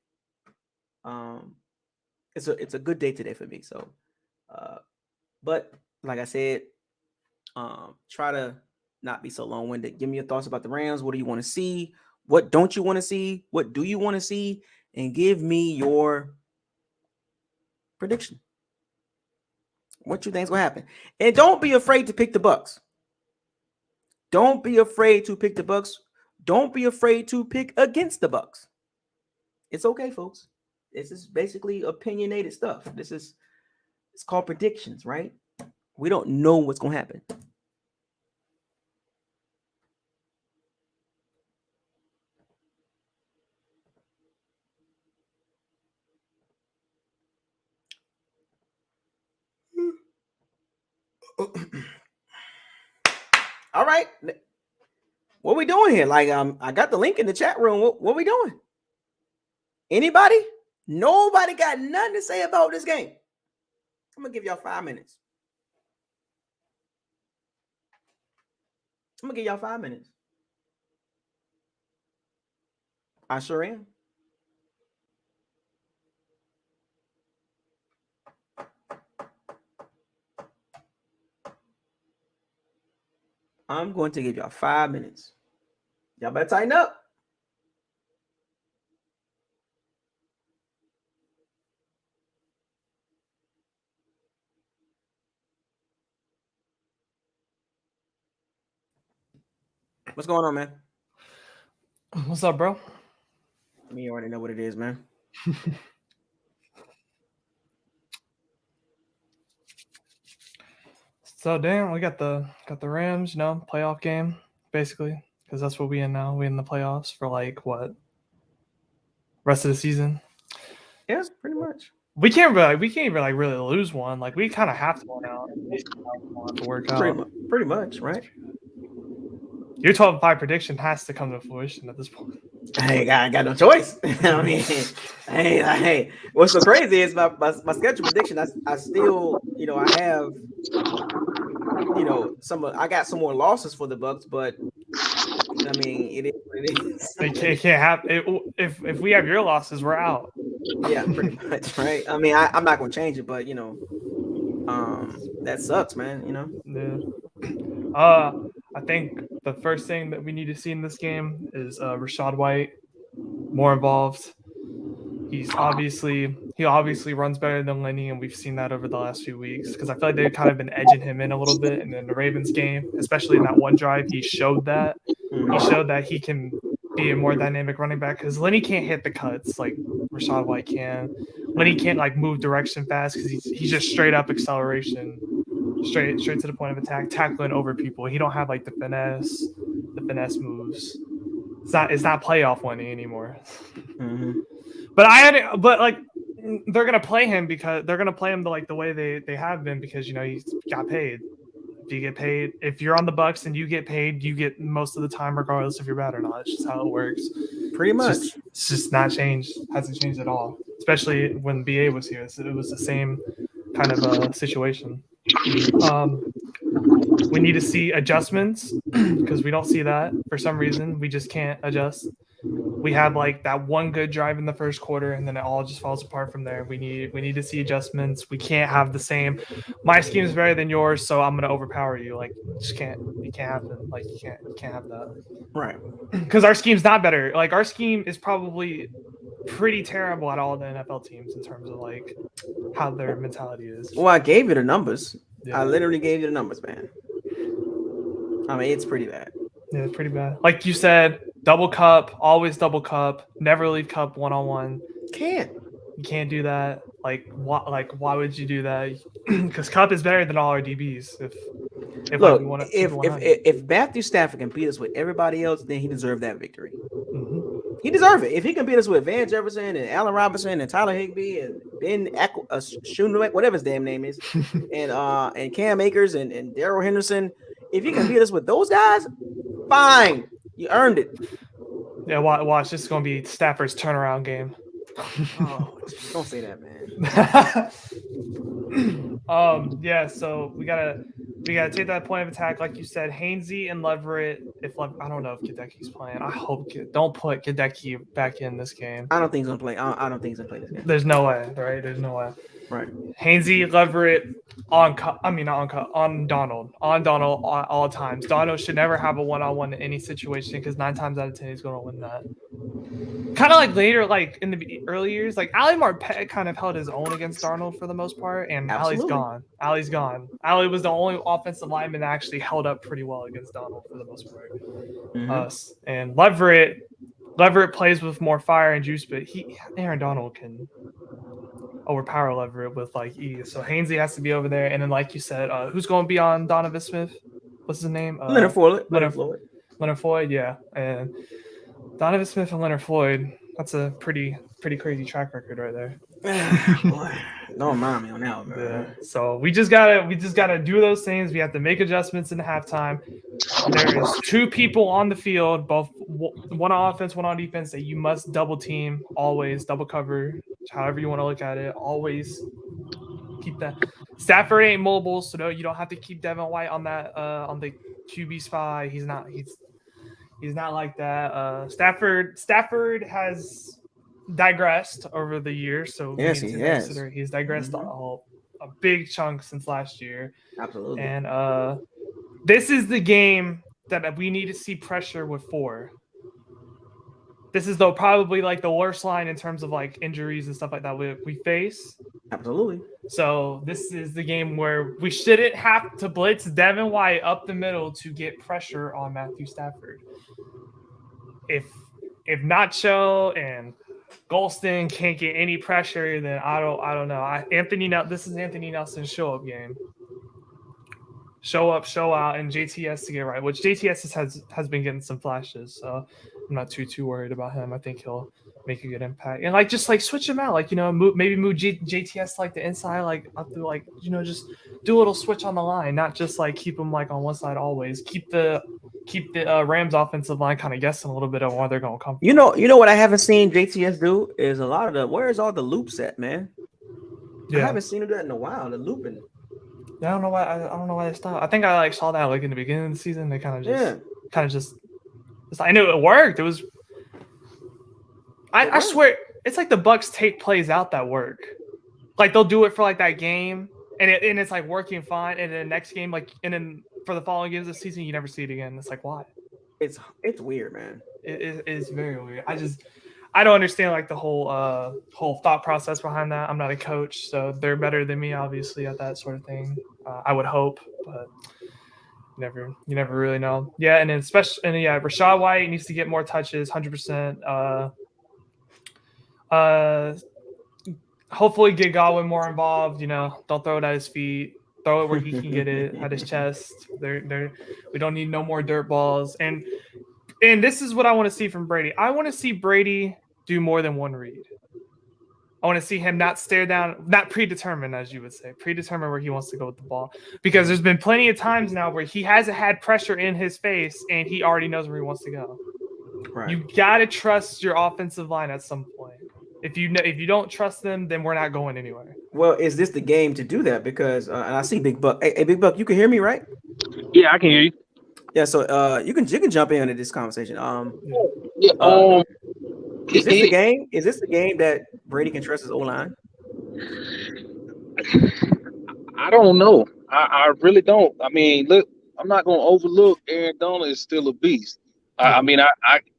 It's a good day today for me. So, but like I said, try to not be so long-winded. Give me your thoughts about the Rams. What do you want to see? What don't you want to see? What do you want to see? And give me your prediction. What you think is going to happen? And don't be afraid to pick the Bucs. Don't be afraid to pick the Bucs. Don't be afraid to pick against the Bucs. It's okay, folks. This is basically opinionated stuff. It's called predictions, right? We don't know what's going to happen. All right. What we doing here? Like, I got the link in the chat room. What we doing? Anybody? Nobody got nothing to say about this game. I'm gonna give y'all 5 minutes. I'm gonna give y'all 5 minutes. I sure am. I'm going to give y'all 5 minutes. Y'all better tighten up. What's going on, man? What's up, bro? You already know what it is, man. So damn, we got the Rams, playoff game basically, because that's what we in now. We in the playoffs for like what? Rest of the season. Yeah, pretty much. We can't even really lose one. Like we kind of have to win out to work out. Pretty much, right? Your 12-5 prediction has to come to fruition at this point. Hey, I got no choice. I mean, hey, what's so crazy is my schedule prediction. I still, I have, I got some more losses for the Bucs, but I mean, it is what it is. It can't happen. If we have your losses, we're out. Yeah, pretty much, right? I mean, I'm not gonna change it, but that sucks, man. Yeah. I think the first thing that we need to see in this game is Rachaad White more involved. He obviously runs better than Lenny, and we've seen that over the last few weeks because I feel like they've kind of been edging him in a little bit. And in the Ravens game, especially in that one drive, he showed that. He showed that he can be a more dynamic running back because Lenny can't hit the cuts like Rachaad White can. Lenny can't like move direction fast because he's just straight up acceleration, straight to the point of attack, tackling over people. He don't have like the finesse moves. It's not playoff Lenny anymore. Mm-hmm. But like they're gonna play him because they're gonna play him the way they have been because he's got paid. If you get paid, if you're on the Bucs and you get paid, you get most of the time, regardless if you're bad or not. It's just how it works. Pretty much. It's just not changed. Hasn't changed at all. Especially when BA was here, it was the same kind of situation. We need to see adjustments because we don't see that for some reason. We just can't adjust. We have like that one good drive in the first quarter, and then it all just falls apart from there. We need to see adjustments. We can't have the same. My scheme is better than yours, so I'm gonna overpower you. Like, just can't. It can't happen. Like, you can't have that. Right. Because our scheme's not better. Like, our scheme is probably pretty terrible at all the NFL teams in terms of like how their mentality is. Well, I gave you the numbers. Yeah. I literally gave you the numbers, man. I mean, it's pretty bad. Yeah, it's pretty bad. Like you said, double cup, always double cup, never leave cup one-on-one. You can't do that. Like, why would you do that? Because cup is better than all our DBs. Look, if Matthew Stafford can beat us with everybody else, then he deserved that victory. Mm-hmm. He deserved it. If he can beat us with Van Jefferson and Allen Robinson and Tyler Higbee and Ben Schoonweg, whatever his damn name is, and Cam Akers and Darrell Henderson, if you can beat us with those guys, fine. You earned it. Yeah, watch. This is going to be Stafford's turnaround game. Oh, don't say that, man. Yeah, so we gotta take that point of attack, like you said. Hainsey and Leverett. I don't know if Gadecki's playing. I hope don't put Gadecki back in this game. I don't think he's gonna play. I don't think he's gonna play this game. There's no way, right? There's no way. Right. Hainsey, Leverett on Donald all times. Donald should never have a one-on-one in any situation because 9 times out of 10 he's gonna win that. Kind of like later, like in the early years, like Ali Marpet kind of held his own against Darnold for the most part, and Ali's gone. Ali was the only offensive lineman that actually held up pretty well against Donald for the most part. Mm-hmm. And Leverett plays with more fire and juice, but Aaron Donald can overpower Leverett with like ease. So Hainsey has to be over there, and then like you said, who's going to be on Donovan Smith? What's his name? Leonard Floyd. Leonard Floyd, yeah, and Donovan Smith and Leonard Floyd. That's a pretty crazy track record right there. Boy, don't mind me on that one, yeah. So we just gotta do those things. We have to make adjustments in the halftime. There is 2 people on the field, both one on offense, one on defense, that you must double team, always double cover, however you want to look at it. Always keep that. Stafford ain't mobile, so no, you don't have to keep Devin White on that on the QB spy. He's not like that. Stafford has digressed over the years, so yes, he has. He's digressed a big chunk since last year. Absolutely. And this is the game that we need to see pressure with 4. This is probably like the worst line in terms of like injuries and stuff like that we face. Absolutely. So this is the game where we shouldn't have to blitz Devin White up the middle to get pressure on Matthew Stafford. If Nacho and Golston can't get any pressure, then I don't know. This is Anthony Nelson's show-up game. Show up, show out, and JTS to get right, which JTS has been getting some flashes, so I'm not too worried about him. I think he'll make a good impact. And just switch him out, maybe move JTS like the inside, up to just do a little switch on the line, not just keep him on one side always. Keep the Rams offensive line kind of guessing a little bit of where they're going to come from. You know what I haven't seen JTS do is a lot of where's all the loops at, man? Yeah. I haven't seen him do that in a while. The looping. Yeah, I don't know why they stopped. I think I saw that in the beginning of the season. They kind of just I knew it worked. It was I swear it's like the Bucs take plays out that work. They'll do it for that game and it's working fine, and then the next game and then for the following games of the season you never see it again. It's why? It's weird, man. It is very weird. I don't understand the whole thought process behind that. I'm not a coach, so they're better than me, obviously, at that sort of thing. I would hope, but you never really know. Yeah, and then Rachaad White needs to get more touches, 100%. Hopefully get Godwin more involved. Don't throw it at his feet. Throw it where he can get it at his chest. We don't need no more dirt balls. And this is what I want to see from Brady. I want to see Brady do more than one read. I want to see him not stare down, not predetermine, as you would say, predetermine where he wants to go with the ball. Because there's been plenty of times now where he hasn't had pressure in his face and he already knows where he wants to go. Right. You gotta trust your offensive line at some point. If you don't trust them, then we're not going anywhere. Well, is this the game to do that? Because and I see Big Buck. Hey, Big Buck, you can hear me, right? Yeah, I can hear you. Yeah. So you can jump in on this conversation. Yeah, Is this the game? Is this the game that Brady can trust his O line? I don't know. I really don't. I mean, look, I'm not going to overlook Aaron Donald is still a beast. I mean,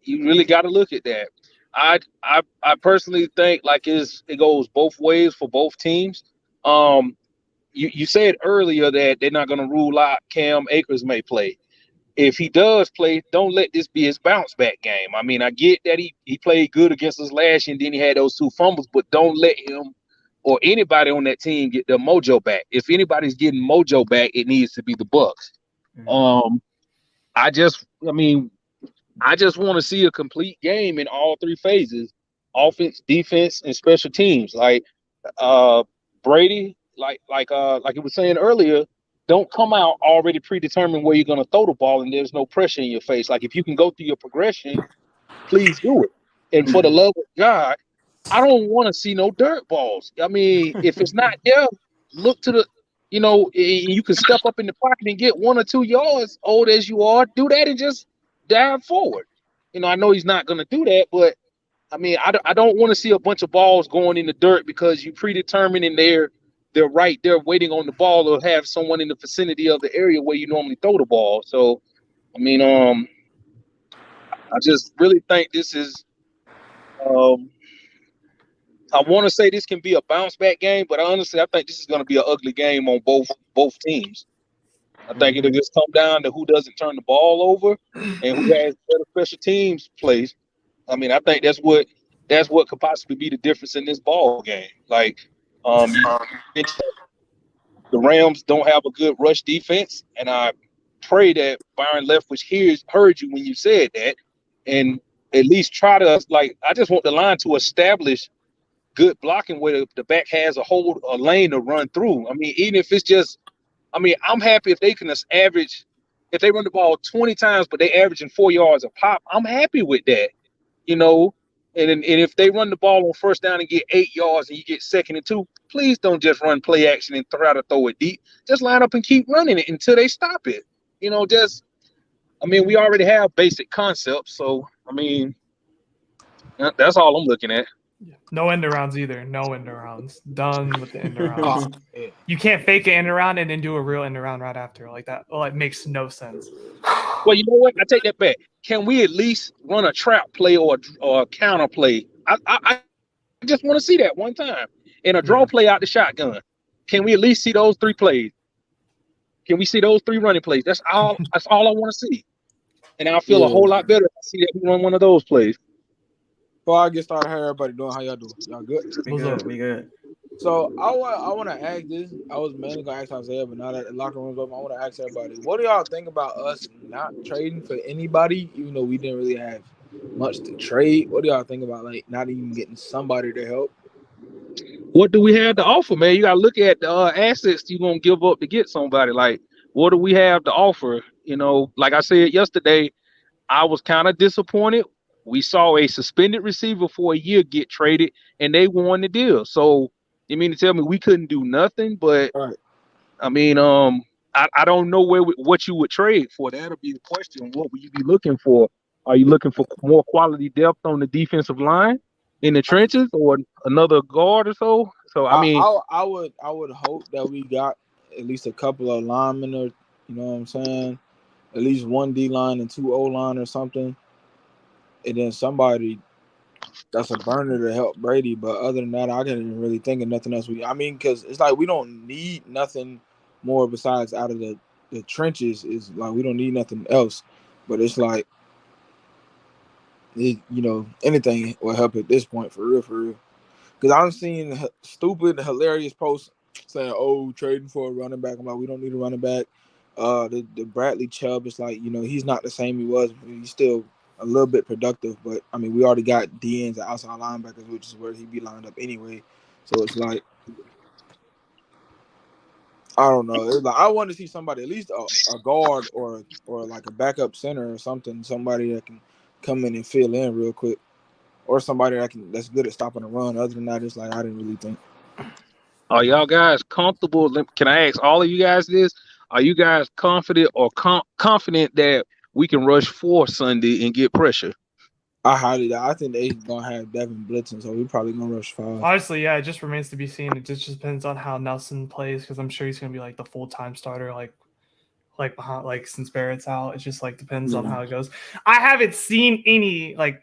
you really got to look at that. I personally think like it goes both ways for both teams. You said earlier that they're not going to rule out Cam Akers may play. If he does play, don't let this be his bounce back game. I mean, I get that he played good against us last year and then he had those 2 fumbles, but don't let him or anybody on that team get their mojo back. If anybody's getting mojo back, it needs to be the Bucs. Mm-hmm. I just want to see a complete game in all 3 phases: offense, defense, and special teams. Like Brady, like it was saying earlier, don't come out already predetermined where you're going to throw the ball and there's no pressure in your face. Like if you can go through your progression, please do it. And for the love of God, I don't want to see no dirt balls. I mean, if it's not there, look to the, you can step up in the pocket and get 1 or 2 yards, old as you are, do that and just dive forward. I know he's not going to do that, but I mean, I don't want to see a bunch of balls going in the dirt because you predetermine and they're right there waiting on the ball or have someone in the vicinity of the area where you normally throw the ball. So, I mean, I just really think this is, I want to say this can be a bounce back game, but honestly, I think this is going to be an ugly game on both teams. I think it'll just come down to who doesn't turn the ball over and who has better special teams plays. I mean, I think that's what could possibly be the difference in this ball game. Like, the Rams don't have a good rush defense, and I pray that Byron Leftwich heard you when you said that, and at least try to I just want the line to establish good blocking where the back has a lane to run through. I mean, even if it's just, I mean, I'm happy if they can average, if they run the ball 20 times, but they averaging 4 yards a pop, I'm happy with that, And if they run the ball on first down and get 8 yards and you get 2nd and 2, please don't just run play action and try to throw it deep. Just line up and keep running it until they stop it. We already have basic concepts. So, I mean, that's all I'm looking at. No end arounds either. No end arounds. Done with the end arounds. You can't fake an end around and then do a real end around right after like that. Well, it makes no sense. Well, you know what? I take that back. Can we at least run a trap play or a counter play? I just want to see that one time. And a draw play out the shotgun. Can we at least see those 3 plays? Can we see those 3 running plays? That's all I want to see. And I'll feel a whole lot better if I see that we run one of those plays. Before I get started, how everybody doing? How y'all doing? Y'all good? We good. So I want to ask this. I was mainly gonna ask Isaiah, but now that the locker room's open, I want to ask everybody. What do y'all think about us not trading for anybody, even though we didn't really have much to trade? What do y'all think about not even getting somebody to help? What do we have to offer, man? You got to look at the assets you're gonna give up to get somebody. Like, what do we have to offer? Like I said yesterday, I was kind of disappointed. We saw a suspended receiver for a year get traded, and they won the deal. So, you mean to tell me we couldn't do nothing? But, right. I mean, I don't know what you would trade for. That'll be the question. What would you be looking for? Are you looking for more quality depth on the defensive line in the trenches or another guard or so? So, I mean, I would hope that we got at least a couple of linemen, or you know what I'm saying, at least 1 D line and 2 O line or something. And then somebody that's a burner to help Brady. But other than that, I didn't really think of nothing else. Because it's like we don't need nothing more besides out of the trenches. Is like we don't need nothing else. But it's like, anything will help at this point, for real. Because I'm seeing stupid, hilarious posts saying, "Oh, trading for a running back." I'm like, we don't need a running back. The Bradley Chubb is like, he's not the same he was. But he's still a little bit productive. But I mean, we already got DNs and outside linebackers, which is where he'd be lined up anyway. So it's like, I don't know. It's like I want to see somebody, at least a guard or like a backup center or something, somebody that can come in and fill in real quick, or somebody that's good at stopping the run. Other than that, it's like I didn't really think. Are y'all guys comfortable? Can I ask all of you guys this? Are you guys confident or confident that we can rush 4 Sunday and get pressure? I think they gonna have Devin blitzing, so we probably gonna rush 5. Honestly, yeah, it just remains to be seen. It just depends on how Nelson plays, because I'm sure he's gonna be like the full-time starter, like behind, like since Barrett's out. It just like depends on how it goes. I haven't seen any like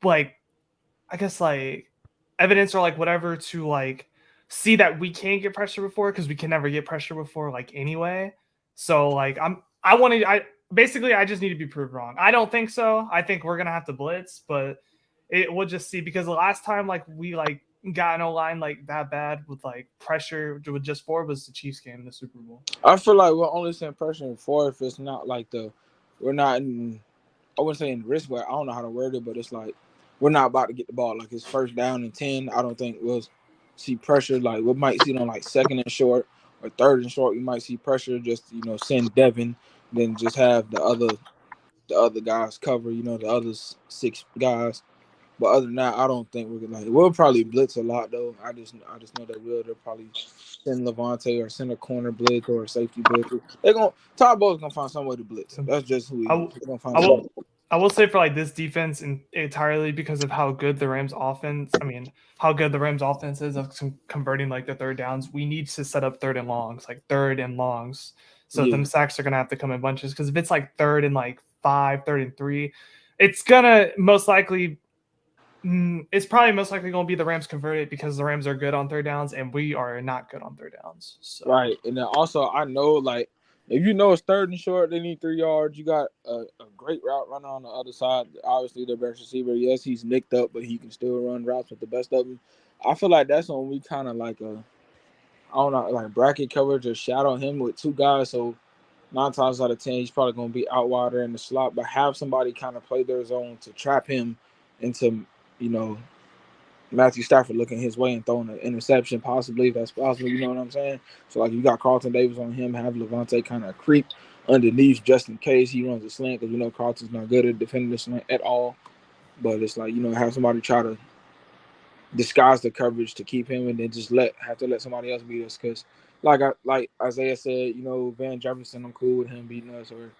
I guess like evidence or like whatever to like see that we can get pressure before, because we can never get pressure before like anyway. So like I just need to be proved wrong. I don't think so. I think we're gonna have to blitz, but we'll just see, because the last time like we like got no line like that bad with like pressure with just 4 was the Chiefs game in the Super Bowl. I feel like we're only seeing pressure in 4 if it's not like we're not in, I wouldn't say in risk, but I don't know how to word it, but it's like we're not about to get the ball. Like it's first down and 10. I don't think we'll see pressure. Like we might see it on like 2nd and short or 3rd and short. You might see pressure, just send Devin, then just have the other guys cover. The other 6 guys. But other than that, I don't think we're gonna. We'll probably blitz a lot though. I just know they will. They'll probably send Levante or send a corner blitz or a safety blitz. Todd Bowles gonna find some way to blitz. That's just who he is. He's gonna find some way. I will say for like this defense entirely because of how good the Rams offense is of converting like the 3rd downs. We need to set up 3rd and longs. So them sacks are gonna have to come in bunches, because if it's like 3rd and like 5, 3rd and 3, it's gonna most likely. It's probably most likely going to be the Rams converted, because the Rams are good on 3rd downs and we are not good on 3rd downs. So. Right, and then also I know like if it's 3rd and short, they need 3 yards. You got a great route runner on the other side. Obviously, their best receiver. Yes, he's nicked up, but he can still run routes with the best of them. I feel like that's when we kind of like I don't know, like bracket coverage or shadow him with 2 guys. So 9 times out of 10, he's probably going to be out wider in the slot, but have somebody kind of play their zone to trap him into, Matthew Stafford looking his way and throwing an interception, possibly, if that's possible. You know what I'm saying? So, like, you got Carlton Davis on him, have Levante kind of creep underneath just in case he runs a slant, because we know Carlton's not good at defending the slant at all. But it's like, have somebody try to disguise the coverage to keep him, and then just have to let somebody else beat us. Because, like Isaiah said, Van Jefferson, I'm cool with him beating us. Or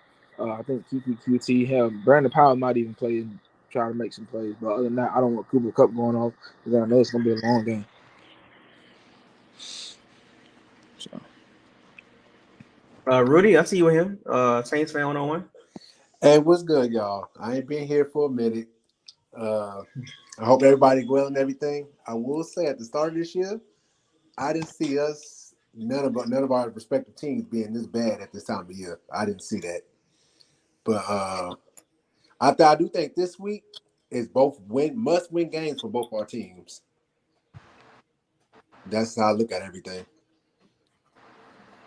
I think Kiki QT, hell, Brandon Powell might even play and try to make some plays. But other than that, I don't want Cooper Kupp going off, because I know it's going to be a long game. So. Rudy, I see you with him. Saints fan 101. Hey, what's good, y'all? I ain't been here for a minute. I hope everybody well and everything. I will say at the start of this year, I didn't see us, none of our respective teams being this bad at this time of year. I didn't see that. But I do think this week is both must-win games for both our teams. That's how I look at everything.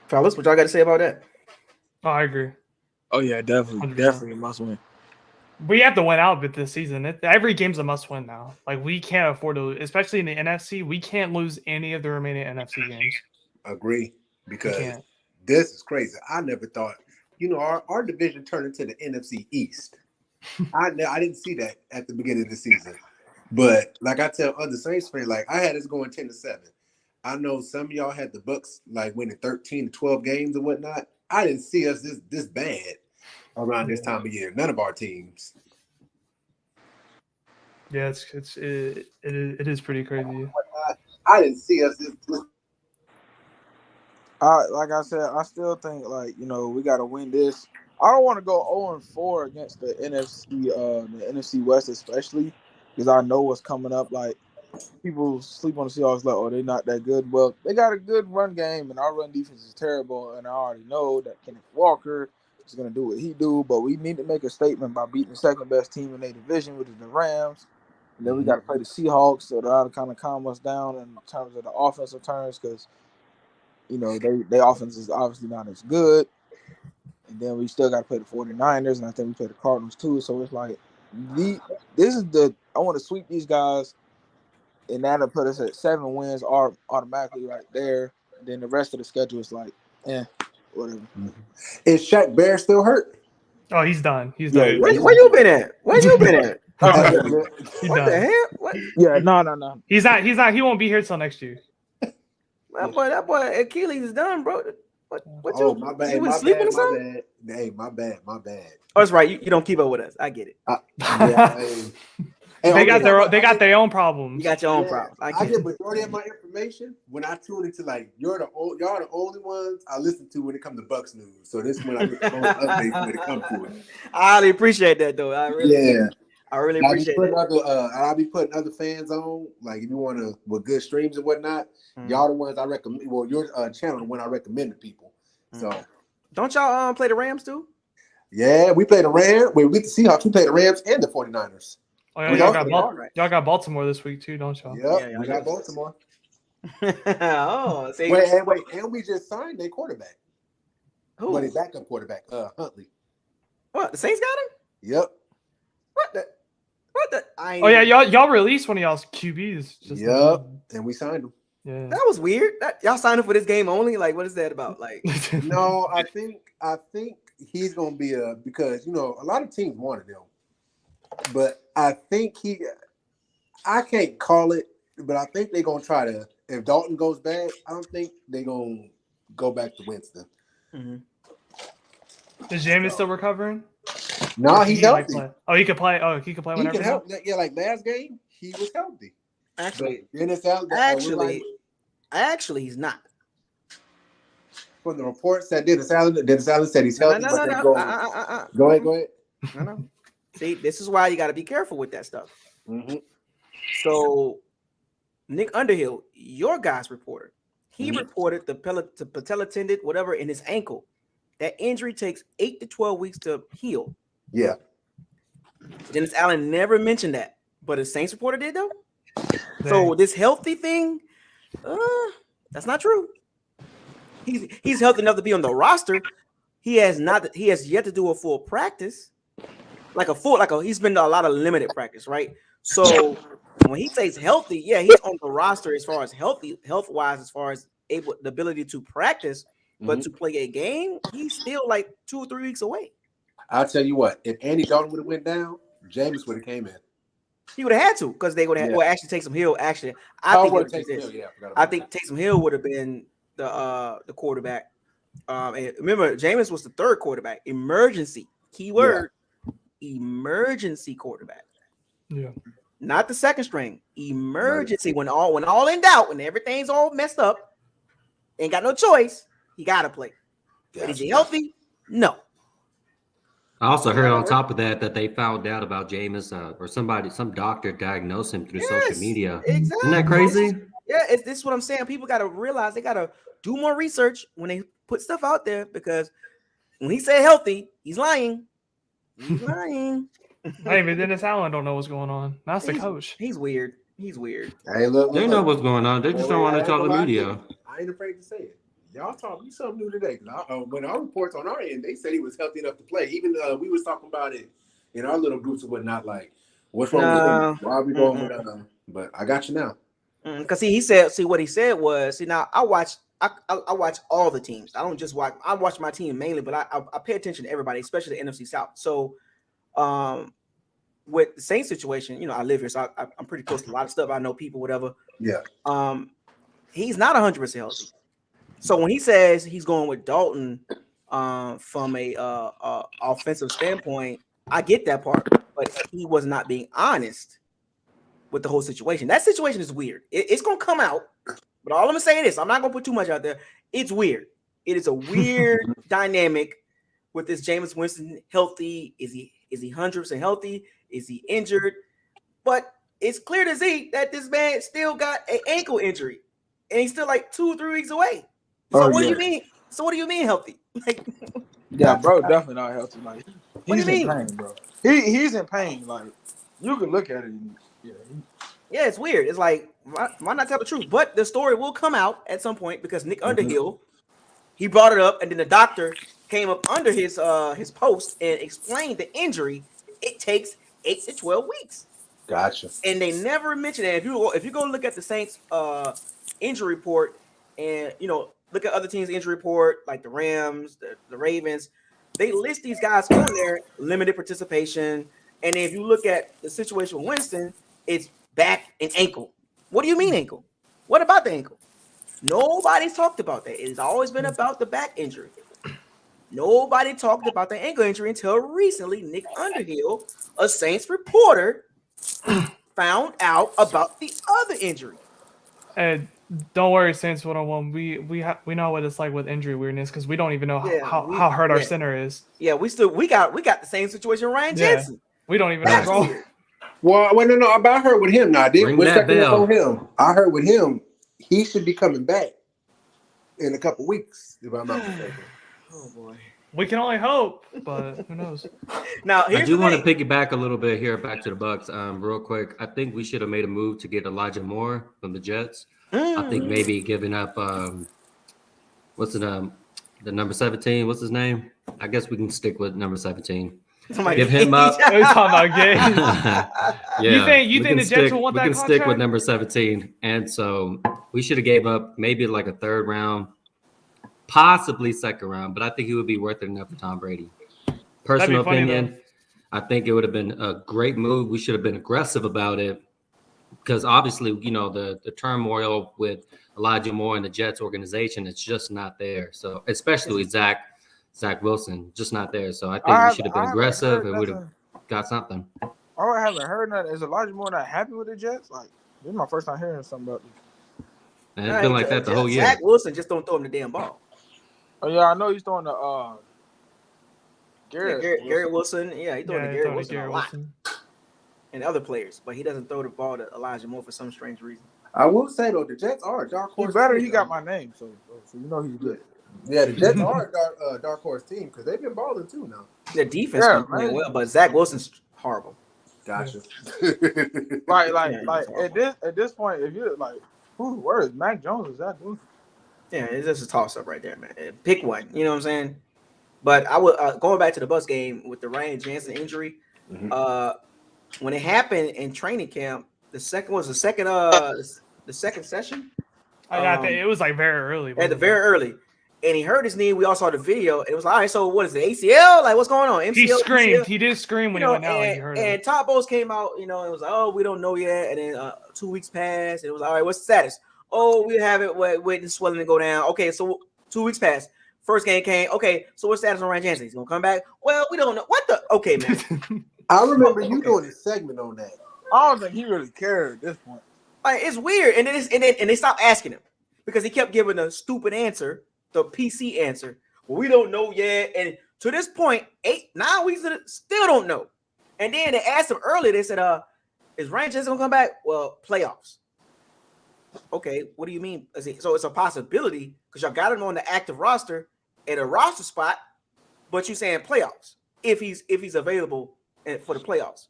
Fellas, what y'all got to say about that? Oh, I agree. Oh, yeah, definitely. 100%. Definitely a must win. We have to win out with this season. Every game's a must win now. Like, we can't afford to lose, especially in the NFC. We can't lose any of the remaining NFC games. Agree, because this is crazy. I never thought, our division turned into the NFC East. I didn't see that at the beginning of the season. But like I tell other Saints fans, like I had us going 10-7. I know some of y'all had the Bucs like winning 13 to 12 games and whatnot. I didn't see us this bad around this time of year. None of our teams. Yeah, it is pretty crazy. I didn't see us this. Like I said, I still think we got to win this. I don't want to go 0-4 against the NFC West, especially because I know what's coming up. Like people sleep on the Seahawks, like, oh, they're not that good. Well, they got a good run game, and our run defense is terrible. And I already know that Kenneth Walker is going to do what he do. But we need to make a statement by beating the second best team in their division, which is the Rams. And then we got to play the Seahawks, so that'll kind of calm us down in terms of the offensive terms, because their offense is obviously not as good. And then we still got to play the 49ers, and I think we play the Cardinals too. So it's like I want to sweep these guys, and that'll put us at 7 wins automatically right there. Then the rest of the schedule is like, whatever. Is Shaq Bear still hurt? Oh, he's done. He's Yeah, done. Where you been at? Where you been at? He's What done. the hell? What? Yeah, no. He's not. He won't be here till next year. That boy Achilles is done, bro. What Oh, you? my bad. You My was sleeping bad. or something? My bad. Hey, my bad. Oh, that's right. You don't keep up with us. I get it. Hey, They got their own problems. You got your own problems. I get majority of my information when I tune into like y'all the only ones I listen to when it comes to Bucs news. So this is when I get the most updates when it comes to it. I highly appreciate that, though. I really appreciate that. I'll be putting other fans on. Like if you want to with good streams and whatnot, y'all the ones I recommend. Well, your channel the one I recommend to people. So don't y'all play the Rams too? Yeah, we play the Rams. We beat the Seahawks. We play the Rams and the 49ers. Oh, yeah, y'all got Baltimore this week too, don't y'all? Yep, we got Baltimore. Oh, see. Wait, and we just signed their quarterback. Who? Well, their backup quarterback, Huntley. What? The Saints got him? Yep. What the? Oh yeah, y'all released one of y'all's QBs. Yep, and we signed him. Yeah. That was weird. Y'all signed him for this game only. Like, what is that about? Like, no, I think he's gonna be because a lot of teams wanted him, but I think I can't call it, but I think they're gonna try to. If Dalton goes bad, I don't think they're gonna go back to Winston. Mm-hmm. Is Jameis still recovering? No, he's healthy. He could play. Oh, he could play whenever. He can help. Yeah, like last game, he was healthy. Actually, he's not. From the reports that Dennis Allen said he's healthy. No. Go ahead. No. See, this is why you got to be careful with that stuff. Mm-hmm. So, Nick Underhill, your guy's reporter, he reported the patella tendon, whatever, in his ankle. That injury takes 8 to 12 weeks to heal. Yeah. Dennis Allen never mentioned that, but a Saints reporter did though. So this healthy thing, that's not true. He's healthy enough to be on the roster. He has yet to do a full practice, he's been to a lot of limited practice, right? So when he says healthy, yeah, he's on the roster as far as health wise, as far as the ability to practice, but to play a game, he's still like 2 or 3 weeks away. I'll tell you what, if Andy Dalton would have went down, Jameis would have came in. He would have had to, because they would have actually Taysom Hill. Actually, I think Taysom Hill would have been the quarterback. And remember, Jameis was the third quarterback. Emergency keyword. Emergency quarterback. Yeah. Not the second string. Emergency. When all in doubt, when everything's all messed up, ain't got no choice. He gotta play. But is he healthy? No. I also heard on top of that they found out about Jameis or some doctor diagnosed him through social media. Exactly. Isn't that crazy? Yeah, this is what I'm saying. People got to realize they got to do more research when they put stuff out there, because when he said healthy, he's lying. He's lying. Hey, but Dennis Allen don't know what's going on. That's the coach. He's weird. Hey, look, They know what's going on. They just don't want to tell the media. I ain't afraid to say it. Y'all taught me something new today. When our reports on our end, they said he was healthy enough to play. Even we was talking about it in our little groups and whatnot. Like, what's wrong with him? Why are we going with But I got you now. Because he said. See, what he said was. See, now I watch all the teams. I don't just watch. I watch my team mainly, but I pay attention to everybody, especially the NFC South. So, with the same situation, I live here, so I'm pretty close to a lot of stuff. I know people, whatever. Yeah. He's not 100% healthy. So when he says he's going with Dalton from a offensive standpoint, I get that part, but he was not being honest with the whole situation. That situation is weird. It's going to come out, but all I'm going to say is this. I'm not going to put too much out there. It's weird. It is a weird dynamic with this Jameis Winston healthy. Is he 100% healthy? Is he injured? But it's clear to see that this man still got an ankle injury, and he's still like 2 or 3 weeks away. So what do you mean? So what do you mean healthy? Like, bro, definitely not healthy. Like, what do you mean, pain, bro? He's in pain. Like, you can look at it. And, it's weird. It's like, why not tell the truth? But the story will come out at some point, because Nick Underhill, he brought it up, and then the doctor came up under his post and explained the injury. It takes 8 to 12 weeks. Gotcha. And they never mention that. If you go look at the Saints injury report and look at other teams' injury report, like the Rams, the Ravens, they list these guys on there, limited participation. And if you look at the situation with Winston, it's back and ankle. What do you mean ankle? What about the ankle? Nobody's talked about that. It's always been about the back injury. Nobody talked about the ankle injury until recently. Nick Underhill, a Saints reporter, found out about the other injury. And don't worry, Saints 101. We know what it's like with injury weirdness because we don't even know how hurt our center is. Yeah, we got the same situation with Ryan Jensen. We don't even know. Well, no. But I heard with him now. Ring that bell. On him. I heard with him, he should be coming back in a couple weeks, if I'm not mistaken. Oh boy. We can only hope, but who knows? Now, I do want to piggyback a little bit here back to the Bucs, real quick. I think we should have made a move to get Elijah Moore from the Jets. I think maybe giving up what's the number 17? What's his name? I guess we can stick with number 17. Give him up. We're talking about games. Yeah. You think the Jets will want that contract? We can stick with number 17. And so we should have gave up maybe like a third round, possibly second round, but I think he would be worth it enough for Tom Brady. Personal opinion, I think it would have been a great move. We should have been aggressive about it because obviously, the turmoil with Elijah Moore and the Jets organization, it's just not there. So especially with Zach Wilson, just not there. So I think we should have been aggressive and would have got something. Oh, I haven't heard that. Is Elijah Moore not happy with the Jets? Like, this is my first time hearing something about this. And it's been like that the whole year. Zach Wilson just don't throw him the damn ball. Oh yeah, I know he's throwing the Garrett Wilson. Yeah, he's throwing the Garrett Wilson a lot. Wilson. And other players, but he doesn't throw the ball to Elijah Moore for some strange reason. I will say though, the Jets are a dark horse. He's better. Team, he got my name, so you know he's good. Yeah, the Jets are a dark horse team because they've been balling too now. Their defense been playing well, but Zach Wilson's horrible. Gotcha. Right, at this point, if you're like, where is Mac Jones or Zach Wilson? Yeah, it's just a toss up right there, man. Pick one. You know what I'm saying? But I would going back to the Bucs game with the Ryan Jensen injury. When it happened in training camp, the second session. I think it was like very early. Very early. And he hurt his knee. We all saw the video. It was like, all right, so what is it? ACL? Like, what's going on? MCL, he screamed. ACL? He did scream when he went out. And Todd Bowles came out, and it was like, oh, we don't know yet. And then 2 weeks passed. It was like, all right, what's the status? Oh, we have it waiting swelling to go down. Okay, so 2 weeks passed. First game came. Okay, so what's the status on Ryan Jensen? He's gonna come back. Well, we don't know. What the? Okay, man. I remember you doing a segment on that. I don't think he really cared at this point. Like, it's weird, and they stopped asking him because he kept giving a stupid answer, the PC answer. Well, we don't know yet, and to this point, 8-9 weeks still don't know. And then they asked him earlier. They said, "Is Ryan Jensen gonna come back?" Well, playoffs. Okay, what do you mean? So it's a possibility because y'all got him on the active roster at a roster spot, but you saying playoffs if he's available for the playoffs.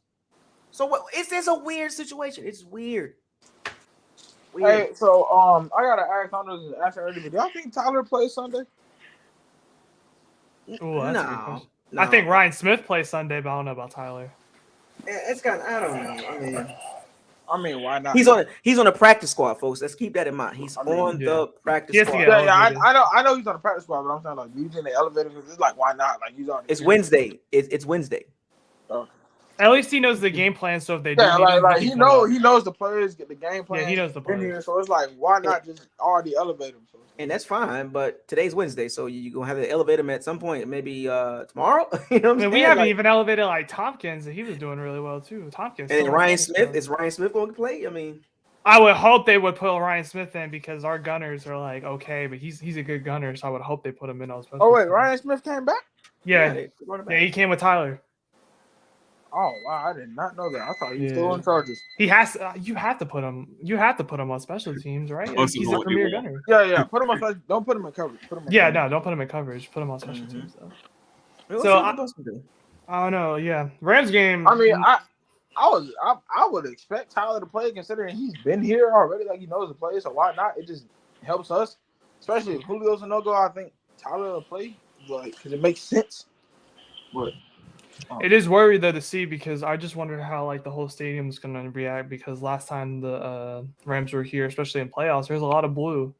So what? It's just a weird situation. It's weird. Hey, so I gotta ask. I know this is asking earlier, but do y'all think Tyler plays Sunday? Ooh, that's a good question. I think Ryan Smith plays Sunday, but I don't know about Tyler. It's kind of, I don't know. I mean, why not? He's on a practice squad, folks. Let's keep that in mind. He's on the practice squad. I know he's on the practice squad, but I'm saying like, do you think they elevated him? It's like, why not? Like, he's on. It's Wednesday. It's Wednesday. Okay. At least he knows the game plan. So if they he knows the players, get the game plan. Yeah, he knows the players. Here, so it's like, why not just already elevate him? And that's fine, but today's Wednesday, so you're gonna have to elevate him at some point, maybe tomorrow. You know what I'm saying? We haven't even elevated like Tompkins, and he was doing really well too. Tompkins. And Ryan Smith, is Ryan Smith going to play? I mean, I would hope they would put Ryan Smith in because our gunners are like okay, but he's a good gunner, so I would hope they put him in. Oh wait, Ryan Smith came back? Yeah, he came with Tyler. Oh wow, I did not know that. I thought he was still in charges. He has. You have to put him. You have to put him on special teams, right? He's a premier gunner. Yeah. Put him on. Don't put him in coverage. Put him in coverage. No, don't put him in coverage. Put him on special teams though. So I don't know. Yeah, Rams game. I mean, I would expect Tyler to play considering he's been here already. Like he knows the play, so why not? It just helps us, especially if Julio's a no-go. I think Tyler will play, like because it makes sense. But It is worried though to see because I just wonder how like the whole stadium is going to react because last time the Rams were here, especially in playoffs, there's a lot of blue,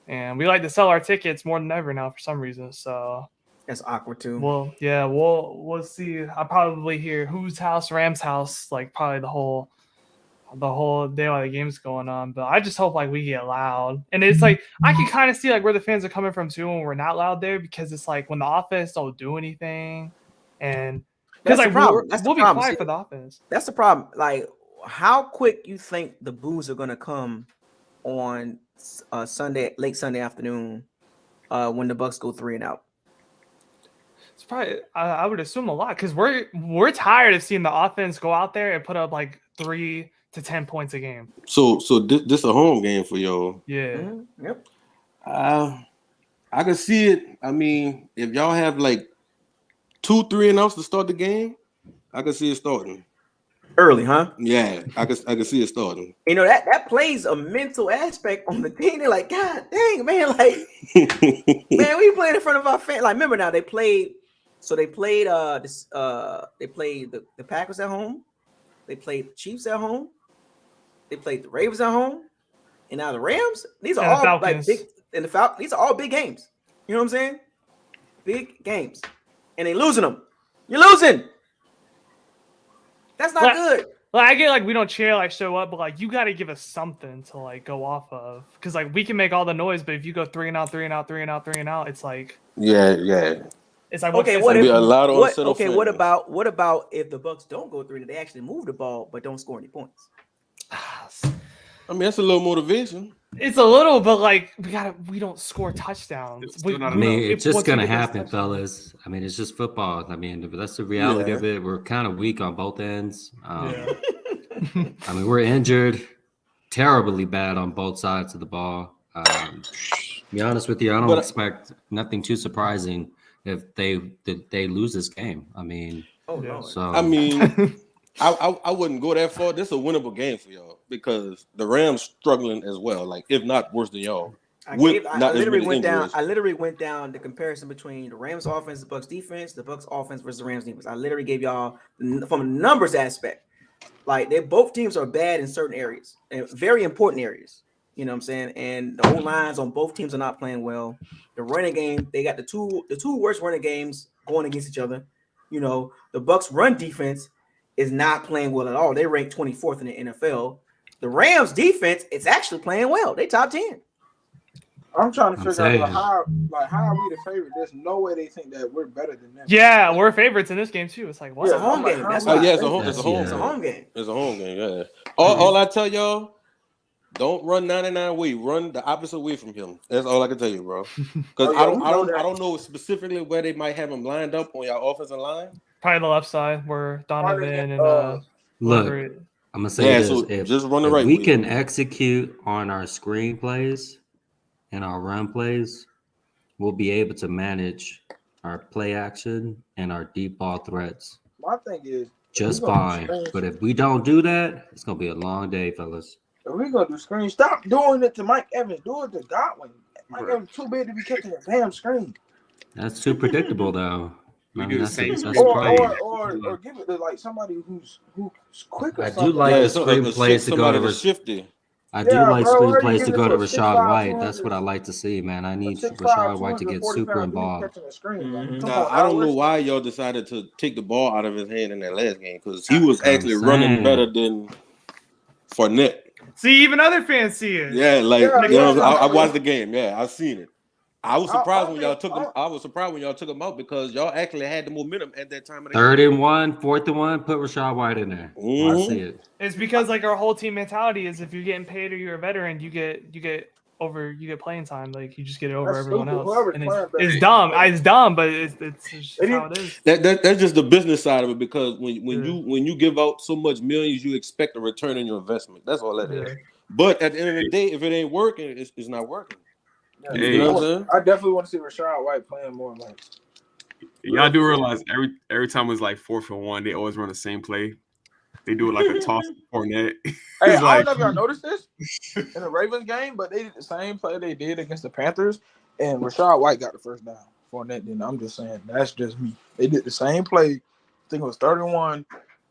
and we like to sell our tickets more than ever now for some reason. So that's awkward too. Well, yeah, we'll see. I'll probably hear whose house, Rams house, like probably the whole day while the game's going on. But I just hope like we get loud, and it's like I can kind of see like where the fans are coming from too when we're not loud there because it's like when the offense don't do anything, and because like we'll be quiet for the offense. That's the problem. Like, how quick you think the boos are gonna come on Sunday, late Sunday afternoon, when the Bucs go 3-and-out? It's probably I would assume a lot because we're tired of seeing the offense go out there and put up like 3 to 10 points a game. So this a home game for y'all. Yeah. Mm-hmm. Yep. I can see it. I mean, if y'all have like 2 3-and-outs to start the game, I can see it starting early, huh? Yeah, I can see it starting. You know that plays a mental aspect on the team. They're like, God dang, man, like man, we playing in front of our fans. Like, remember now they played the Packers at home, they played the Chiefs at home, they played the Ravens at home, and now the Rams. These are all like big, and the Falcons. These are all big games. You know what I'm saying? Big games, and they losing them. You're losing. That's not good. Like I get like we don't cheer like show up, but like you got to give us something to like go off of because like we can make all the noise, but if you go 3-and-out, 3-and-out, 3-and-out, 3-and-out, it's like it's like okay. What about if the Bucs don't go 3, they actually move the ball but don't score any points? I mean, that's a little motivation. It's a little, but like we don't score touchdowns. It's just gonna happen, fellas. I mean, it's just football. I mean, that's the reality of it. We're kind of weak on both ends. I mean, we're injured terribly bad on both sides of the ball. To be honest with you, I don't expect nothing too surprising if they lose this game. I mean, I mean, I wouldn't go that far. This is a winnable game for y'all because the Rams struggling as well, like if not worse than y'all. I literally went down the comparison between the Rams offense, the Bucs defense, the Bucs offense versus the Rams defense. I literally gave y'all from a numbers aspect. Like both teams are bad in certain areas, and very important areas. You know what I'm saying? And the whole lines on both teams are not playing well. The running game, they got the two worst running games going against each other. You know, the Bucs run defense is not playing well at all. They rank 24th in the NFL. The Rams defense is actually playing well. They top 10. I'm trying to figure out how are we the favorite? There's no way they think that we're better than them. Yeah, we're favorites in this game too. It's like what? It's a home game. That's it's a home game. Yeah. All I tell y'all, don't run 99 way. Run the opposite way from him. That's all I can tell you, bro. Because I don't know specifically where they might have him lined up on your offensive line. Probably the left side where Donovan and look. I'm gonna say this: if just run the right we way. can execute on our screen plays and our run plays, we'll be able to manage our play action and our deep ball threats. My thing is just fine. But if we don't do that, it's gonna be a long day, fellas. If we're gonna do screen, stop doing it to Mike Evans. Do it to Godwin. Mike Evans too big to be catching a damn screen. That's too predictable, though. We do the same. Or give it to like somebody who's quicker. I do like the screen plays to go to Shifty. I do like screen plays to go to Rashad White. That's what I like to see, man. I need Rashad White to get super involved. I don't know why y'all decided to take the ball out of his hand in that last game because he was actually running better than Fournette. See, even other fans see it. Yeah, I watched the game. Yeah, I seen it. I was surprised when y'all took him. I was surprised when y'all took him out because y'all actually had the momentum at that time of the 3rd and 1, 4th and 1. Put Rashad White in there. Mm-hmm. I see it. It's because like our whole team mentality is if you're getting paid or you're a veteran, you get playing time. Like you just get it over everyone else. And it's dumb. It's dumb, but it's just how it is. That's just the business side of it because when you give out so much millions, you expect a return on your investment. That's all that is. But at the end of the day, if it ain't working, it's not working. Yeah, you know what I'm saying? I definitely want to see Rashad White playing more. Like y'all do realize every time it's like 4th and 1, they always run the same play. They do it like a toss for Fournette. Hey, I don't know if y'all noticed this in the Ravens game, but they did the same play they did against the Panthers, and Rashad White got the first down. Fournette didn't. I'm just saying that's just me. They did the same play think it was 31,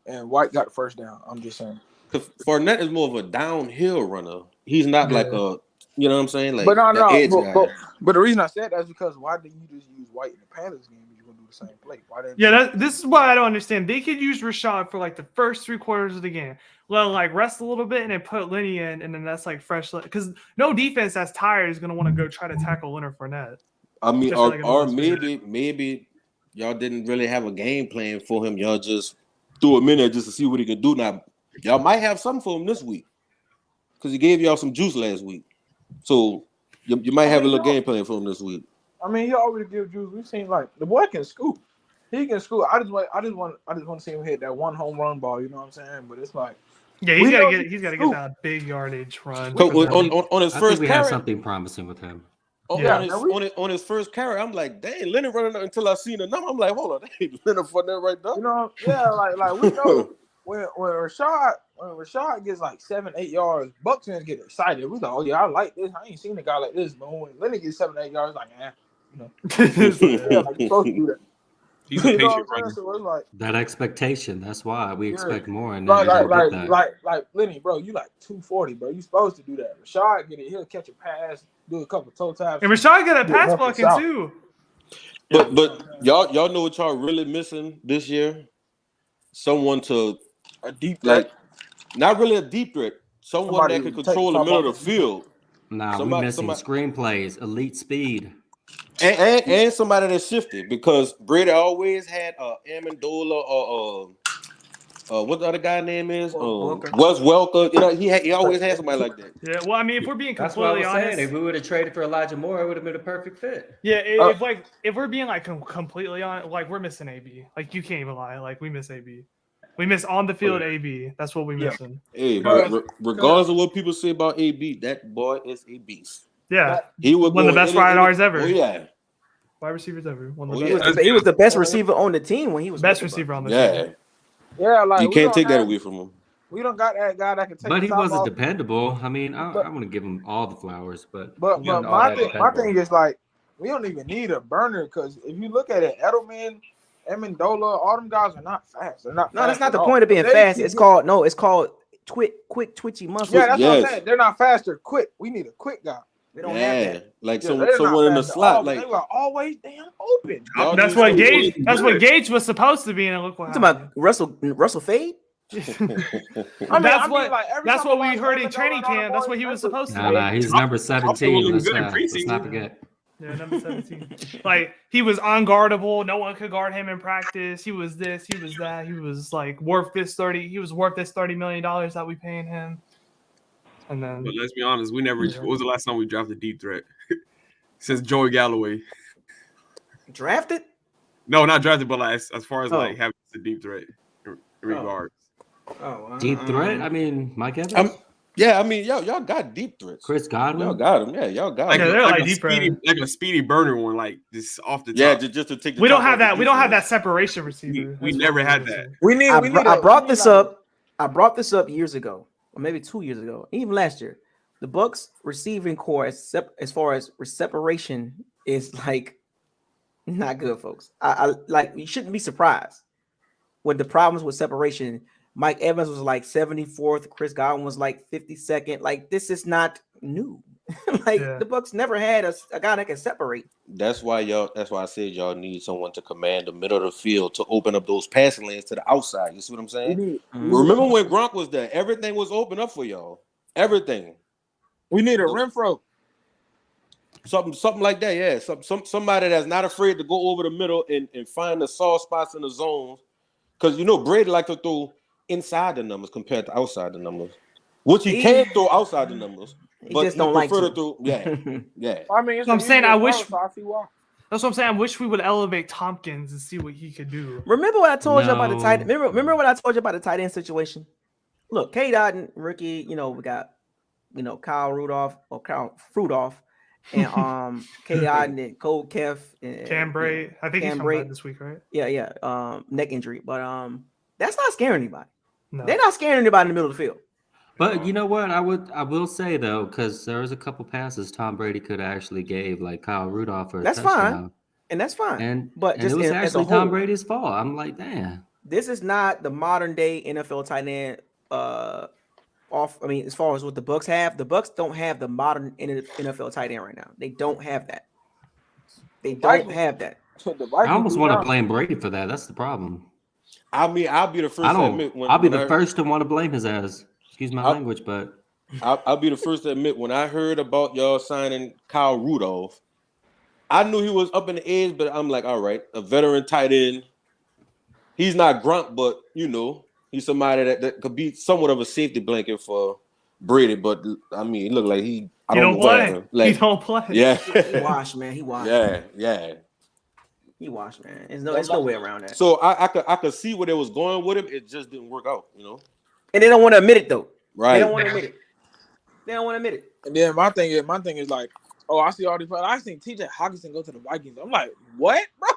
and White got the first down. I'm just saying. Fournette is more of a downhill runner. He's not like a, you know what I'm saying? Like, but no, edge guy. But the reason I said that is because why didn't you just use White in the Panthers game if you're gonna do the same play? Why didn't? This is what I don't understand. They could use Rashad for like the first 3 quarters of the game, let him like rest a little bit, and then put Lenny in, and then that's like fresh. Because no defense that's tired is gonna want to go try to tackle Leonard Fournette. I mean, or maybe y'all didn't really have a game plan for him. Y'all just threw him in there just to see what he could do. Now, y'all might have something for him this week because he gave y'all some juice last week. So you might have a little game plan for him this week. I mean, he already give juice. We've seen like the boy can scoop. He can scoop. I just want to see him hit that one home run ball. You know what I'm saying? But it's like, yeah, he's got to get that big yardage run. On his first we carry, have something promising with him. On his first carry, I'm like, dang, Leonard running until I seen the number. I'm like, hold on, dang, Leonard for that right there. You know, like we know when Rashad gets like 7-8 yards, Bucs fans get excited. We like, oh yeah, I like this. I ain't seen a guy like this. But when Leonard gets 7-8 yards, like, you know, like you're supposed to do that. He's a patient runner. So it's like that expectation. That's why we expect more. And like Lenny, bro, you like 240, bro. You supposed to do that. Rashad get it. He'll catch a pass, do a couple toe taps. And Rashad got a pass blocking too. But y'all know what y'all really missing this year? Someone to a deep threat. Like, not really a deep threat. Someone that can control the middle of the field. Nah, we're missing screenplays, elite speed. And somebody that's shifted because Brady always had Amendola or what the other guy name is? Wes Welker. You know, he always had somebody like that. Yeah, well, I mean, if we're being completely honest, if we would have traded for Elijah Moore, it would have been a perfect fit. Yeah, if we're being like completely honest, like we're missing AB. Like you can't even lie. Like we miss AB. We miss on the field AB. That's what we're missing. Hey, but regardless of what people say about AB, that boy is a beast. Yeah, he was one of the best wide ever. Oh yeah, wide receivers ever. He was the best receiver on the team when he was best receiver on the team. Yeah, like you can't take that away from him. We don't got that guy that can take. But he wasn't dependable. I mean, I want to give him all the flowers, but my thing is like we don't even need a burner because if you look at it, Edelman, Amendola, all them guys are not fast. They're not. No, that's not the point of being fast. It's called quick twitchy muscles. Yeah, that's what I'm saying. They're not fast. They're quick. We need a quick guy. We don't have that. Like someone in the slot. Like they were always damn open. That's what Gage. That's what Gage was supposed to be. And look what happened. About Russell Fade. That's what we heard in training camp. That's what he was supposed to be. Nah, he's number 17. Let's not forget. Yeah, number 17. Like he was unguardable. No one could guard him in practice. He was this. He was that. He was like worth this 30. He was worth this $30 million that we paying him. And then, but let's be honest, we never. What was the last time we drafted deep threat? Since Joey Galloway. Drafted? No, not drafted, but like, as far as like having a deep threat in regards. Deep threat? I mean, Mike Evans. Yeah, I mean, y'all got deep threats. Chris Godwin, y'all got him. Yeah, y'all got like him. They're like a speedy burner one, like just off the top. Yeah, just to take. We don't have that. We don't have that separation receiver. We never had that. I brought this up. I brought this up years ago, or maybe 2 years ago, even last year. The Bucs receiving core, as far as separation, is like not good, folks. I like you shouldn't be surprised with the problems with separation. Mike Evans was like 74th. Chris Godwin was like 52nd. Like this is not new. The Bucs never had a guy that can separate. That's why I said y'all need someone to command the middle of the field to open up those passing lanes to the outside. You see what I'm saying? Remember when Gronk was there? Everything was open up for y'all. Everything. We need a Renfro. Something like that, yeah. Somebody that's not afraid to go over the middle and find the soft spots in the zones. Because Brady like to throw inside the numbers compared to outside the numbers. Which he can throw outside the numbers. He just don't like to throw. Yeah. I mean, I'm saying I wish. That's what I'm saying. I wish we would elevate Tompkins and see what he could do. Remember what I told you about the tight? Remember what I told you about the tight end situation? Look, K. Dotton, rookie. We got Kyle Rudolph and K. Dotton and Cole Kef and Cam Braid. I think he's coming back this week, right? Yeah. Neck injury, but that's not scaring anybody. No. They're not scaring anybody in the middle of the field. But you know what? I will say though, because there was a couple passes Tom Brady could have actually gave like Kyle Rudolph for a touchdown. And that's fine. But it was actually Tom Brady's fault. I'm like, damn. This is not the modern day NFL tight end. As far as what the Bucs have, the Bucs don't have the modern NFL tight end right now. They don't have that. They don't have that. I almost want to blame Brady for that. That's the problem. I mean, I'll be the first to admit I'll be the first to want to blame his ass. Excuse my language, but I'll be the first to admit when I heard about y'all signing Kyle Rudolph, I knew he was up in the edge, but I'm like, all right, a veteran tight end. He's not Grunt, but he's somebody that could be somewhat of a safety blanket for Brady. But I mean, he looked like he don't play. He don't play. Yeah, he washed, man. He washed. Yeah. He washed, man. There's no way around that. So I could see where they was going with him. It just didn't work out, And they don't want to admit it though. Right? They don't want to admit it. They don't want to admit it. And then my thing is like, I see all these players. I seen TJ Hawkinson go to the Vikings. I'm like, what, bro?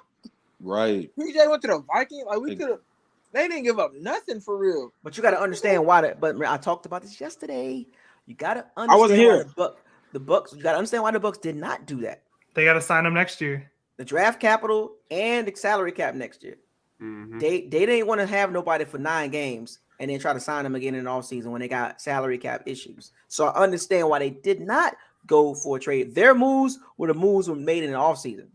Right. TJ went to the Vikings. Like we could have. They didn't give up nothing for real. But you got to understand why that. But I talked about this yesterday. You got to understand. I wasn't here. The Bucs. You got to understand why the Bucs did not do that. They got to sign him next year. The draft capital and the salary cap next year. Mm-hmm. They didn't want to have nobody for 9 games and then try to sign them again in the offseason when they got salary cap issues. So I understand why they did not go for a trade. Their moves were the moves made in the offseason.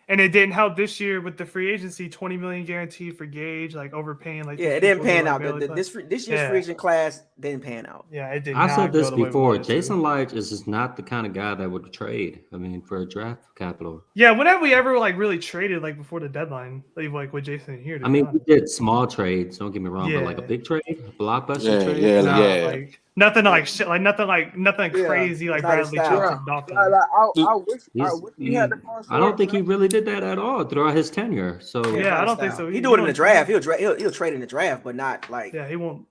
And it didn't help this year with the free agency, $20 million guaranteed for Gage, like overpaying. Like it didn't pan out. This year's free agent class didn't pan out. Yeah, it did. I said this before. Jason Light is just not the kind of guy that would trade. I mean, for a draft capital. Yeah, whenever we ever really traded before the deadline, like with Jason here. I mean, we did small trades. Don't get me wrong, but like a big trade, a blockbuster trade. Like nothing like shit, nothing crazy like Bradley Chubb. I wish he had the. I don't think he really did that at all throughout his tenure. So I don't think so. He do it in the draft. He'll trade in the draft, but not like he won't.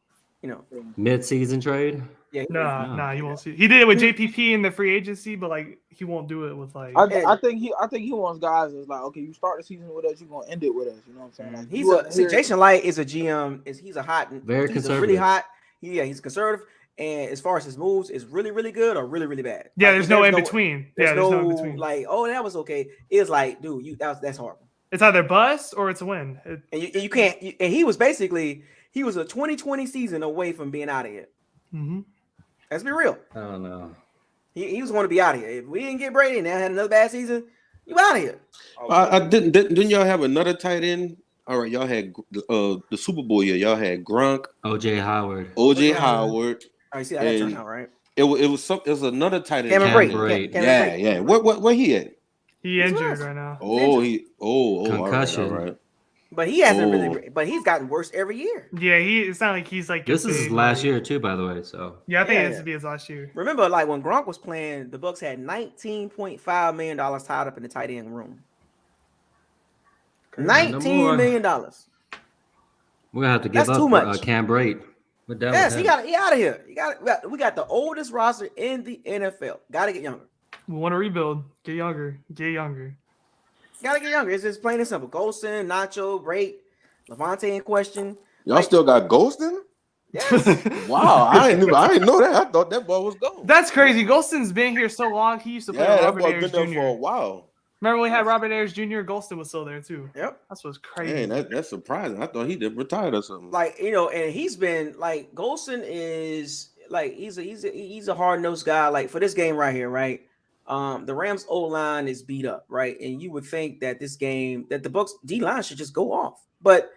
Mid-season trade. Yeah, nah, you won't see. He did it with JPP in the free agency, but he won't do it with like. I think he wants guys that's like, okay, you start the season with us, you're gonna end it with us. You know what I'm saying? Like, Jason Light is a GM. He's very conservative. Really hot. He's conservative. And as far as his moves, is really, really good or really, really bad. Yeah, there's no in between. There's no in between. Like, oh, that was okay. It's like, dude, that's horrible. It's either bust or it's a win. And you can't. And he was a 2020 season away from being out of here. Mm-hmm. Let's be real. I don't know. He was going to be out of here. If we didn't get Brady and now had another bad season, you out of here. Didn't y'all have another tight end? All right, y'all had the Super Bowl year. Y'all had Gronk, OJ Howard. I see how that turned out, right? It was another tight end. Cameron Brate. Yeah. Where he at? He injured right now. Concussion. All right. But he hasn't really. But he's gotten worse every year. Yeah, it's not like he's like. This is his last year too, by the way. So yeah, I think it has to be his last year. Remember, like when Gronk was playing, the Bucs had $19.5 million tied up in the tight end room. $19 million. We're gonna have to give up for Cam Brate. Yes, he out of here. We got the oldest roster in the NFL. Got to get younger. We want to rebuild. Get younger. Got to get younger. It's just plain and simple. Golston, Nacho, Brate, Levante in question. Y'all still got Golston? Yes. Wow, I didn't know that. I thought that ball was gone. That's crazy. Golston's been here so long. He used to play Robert Ayers Jr. for a while. Remember we had Robert Ayers Jr. Golston was still there too. Yep, that's what's crazy. Man, that's surprising. I thought he did retired or something. Like and he's been like Golston is like he's a hard-nosed guy. Like for this game right here, right? The Rams O-line is beat up, right? And you would think that this game that the Bucs D-line should just go off, but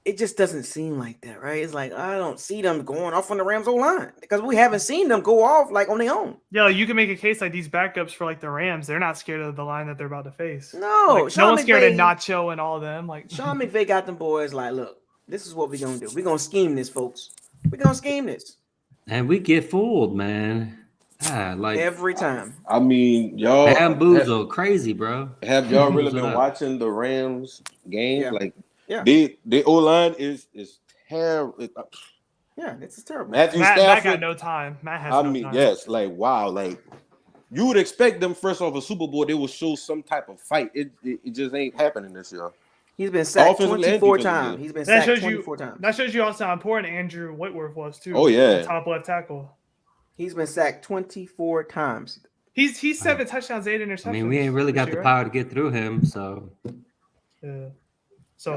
it just doesn't seem like that, right? It's like I don't see them going off on the Rams O-line because we haven't seen them go off like on their own. Yeah, you can make a case like these backups for like the Rams. They're not scared of the line that they're about to face. No, like, no one's scared of Nacho and all them. Like Sean McVay got them boys like, look, this is what we're gonna do. We're gonna scheme this, folks. We're gonna scheme this, and we get fooled, man. Like every time. I mean, y'all bamboozle crazy, bro. Have y'all really been watching the Rams games? Yeah. Like, yeah, the O line is terrible. Yeah, this is terrible. Matt got no time. Matt has no time. Yes, like wow, like you would expect them first off a Super Bowl, they will show some type of fight. It just ain't happening this year. He's been sacked 24 times. He's been sacked 24 times. That shows you also how important Andrew Whitworth was too. Oh yeah, top left tackle. He's been sacked 24 times. He's 7 touchdowns, 8 interceptions. I mean, we ain't really got the power to get through him, so. Yeah. So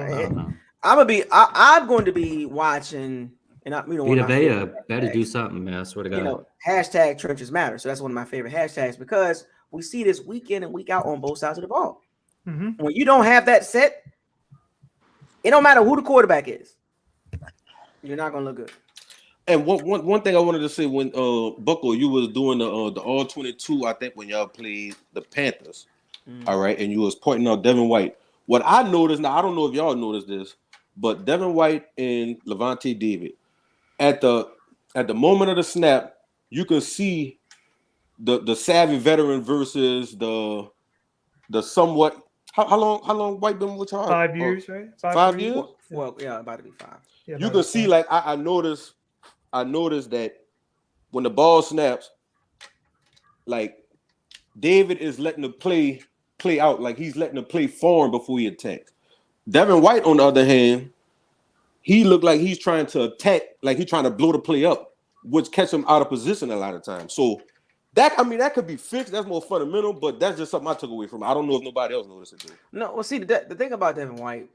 I'm going to be watching, and Vita Vea better do something, man. I swear to God. Hashtag trenches matter. So that's one of my favorite hashtags because we see this week in and week out on both sides of the ball. Mm-hmm. When you don't have that set, it don't matter who the quarterback is. You're not gonna look good. And one thing I wanted to say when Bucko, you was doing the all 22, I think when y'all played the Panthers, all right, and you was pointing out Devin White. What I noticed, now I don't know if y'all noticed this, but Devin White and Levante David, at the moment of the snap, you can see the savvy veteran versus the somewhat how long White been with y'all? 5 years, right? 5 years? Well, yeah, about to be 5. Yeah, you can see, like I noticed that when the ball snaps, like David is letting the play out, like he's letting the play form before he attacks. Devin White, on the other hand, he looked like he's trying to attack, like he's trying to blow the play up, which catch him out of position a lot of times. So that could be fixed. That's more fundamental, but that's just something I took away from it. I don't know if nobody else noticed it. No, well, see, the thing about Devin White,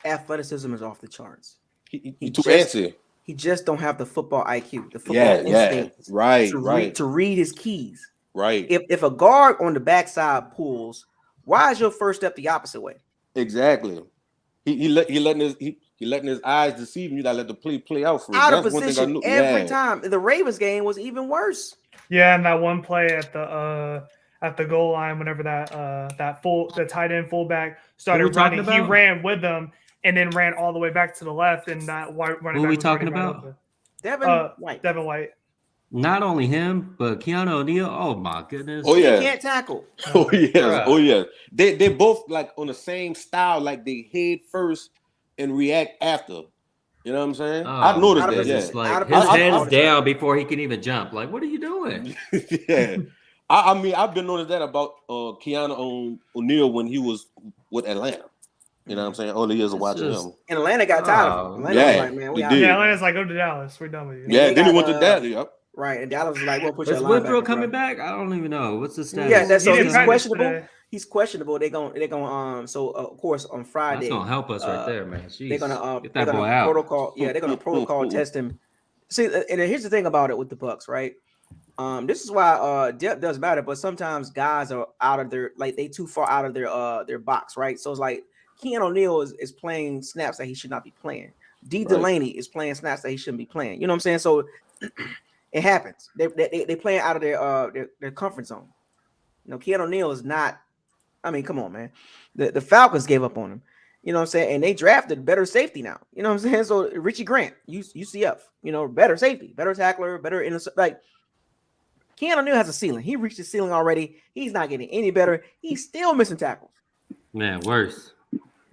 athleticism is off the charts. He too antsy. He just don't have the football IQ, the football instinct, to read his keys. Right. If a guard on the backside pulls, why is your first step the opposite way? Exactly. He letting his eyes deceive him. You gotta let the play out for out of position every time. The Ravens game was even worse. Yeah, and that one play at the goal line, whenever the tight end fullback started running, he ran with them and then ran all the way back to the left. And that running who back are we talking about? Devin White. Devin White. Not only him, but Keanu O'Neal. Oh my goodness! Oh yeah, he can't tackle. Oh yes, oh yeah. They both like on the same style, like they head first and react after. You know what I'm saying? I've noticed that. Yeah, like his hands down before he can even jump. Like, what are you doing? Yeah, I mean, I've been noticing that about Keanu O'Neal when he was with Atlanta. You know what I'm saying? All the years of watching him. And Atlanta got tired of him. Atlanta was like, man, Atlanta's like, go to Dallas. We're done with you. Yeah, then he went to Dallas. Yep. Right, and Dallas was like, "Well, put your Woodrow coming back? I don't even know. What's the status?" Yeah, that's so he's questionable. Today. He's questionable. They're going so of course on Friday. That's gonna help us right there, man. Jeez. They're gonna get that boy out. Protocol. Yeah, they're gonna protocol test him. See, and here's the thing about it with the Bucs, right? This is why depth does matter, but sometimes guys are out of their they too far out of their box, right? So it's like Keanu O'Neal is playing snaps that he should not be playing. Delaney is playing snaps that he shouldn't be playing. You know what I'm saying? So it happens. They playing out of their comfort zone. You know, Keanu O'Neal is not. I mean, come on, man. The Falcons gave up on him. You know what I'm saying? And they drafted better safety now. You know what I'm saying? So Richie Grant, UCF, better safety, better tackler, better like Keanu O'Neal has a ceiling. He reached the ceiling already. He's not getting any better. He's still missing tackles. Man, worse.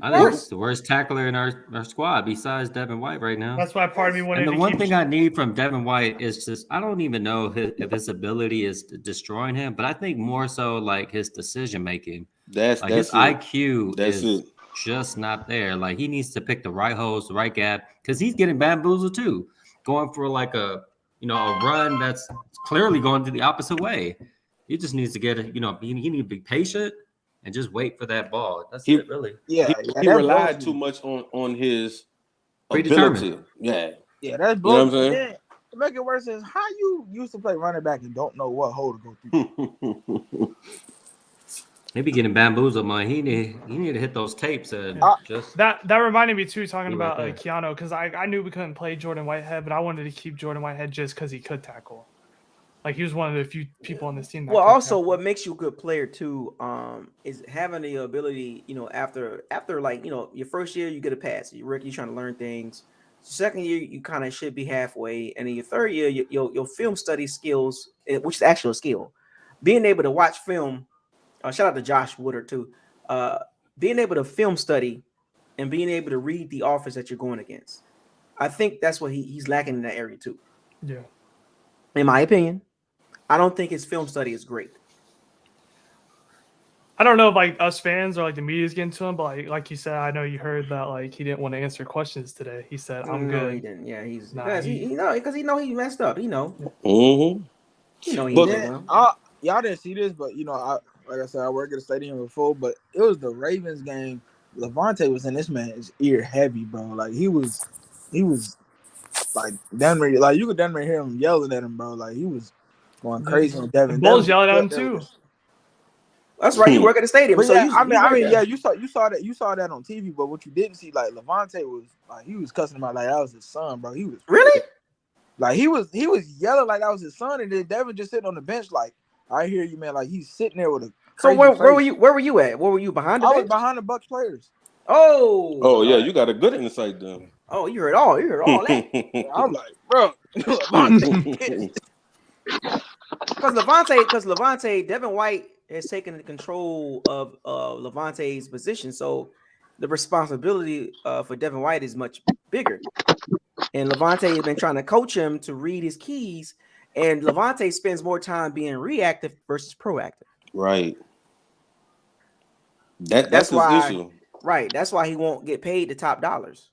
I think it's the worst tackler in our squad besides Devin White right now. That's why part of me wanted to. And the one thing I need from Devin White is just I don't even know if his ability is destroying him, but I think more so like his decision making. That's his IQ is just not there. Like he needs to pick the right holes, the right gap, because he's getting bamboozled too, going for like a run that's clearly going to the opposite way. He just needs to get he need to be patient. And just wait for that ball. That's it, really. Yeah, he relied too much on his ability. Yeah, that's bull. You know what I'm saying? To make it worse is how you used to play running back and don't know what hole to go through. He be getting bamboozled, man. He need to hit those tapes and just that reminded me too, talking about Keanu, because I knew we couldn't play Jordan Whitehead, but I wanted to keep Jordan Whitehead just because he could tackle. Like he was one of the few people on this team. Well, also what makes you a good player too, is having the ability, after like, your first year you get a pass. You're rookie, you're trying to learn things. Second year you kind of should be halfway, and in your third year your film study skills, which is actually a skill, being able to watch film. Shout out to Josh Woodard too. Being able to film study and being able to read the offense that you're going against. I think that's what he's lacking in that area too. Yeah. In my opinion. I don't think his film study is great. I don't know if like us fans or like the media's getting to him, but like you said, I know you heard that like he didn't want to answer questions today. He said, "I'm good." He didn't. Yeah, he's because he know he messed up. Mm-hmm. He did. Y'all didn't see this, but like I said, I work at a stadium before, but it was the Ravens game Levante was in this man's ear heavy, bro. Like he was like Denver. Like you could Denver hear him yelling at him, bro. Like he was going crazy on Devin. Bulls Devin yelling at him up there too. with That's right. He work at the stadium. But So yeah, you I mean, there. yeah, you saw that on TV. But what you didn't see, like Levante was like he was cussing him out like that was his son, bro. He was Really? like he was yelling like that was his son, and then Devin just sitting on the bench like, I hear you, man. Like he's sitting there with a. So crazy where were face. you? Where were you at? Where were you behind the I was bench? behind the Bucs players. Oh. Oh yeah, you got a good insight then. Oh, you heard all. You heard all that. I'm like, bro, Levante. Because Levante, Devin White has taken control of Levante's position, so the responsibility for Devin White is much bigger. And Levante has been trying to coach him to read his keys, and Levante spends more time being reactive versus proactive. Right. That's his why. issue. Right. That's why he won't get paid the top dollars.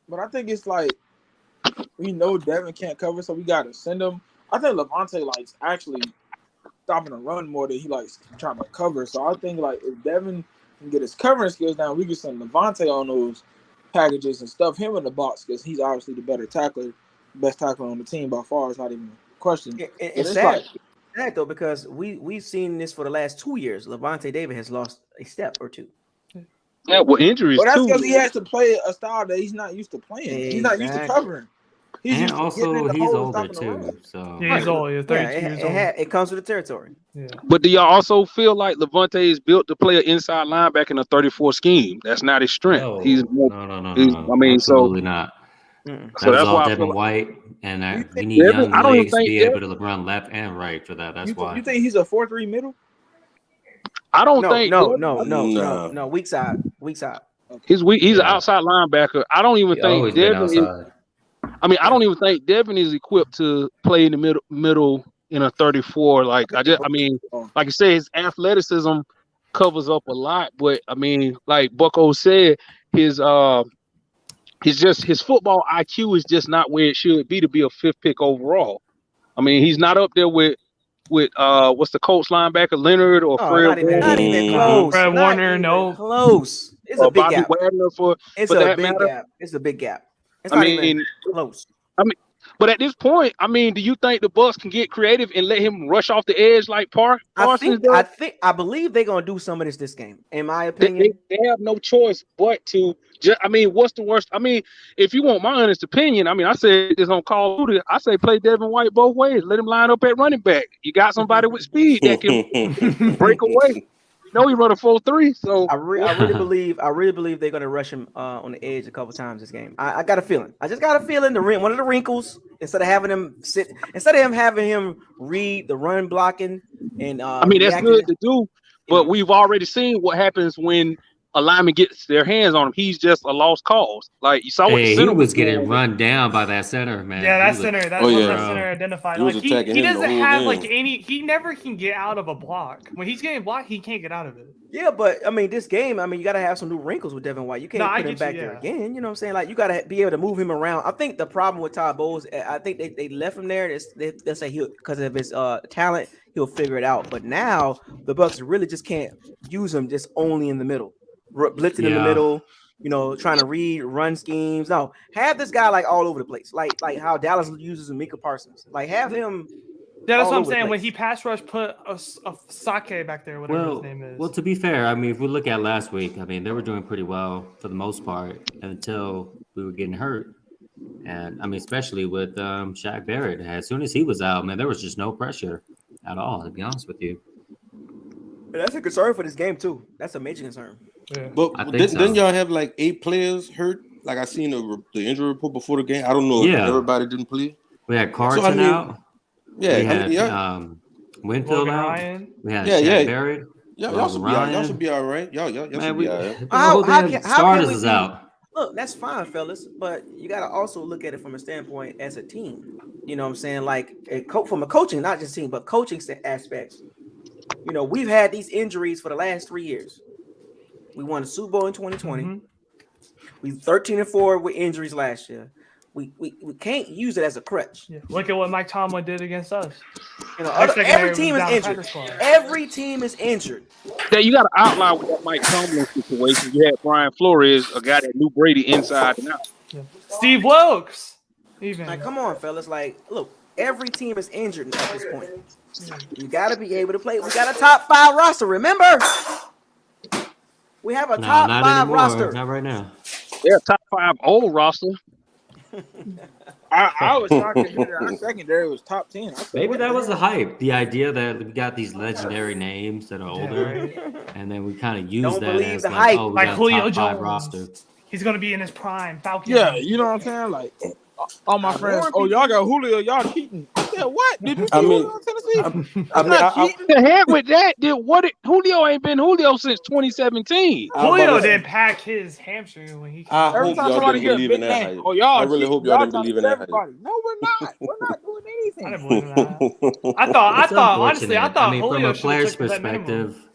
But I think it's like we know Devin can't cover, so we gotta send him. I think Levante likes actually stopping the run more than he likes trying to cover. So I think like if Devin can get his covering skills down, we can send Levante on those packages and stuff him in the box because he's obviously the better tackler, best tackler on the team by far. It's not even a question. It's sad though because we've seen this for the last 2 years. Levante David has lost a step or two. Yeah, well, injuries But that's too. because he has to play a style that he's not used to playing. Exactly. He's not used to covering. He's And used to also, getting in the he's hole and older stopping the too. run. So Yeah, he's old. He's 32 years old. It comes with the territory. Yeah. But do y'all also feel like Levante is built to play an inside linebacker in a 34 scheme? That's not his strength. no, He's more. no. I mean, absolutely not. Mm-mm. So That was that's all why I Devin feel like White, and we need Devin- young I don't even legs to think be Devin- able to run left and right for that. That's why. You think he's a 4-3 middle? I don't think No. Weak side. He's weak. He's an Yeah. outside linebacker. I don't even He think always been Devin is. outside. I don't even think Devin is equipped to play in the middle in a 34. Like like you said, his athleticism covers up a lot. But I mean, like Bucko said, his football IQ is just not where it should be to be a 5th pick overall. I mean, he's not up there with what's the Colts linebacker Leonard or Fred Not even close. Fred Not Warner, even no. close. It's a big Bobby gap. Wagner It's for a that big matter. gap. It's a big gap. It's I not mean, even close. But at this point, I mean, do you think the Bucs can get creative and let him rush off the edge like Parsons does? I believe they're gonna do some of this game. In my opinion, They have no choice but to. What's the worst? I mean, if you want my honest opinion, I mean, I said this on Call of Duty. I say play Devin White both ways. Let him line up at running back. You got somebody with speed that can break away. You know he run a 4.3. So I really believe they're gonna rush him on the edge a couple times this game. I got a feeling. I just got a feeling one of the wrinkles instead of having him read the run blocking and I mean that's good to do, but we've already seen what happens when a lineman gets their hands on him. He's just a lost cause. Like you saw what the center was getting run down by that center, man. Yeah, that center. That's what that center identified. He was Like attacking he him the doesn't whole have game. like any. He never can get out of a block. When he's getting blocked, he can't get out of it. Yeah, but I mean, this game, you got to have some new wrinkles with Devin White. You can't put him back there again. You know what I'm saying? Like, you got to be able to move him around. I think the problem with Todd Bowles, I think they left him there. They say because of his talent, he'll figure it out. But now the Bucs really just can't use him just only in the middle, blitzing in the middle. Trying to read run schemes. No, have this guy like all over the place, like how Dallas uses Micah Parsons. Like, have him. Yeah, that's what I'm saying. When he pass rush, put a Sake back there, whatever his name is. Well, to be fair, I mean, if we look at last week, I mean, they were doing pretty well for the most part until we were getting hurt. And I mean, especially with Shaq Barrett. As soon as he was out, man, there was just no pressure at all, to be honest with you. But that's a concern for this game, too. That's a major concern. Yeah. But didn't y'all have like 8 players hurt? Like I seen the injury report before the game. I don't know if everybody didn't play. We had Carson out. Yeah, we had Winfield out. Ryan. We had Shaq Barrett. Y'all should be all right. Y'all should be all right. Starters is out. Look, that's fine, fellas, but you got to also look at it from a standpoint as a team. You know what I'm saying? Like from a coaching, not just team, but coaching aspects. We've had these injuries for the last 3 years. We won the Super Bowl in 2020. Mm-hmm. We 13-4 with injuries last year. We can't use it as a crutch. Yeah. Look at what Mike Tomlin did against us. Every team is injured. Every team is injured. Yeah, you got to outline with that Mike Tomlin situation. You had Brian Flores, a guy that knew Brady inside and out. Yeah. Steve Wilkes. Even. Like, come on, fellas. Like, look, every team is injured at this point. You got to be able to play. We got a top 5 roster. Remember, we have a top 5 roster. Not right now. Yeah, top 5 old roster. I was shocked to hear that our secondary was top 10. Maybe that was the hype. The idea that we got these legendary names that are older, and then we kind of use that as the like, hype. oh, we like got Julio a top 5 Jones. roster. He's gonna be in his prime. Falcon. Yeah, you know what I'm saying? Like, all my friends, oh, y'all got Julio, y'all cheating. I said, what? Did you see Julio in Tennessee? I'm not cheating. The heck with that. Julio ain't been Julio since 2017. Julio didn't pack his hamstring when he. I hope y'all didn't believe in that hype. Oh, y'all, I really hope y'all didn't believe in that hype. No, we're not. We're not doing anything. I didn't believe in that. I thought honestly, Julio from a player's should have took that perspective,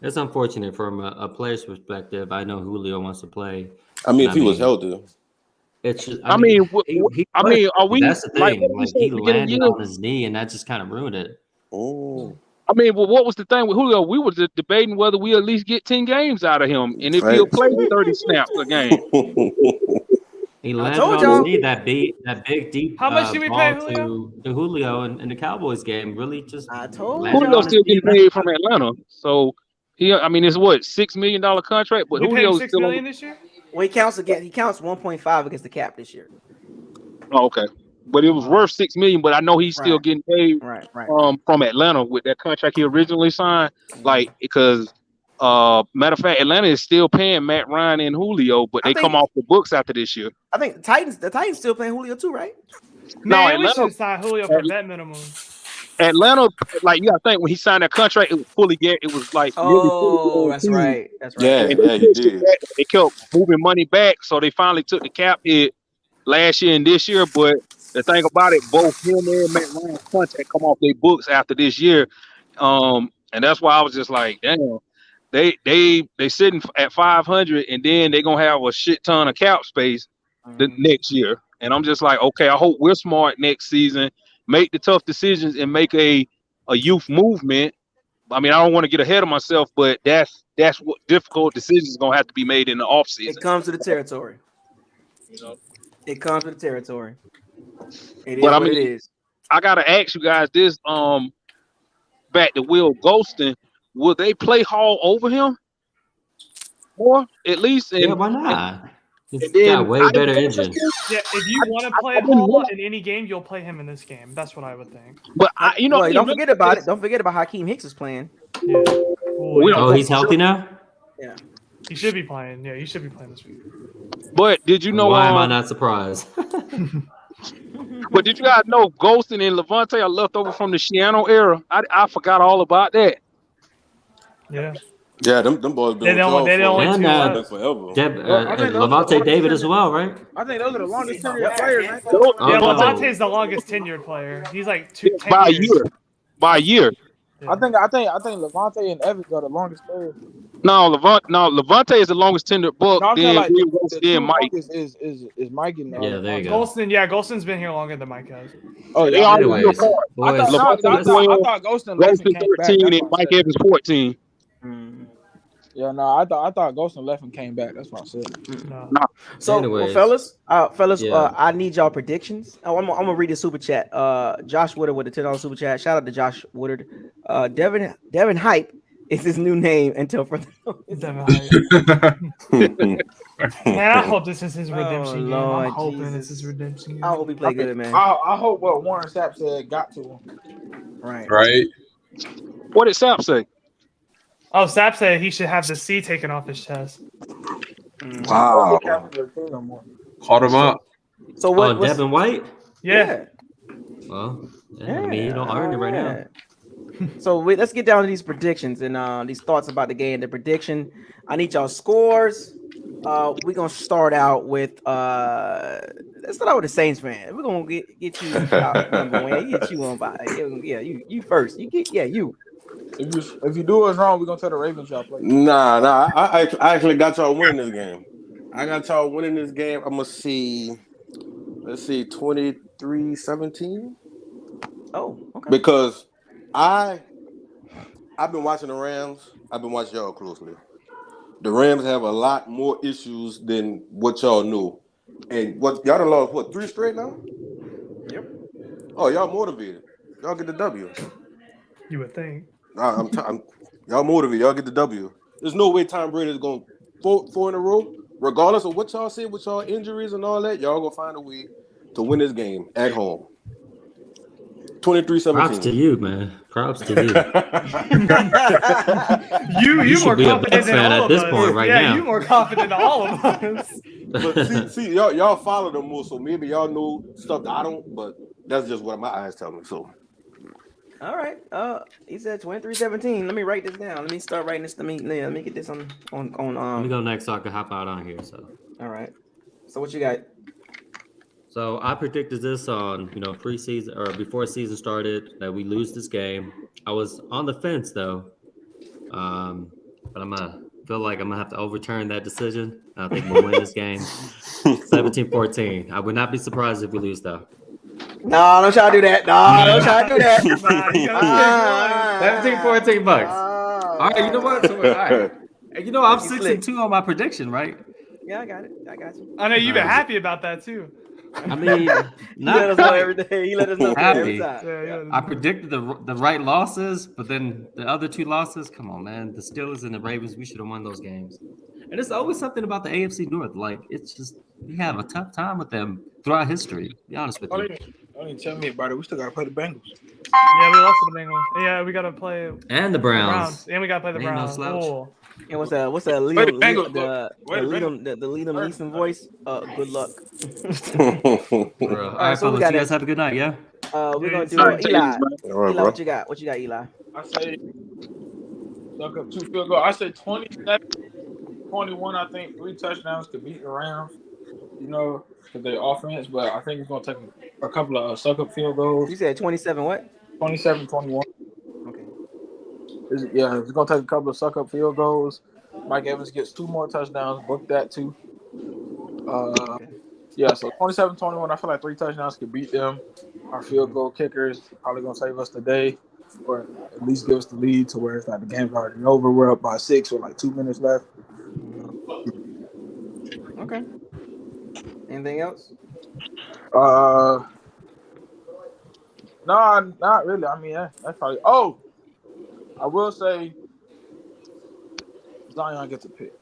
it's unfortunate from a player's perspective. I know Julio wants to play. I mean, if he was healthy. It's just, are we? That's the thing. Like he landed on his knee, and that just kind of ruined it. Oh. I mean, well, what was the thing with Julio? We were just debating whether we at least get 10 games out of him, and if he'll play 30 snaps a game. He landed on his knee, that big deep. How much did we pay to Julio in the Cowboys game? Really, just Julio still getting paid from Atlanta, so it's what $6 million contract, but Julio $6 million this year. Well, he counts 1.5 against the cap this year. Oh, okay. But it was worth $6 million. But I know he's still getting paid from Atlanta with that contract he originally signed. Like, because matter of fact, Atlanta is still paying Matt Ryan and Julio, but they come off the books after this year. I think the Titans still paying Julio too, right? Man, we should sign Julio for vet minimum. Atlanta, like, you gotta think when he signed that contract, it was fully guaranteed. It was like, that's right. Yeah, he did. They kept moving money back, so they finally took the cap hit last year and this year. But the thing about it, both him and Matt Ryan's contract come off their books after this year, and that's why I was just like, damn, they sitting at 500, and then they're gonna have a shit ton of cap space the next year. And I'm just like, okay, I hope we're smart next season. Make the tough decisions and make a youth movement. I mean, I don't want to get ahead of myself, but that's what difficult decisions gonna have to be made in the offseason. It comes to the territory. It comes to the territory. It is but what it is. I gotta ask you guys this. Back to Will Golston, will they play Hall over him? Or at least? Yeah, why not? He's got way better engine. Yeah, if you want to play Hall in any game, you'll play him in this game. That's what I would think. But don't forget about it. Don't forget about Hakeem Hicks is playing. Yeah. Oh, he's healthy now? Yeah. He should be playing. Yeah, he should be playing this week. But did you know? Why am I not surprised? But did you guys know Golston and Levante are left over from the Shiano era? I forgot all about that. Yeah. Yeah, them boys been forever. Levante David as well, right? I think those are the longest tenured players. Yeah, Levante is the longest tenured player. He's like 10 years. By a year. Yeah. I think Levante and Evans are the longest players. No, Levante is the longest tenured book. No, then like then Mike is Mike and there you go. Golston's been here longer than Mike has. Oh yeah. Anyways, I thought Golston 13 and Mike Evans 14. Yeah, no, I thought Golston left and came back. That's what I said. No. So, anyways, fellas, yeah. I need y'all predictions. I'm gonna read the super chat. Josh Woodard with a $10 super chat. Shout out to Josh Woodard. Devin Hype is his new name until further notice. Devin Hype. Man, I hope this is his redemption game. I'm hoping this is redemption game. I hope he play good, man. I hope what Warren Sapp said got to him. Right. What did Sapp say? Oh, Sapp said he should have the C taken off his chest. Wow. Caught him up. So what? Devin White? Yeah. Well, I mean, you don't earn it right now. So let's get down to these predictions and these thoughts about the game. The prediction. I need y'all scores. We're gonna start out with let's start out with the Saints fan. We're gonna get you number one. Get you on by. Yeah, you first. You. If you do us wrong, we're gonna tell the Ravens y'all play. Nah. I actually got y'all winning this game. I got y'all winning this game. I'm gonna see. let's see, 23-17. Oh, okay. Because I've been watching the Rams. I've been watching y'all closely. The Rams have a lot more issues than what y'all knew. And what y'all done lost, 3 straight now? Yep. Oh, y'all motivated. Y'all get the W. You would think. I'm y'all motivated. Y'all get the W. There's no way Tom Brady is going 4 in a row. Regardless of what y'all say with y'all injuries and all that, y'all gonna find a way to win this game at home. 23-17. Props to you, man. Props to you. You should more be a confident Bucs than fan all at of this us. point right now. You more confident than all of us. But see, y'all follow them more, so maybe y'all know stuff that I don't. But that's just what my eyes tell me. So, all right. He said 23-17. Let me write this down. Let me start writing this. Let me get this on. Let me go next so I can hop out on here. So. All right. So what you got? So I predicted this on, preseason or before season started that we lose this game. I was on the fence though, but feel like I'm gonna have to overturn that decision. I think we'll win this game, 17-14. I would not be surprised if we lose though. No, don't try to do that. No, don't try to do that. 17-14 Bucks. All right, you know what? So, all right. And I'm 6-2 on my prediction, right? Yeah, I got it. I got you. I know you've been happy about that too. I mean, not let us know every day. He let us know every time. Yeah. I predicted the right losses, but then the other 2 losses, come on, man. The Steelers and the Ravens, we should have won those games. And it's always something about the AFC North. Like, it's just, we have a tough time with them throughout history, to be honest with you. Don't even tell me about it. We still got to play the Bengals. Yeah, we lost to the Bengals. Yeah, we got to play. And the Browns. And we got to play the Browns. No slouch. And what's that Liam Neeson voice? Good luck. All right, fellas, you guys have a good night, yeah? We're going to do Eli. Eli, what you got? What you got, Eli? I say suck up 2 field goals. I say 27-21. I think 3 touchdowns could beat the Rams, because their offense. But I think it's going to take a couple of suck up field goals. You said 27 what? 27-21. Okay. It's going to take a couple of suck up field goals. Mike Evans gets 2 more touchdowns. Book that too. Okay. Yeah, so 27-21. I feel like 3 touchdowns could beat them. Our field goal kickers probably going to save us today, or at least give us the lead to where it's like the game's already over. We're up by 6 with like 2 minutes left. Okay. Anything else? No, not really. I mean, that's probably. Oh, I will say Zion gets a pick.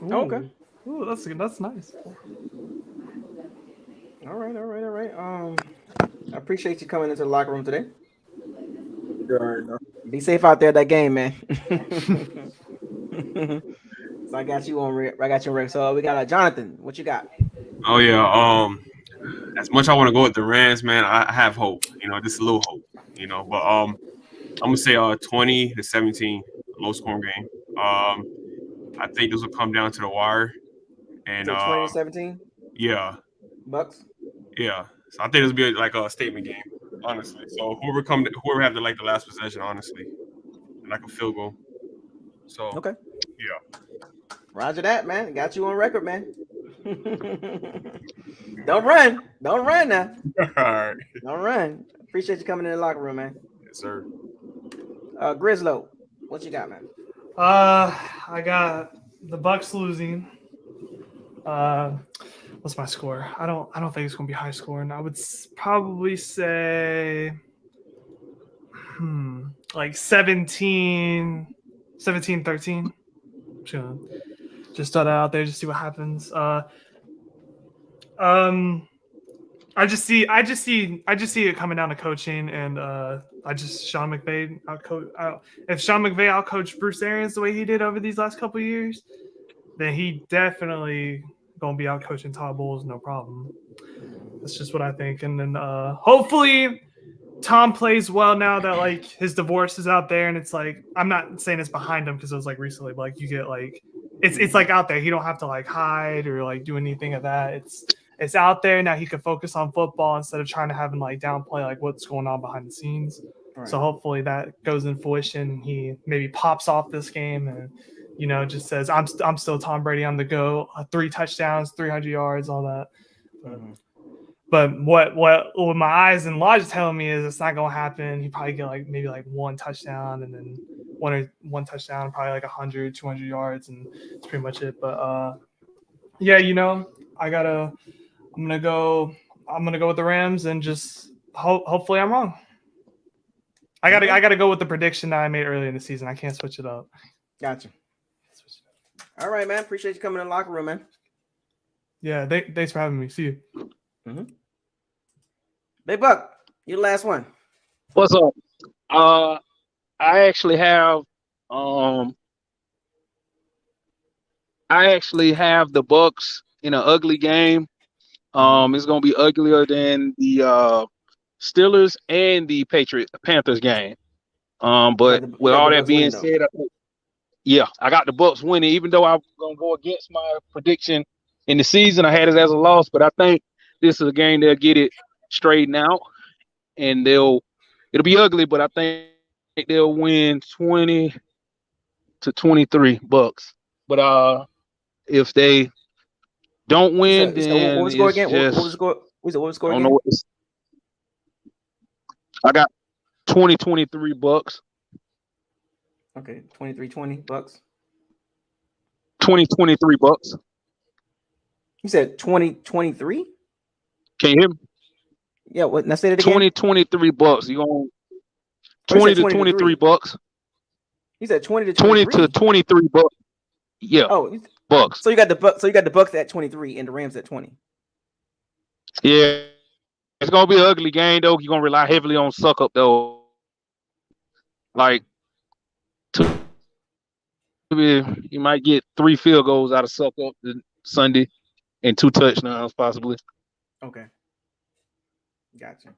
Ooh. Okay. Ooh, that's nice. All right. I appreciate you coming into the locker room today. Be safe out there at that game, man. So I got you on Rick. So we got Jonathan. What you got? Oh yeah. As much I want to go with the Rams, man, I have hope. Just a little hope. But I'm gonna say 20-17, low scoring game. I think this will come down to the wire. And 20-17. Yeah. Bucs. Yeah. So I think this will be like a statement game, honestly. So whoever have the last possession, honestly, like a field goal. So okay. Yeah. Roger that, man. Got you on record, man. Don't run now. All right. Don't run. Appreciate you coming in the locker room, man. Yes, sir. Grizzlo, what you got, man? I got the Bucs losing. What's my score? I don't think it's gonna be high scoring. I would probably say like 17-13. Just throw that out there, just see what happens. I just see it coming down to coaching, and Sean McVay if Sean McVay outcoached Bruce Arians the way he did over these last couple of years, then he definitely gonna be out coaching Todd Bowles, no problem. That's just what I think. And then hopefully Tom plays well now that like his divorce is out there, and it's like, I'm not saying it's behind him because it was like recently, but like you get like it's like out there. He don't have to like hide or like do anything of that. It's out there now. He can focus on football instead of trying to have him like downplay like what's going on behind the scenes. Right. So hopefully that goes in fruition. He maybe pops off this game and just says I'm still Tom Brady on the go. 3 touchdowns, 300 yards, all that. But what my eyes and logic telling me is it's not gonna happen. He probably get maybe one touchdown and then one touchdown, probably 100, 200 yards, and that's pretty much it. But yeah, I'm gonna go with the Rams and just hopefully I'm wrong. I gotta go with the prediction that I made earlier in the season. I can't switch it up. Gotcha. All right, man. Appreciate you coming in the locker room, man. Yeah, thanks for having me. See you. Mm-hmm. Big Buck, you're the last one. What's up? I actually have the Bucs in an ugly game. It's gonna be uglier than the Steelers and the Panthers game. But with all that being said, I got the Bucs winning, even though I'm gonna go against my prediction in the season. I had it as a loss, but I think this is a game they'll get it straightened out, and it'll be ugly, but I think they'll win 20-23 Bucs. But if they don't win, then what was the score again? What was the score? What was the score again? I got 20-23 Bucs. Okay, 23-20 Bucs. 20-23 Bucs. You said 20-23? Can you hear me? Yeah, what? Now say it again. 20-23 Bucs. You going 20-23 Bucs? You said 20-23. 20-23 Bucs. Yeah. Oh, Bucs. So you got the Bucs at 23 and the Rams at 20. Yeah, it's gonna be an ugly game though. You're gonna rely heavily on suck up though. You might get 3 field goals out of suck up Sunday and 2 touchdowns possibly. Okay. Gotcha.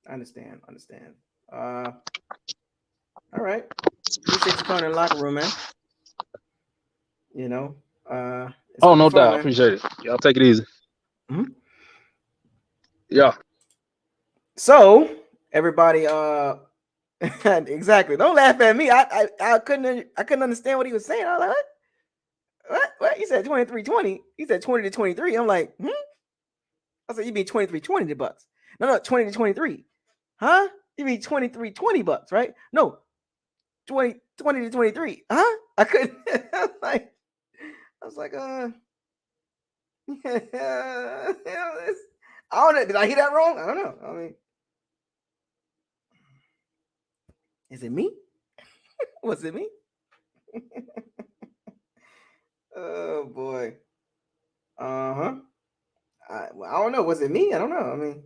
I understand. All right. Appreciate you coming in the locker room, man. No doubt. Appreciate it. Y'all take it easy. Mm-hmm. Yeah. So everybody, exactly. Don't laugh at me. I couldn't understand what he was saying. I was like, what? He said 23-20. He said 20-23. I'm like, I said, you mean 23-20 the Bucs? No, 20-23. Huh? You mean 23-20 Bucs, right? No, 20-23. Huh? I couldn't. I was like, I don't know. Did I hear that wrong? I don't know. I mean, is it me? Was it me? Oh boy. I don't know. Was it me? I don't know. I mean,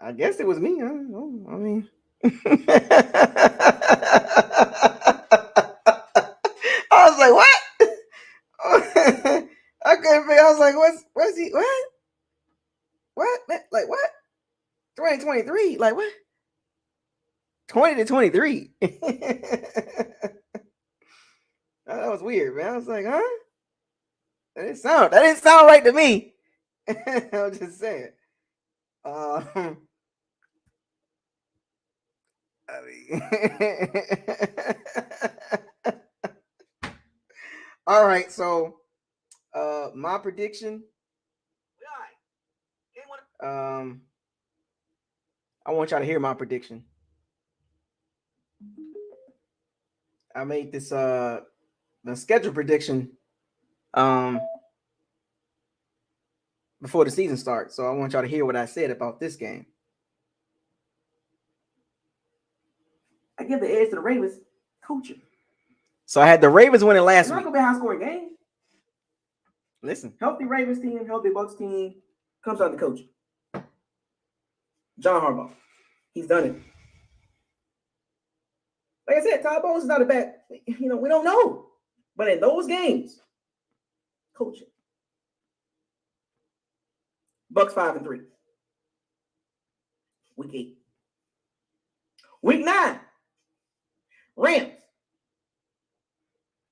I guess it was me. I don't know. I mean, I was like, what? I couldn't figure. I was like, what's he? What? Like what? 2023? Like what? 20-23. That was weird, man. I was like, huh? That didn't sound right to me. I was just saying. I mean, all right. So, my prediction. I want y'all to hear my prediction. I made this the schedule prediction before the season starts. So I want y'all to hear what I said about this game. I give the edge to the Ravens coaching. So I had the Ravens winning last week. It's not gonna be a high scoring game. Listen, healthy Ravens team, healthy Bucs team comes out the coaching. John Harbaugh, he's done it. Like I said, Todd Bowles is not a bad. We don't know, but in those games, coaching. Bucs 5-3. Week 8. Week 9. Rams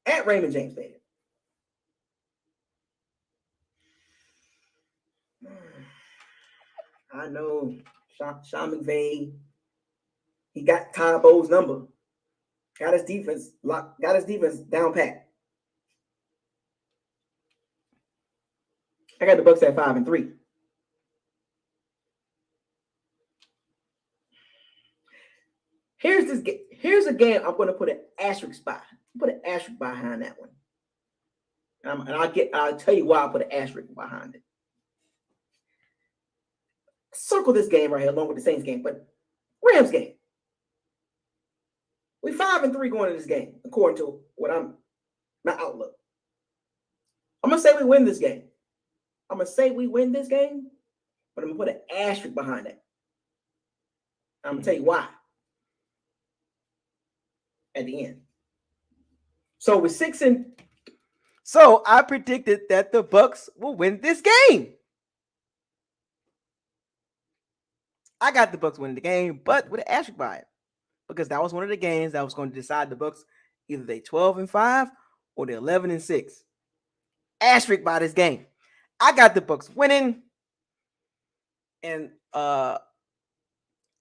at Raymond James Stadium. I know Sean McVay. He got Todd Bowles' number. Got his defense down pat. I got the Bucs at 5-3. Here's a game I'm going to put an asterisk by. Put an asterisk behind that one. And I'll tell you why I put an asterisk behind it. Circle this game right here along with the Saints game, but Rams game. We 5-3 going into this game, according to my outlook. I'm gonna say we win this game. But I'm gonna put an asterisk behind it. I'm gonna tell you why at the end. So with 6 and so I predicted that the Bucs will win this game. I got the Bucs winning the game, but with an asterisk by it, because that was one of the games that was going to decide the Bucs either they 12-5 or they 11-6. Asterisk by this game. I got the Bucs winning, and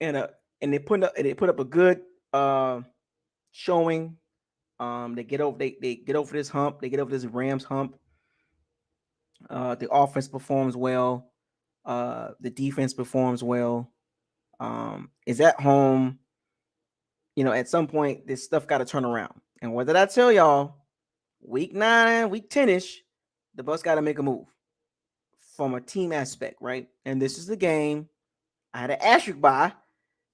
they put up a good showing. They get over this hump. They get over this Rams hump. The offense performs well. The defense performs well. Is at home. At some point, this stuff got to turn around. And what did I tell y'all? Week 9, week 10-ish, the Bucs got to make a move from a team aspect, right? And this is the game I had an asterisk by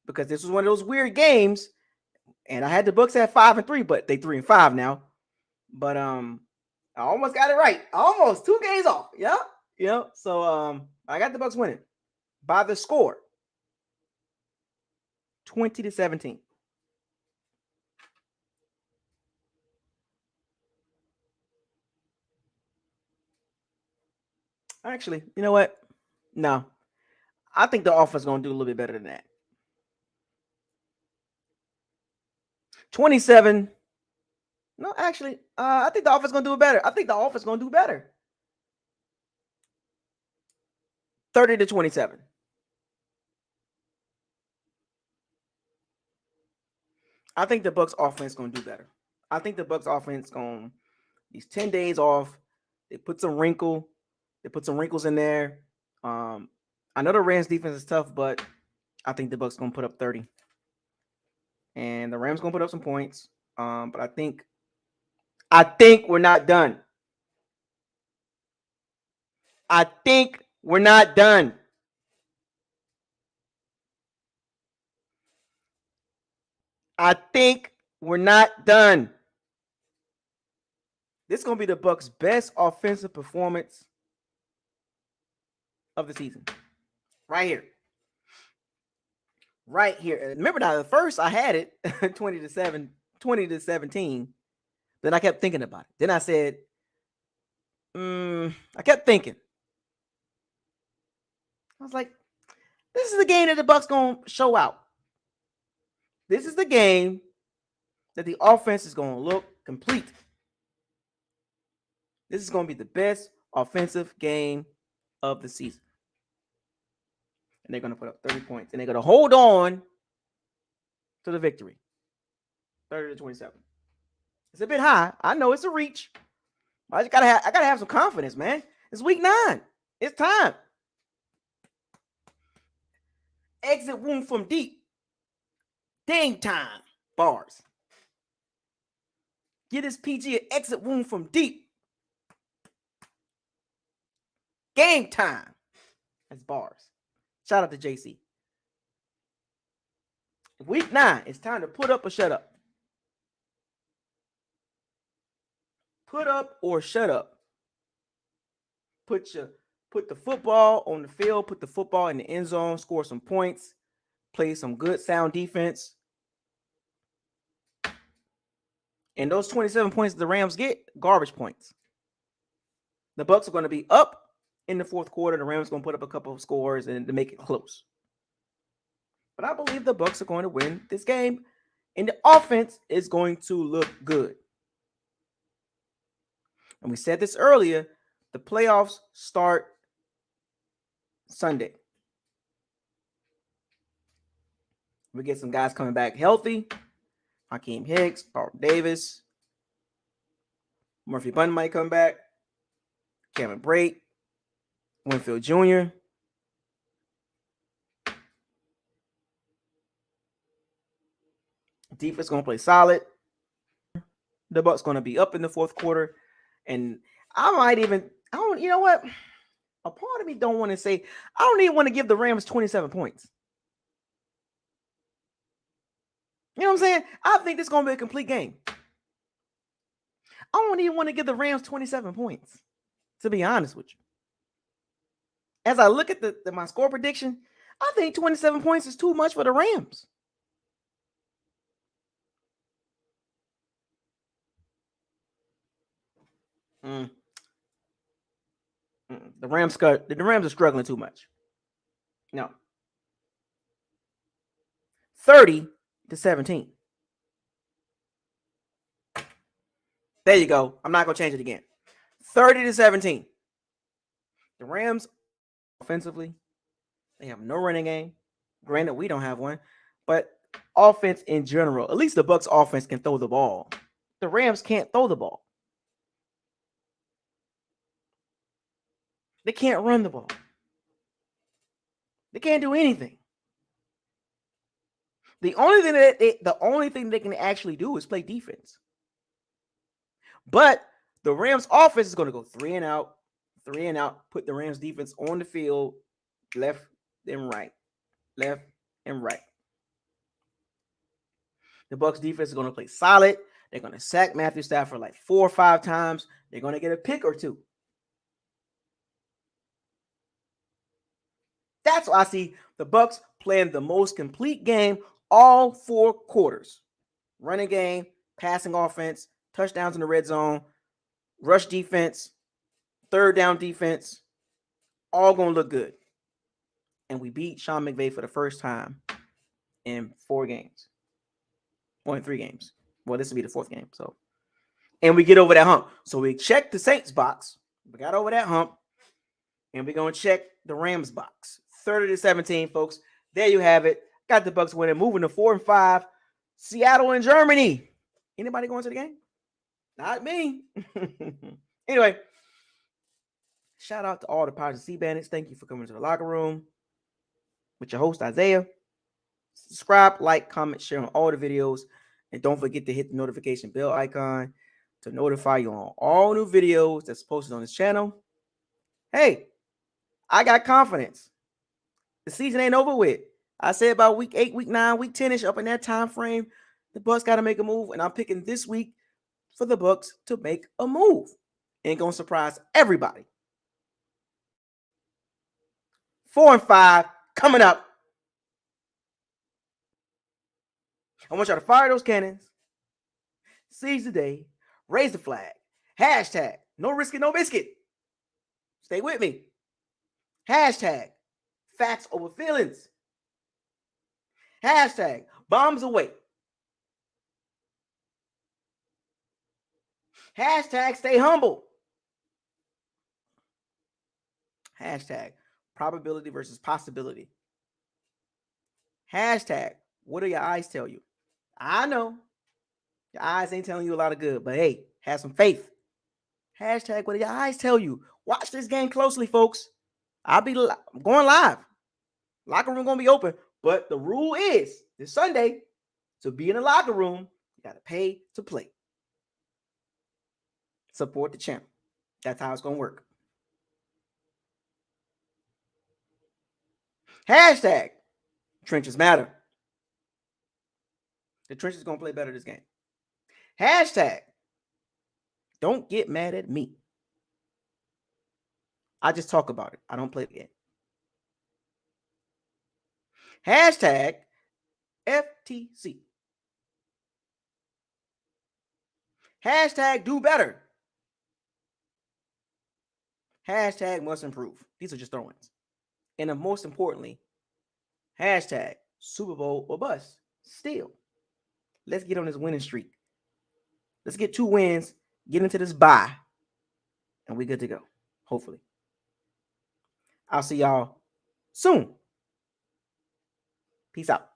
because this was one of those weird games. And I had the Bucs at 5-3, but they 3-5 now. But I almost got it right. Almost 2 games off. Yeah. So I got the Bucs winning by the score 20-17. Actually, you know what? No. I think the offense is going to do a little bit better than that. 27. No, actually, I think the offense is going to do it better. 30-27. I think the Bucs offense is going to do better. I think the Bucs offense going these 10 days off. They put some wrinkles in there. I know the Rams defense is tough, but I think the Bucs going to put up 30. And the Rams going to put up some points. But I think we're not done. I think we're not done. This is going to be the Bucs' best offensive performance of the season. Right here. And remember now, at first I had it 20-17. Then I kept thinking about it. Then I said, I kept thinking. I was like, this is the game that the Bucs going to show out. This is the game that the offense is going to look complete. This is going to be the best offensive game of the season. And they're going to put up 30 points. And they're going to hold on to the victory. 30-27. It's a bit high. I know it's a reach. I gotta have some confidence, man. It's week 9. It's time. Exit wound from deep. Dang time. Bars. Get this PG an exit wound from deep. Game time. That's bars. Shout out to JC. Week 9. It's time to put up or shut up. Put up or shut up. Put the football on the field. Put the football in the end zone. Score some points. Play some good sound defense. And those 27 points the Rams get, garbage points. The Bucs are going to be up in the fourth quarter. The Rams are going to put up a couple of scores and to make it close. But I believe the Bucs are going to win this game. And the offense is going to look good. And we said this earlier, the playoffs start Sunday. We get some guys coming back healthy. Hakeem Hicks, Carlton Davis. Murphy Bunn might come back. Cameron Brate. Winfield Jr. Defense going to play solid. The Bucs going to be up in the fourth quarter. And you know what? A part of me don't want to say, I don't even want to give the Rams 27 points. You know what I'm saying? I think this is going to be a complete game. I don't even want to give the Rams 27 points, to be honest with you. As I look at my score prediction, I think 27 points is too much for the Rams. The Rams are struggling too much. No. 30-17. There you go. I'm not going to change it again. 30-17. The Rams, offensively, they have no running game. Granted, we don't have one. But offense in general, at least the Bucs offense can throw the ball. The Rams can't throw the ball. They can't run the ball. They can't do anything. The only thing they can actually do is play defense. But the Rams offense is going to go 3 and out, put the Rams defense on the field, left and right. The Bucs defense is going to play solid. They're going to sack Matthew Stafford like 4 or 5 times. They're going to get a pick or 2. That's why I see the Bucs playing the most complete game all 4 quarters. Running game, passing offense, touchdowns in the red zone, rush defense, third down defense, all going to look good. And we beat Sean McVay for the first time in 4 games. Or in 3 games. Well, this will be the 4th game. And we get over that hump. So we checked the Saints box. We got over that hump. And we're going to check the Rams box. 30-17, folks. There you have it. Got the Bucs winning, moving to 4-5. Seattle and Germany. Anybody going to the game? Not me. Anyway, shout out to all the Pirates and Sea Bandits. Thank you for coming to the locker room with your host, Isaiah. Subscribe, like, comment, share on all the videos. And don't forget to hit the notification bell icon to notify you on all new videos that's posted on this channel. Hey, I got confidence. The season ain't over with. I said about week 8, week 9, week 10-ish, up in that time frame, the Bucs got to make a move. And I'm picking this week for the Bucs to make a move. Ain't going to surprise everybody. 4-5 coming up. I want y'all to fire those cannons. Seize the day. Raise the flag. Hashtag no risk it, no biscuit. Stay with me. Hashtag facts over feelings. Hashtag bombs away. Hashtag stay humble. Hashtag probability versus possibility. Hashtag what do your eyes tell you? I know your eyes ain't telling you a lot of good, but hey, have some faith. Hashtag what do your eyes tell you? Watch this game closely, folks. I'm going live. Locker room going to be open, but the rule is this Sunday, to be in the locker room, you got to pay to play. Support the channel. That's how it's going to work. Hashtag trenches matter. The trenches is going to play better this game. Hashtag don't get mad at me. I just talk about it. I don't play the game. Hashtag FTC. Hashtag do better. Hashtag must improve. These are just throw-ins. And most importantly, hashtag Super Bowl or bust. Still, let's get on this winning streak. Let's get 2 wins, get into this bye, and we're good to go. Hopefully. I'll see y'all soon. Peace out.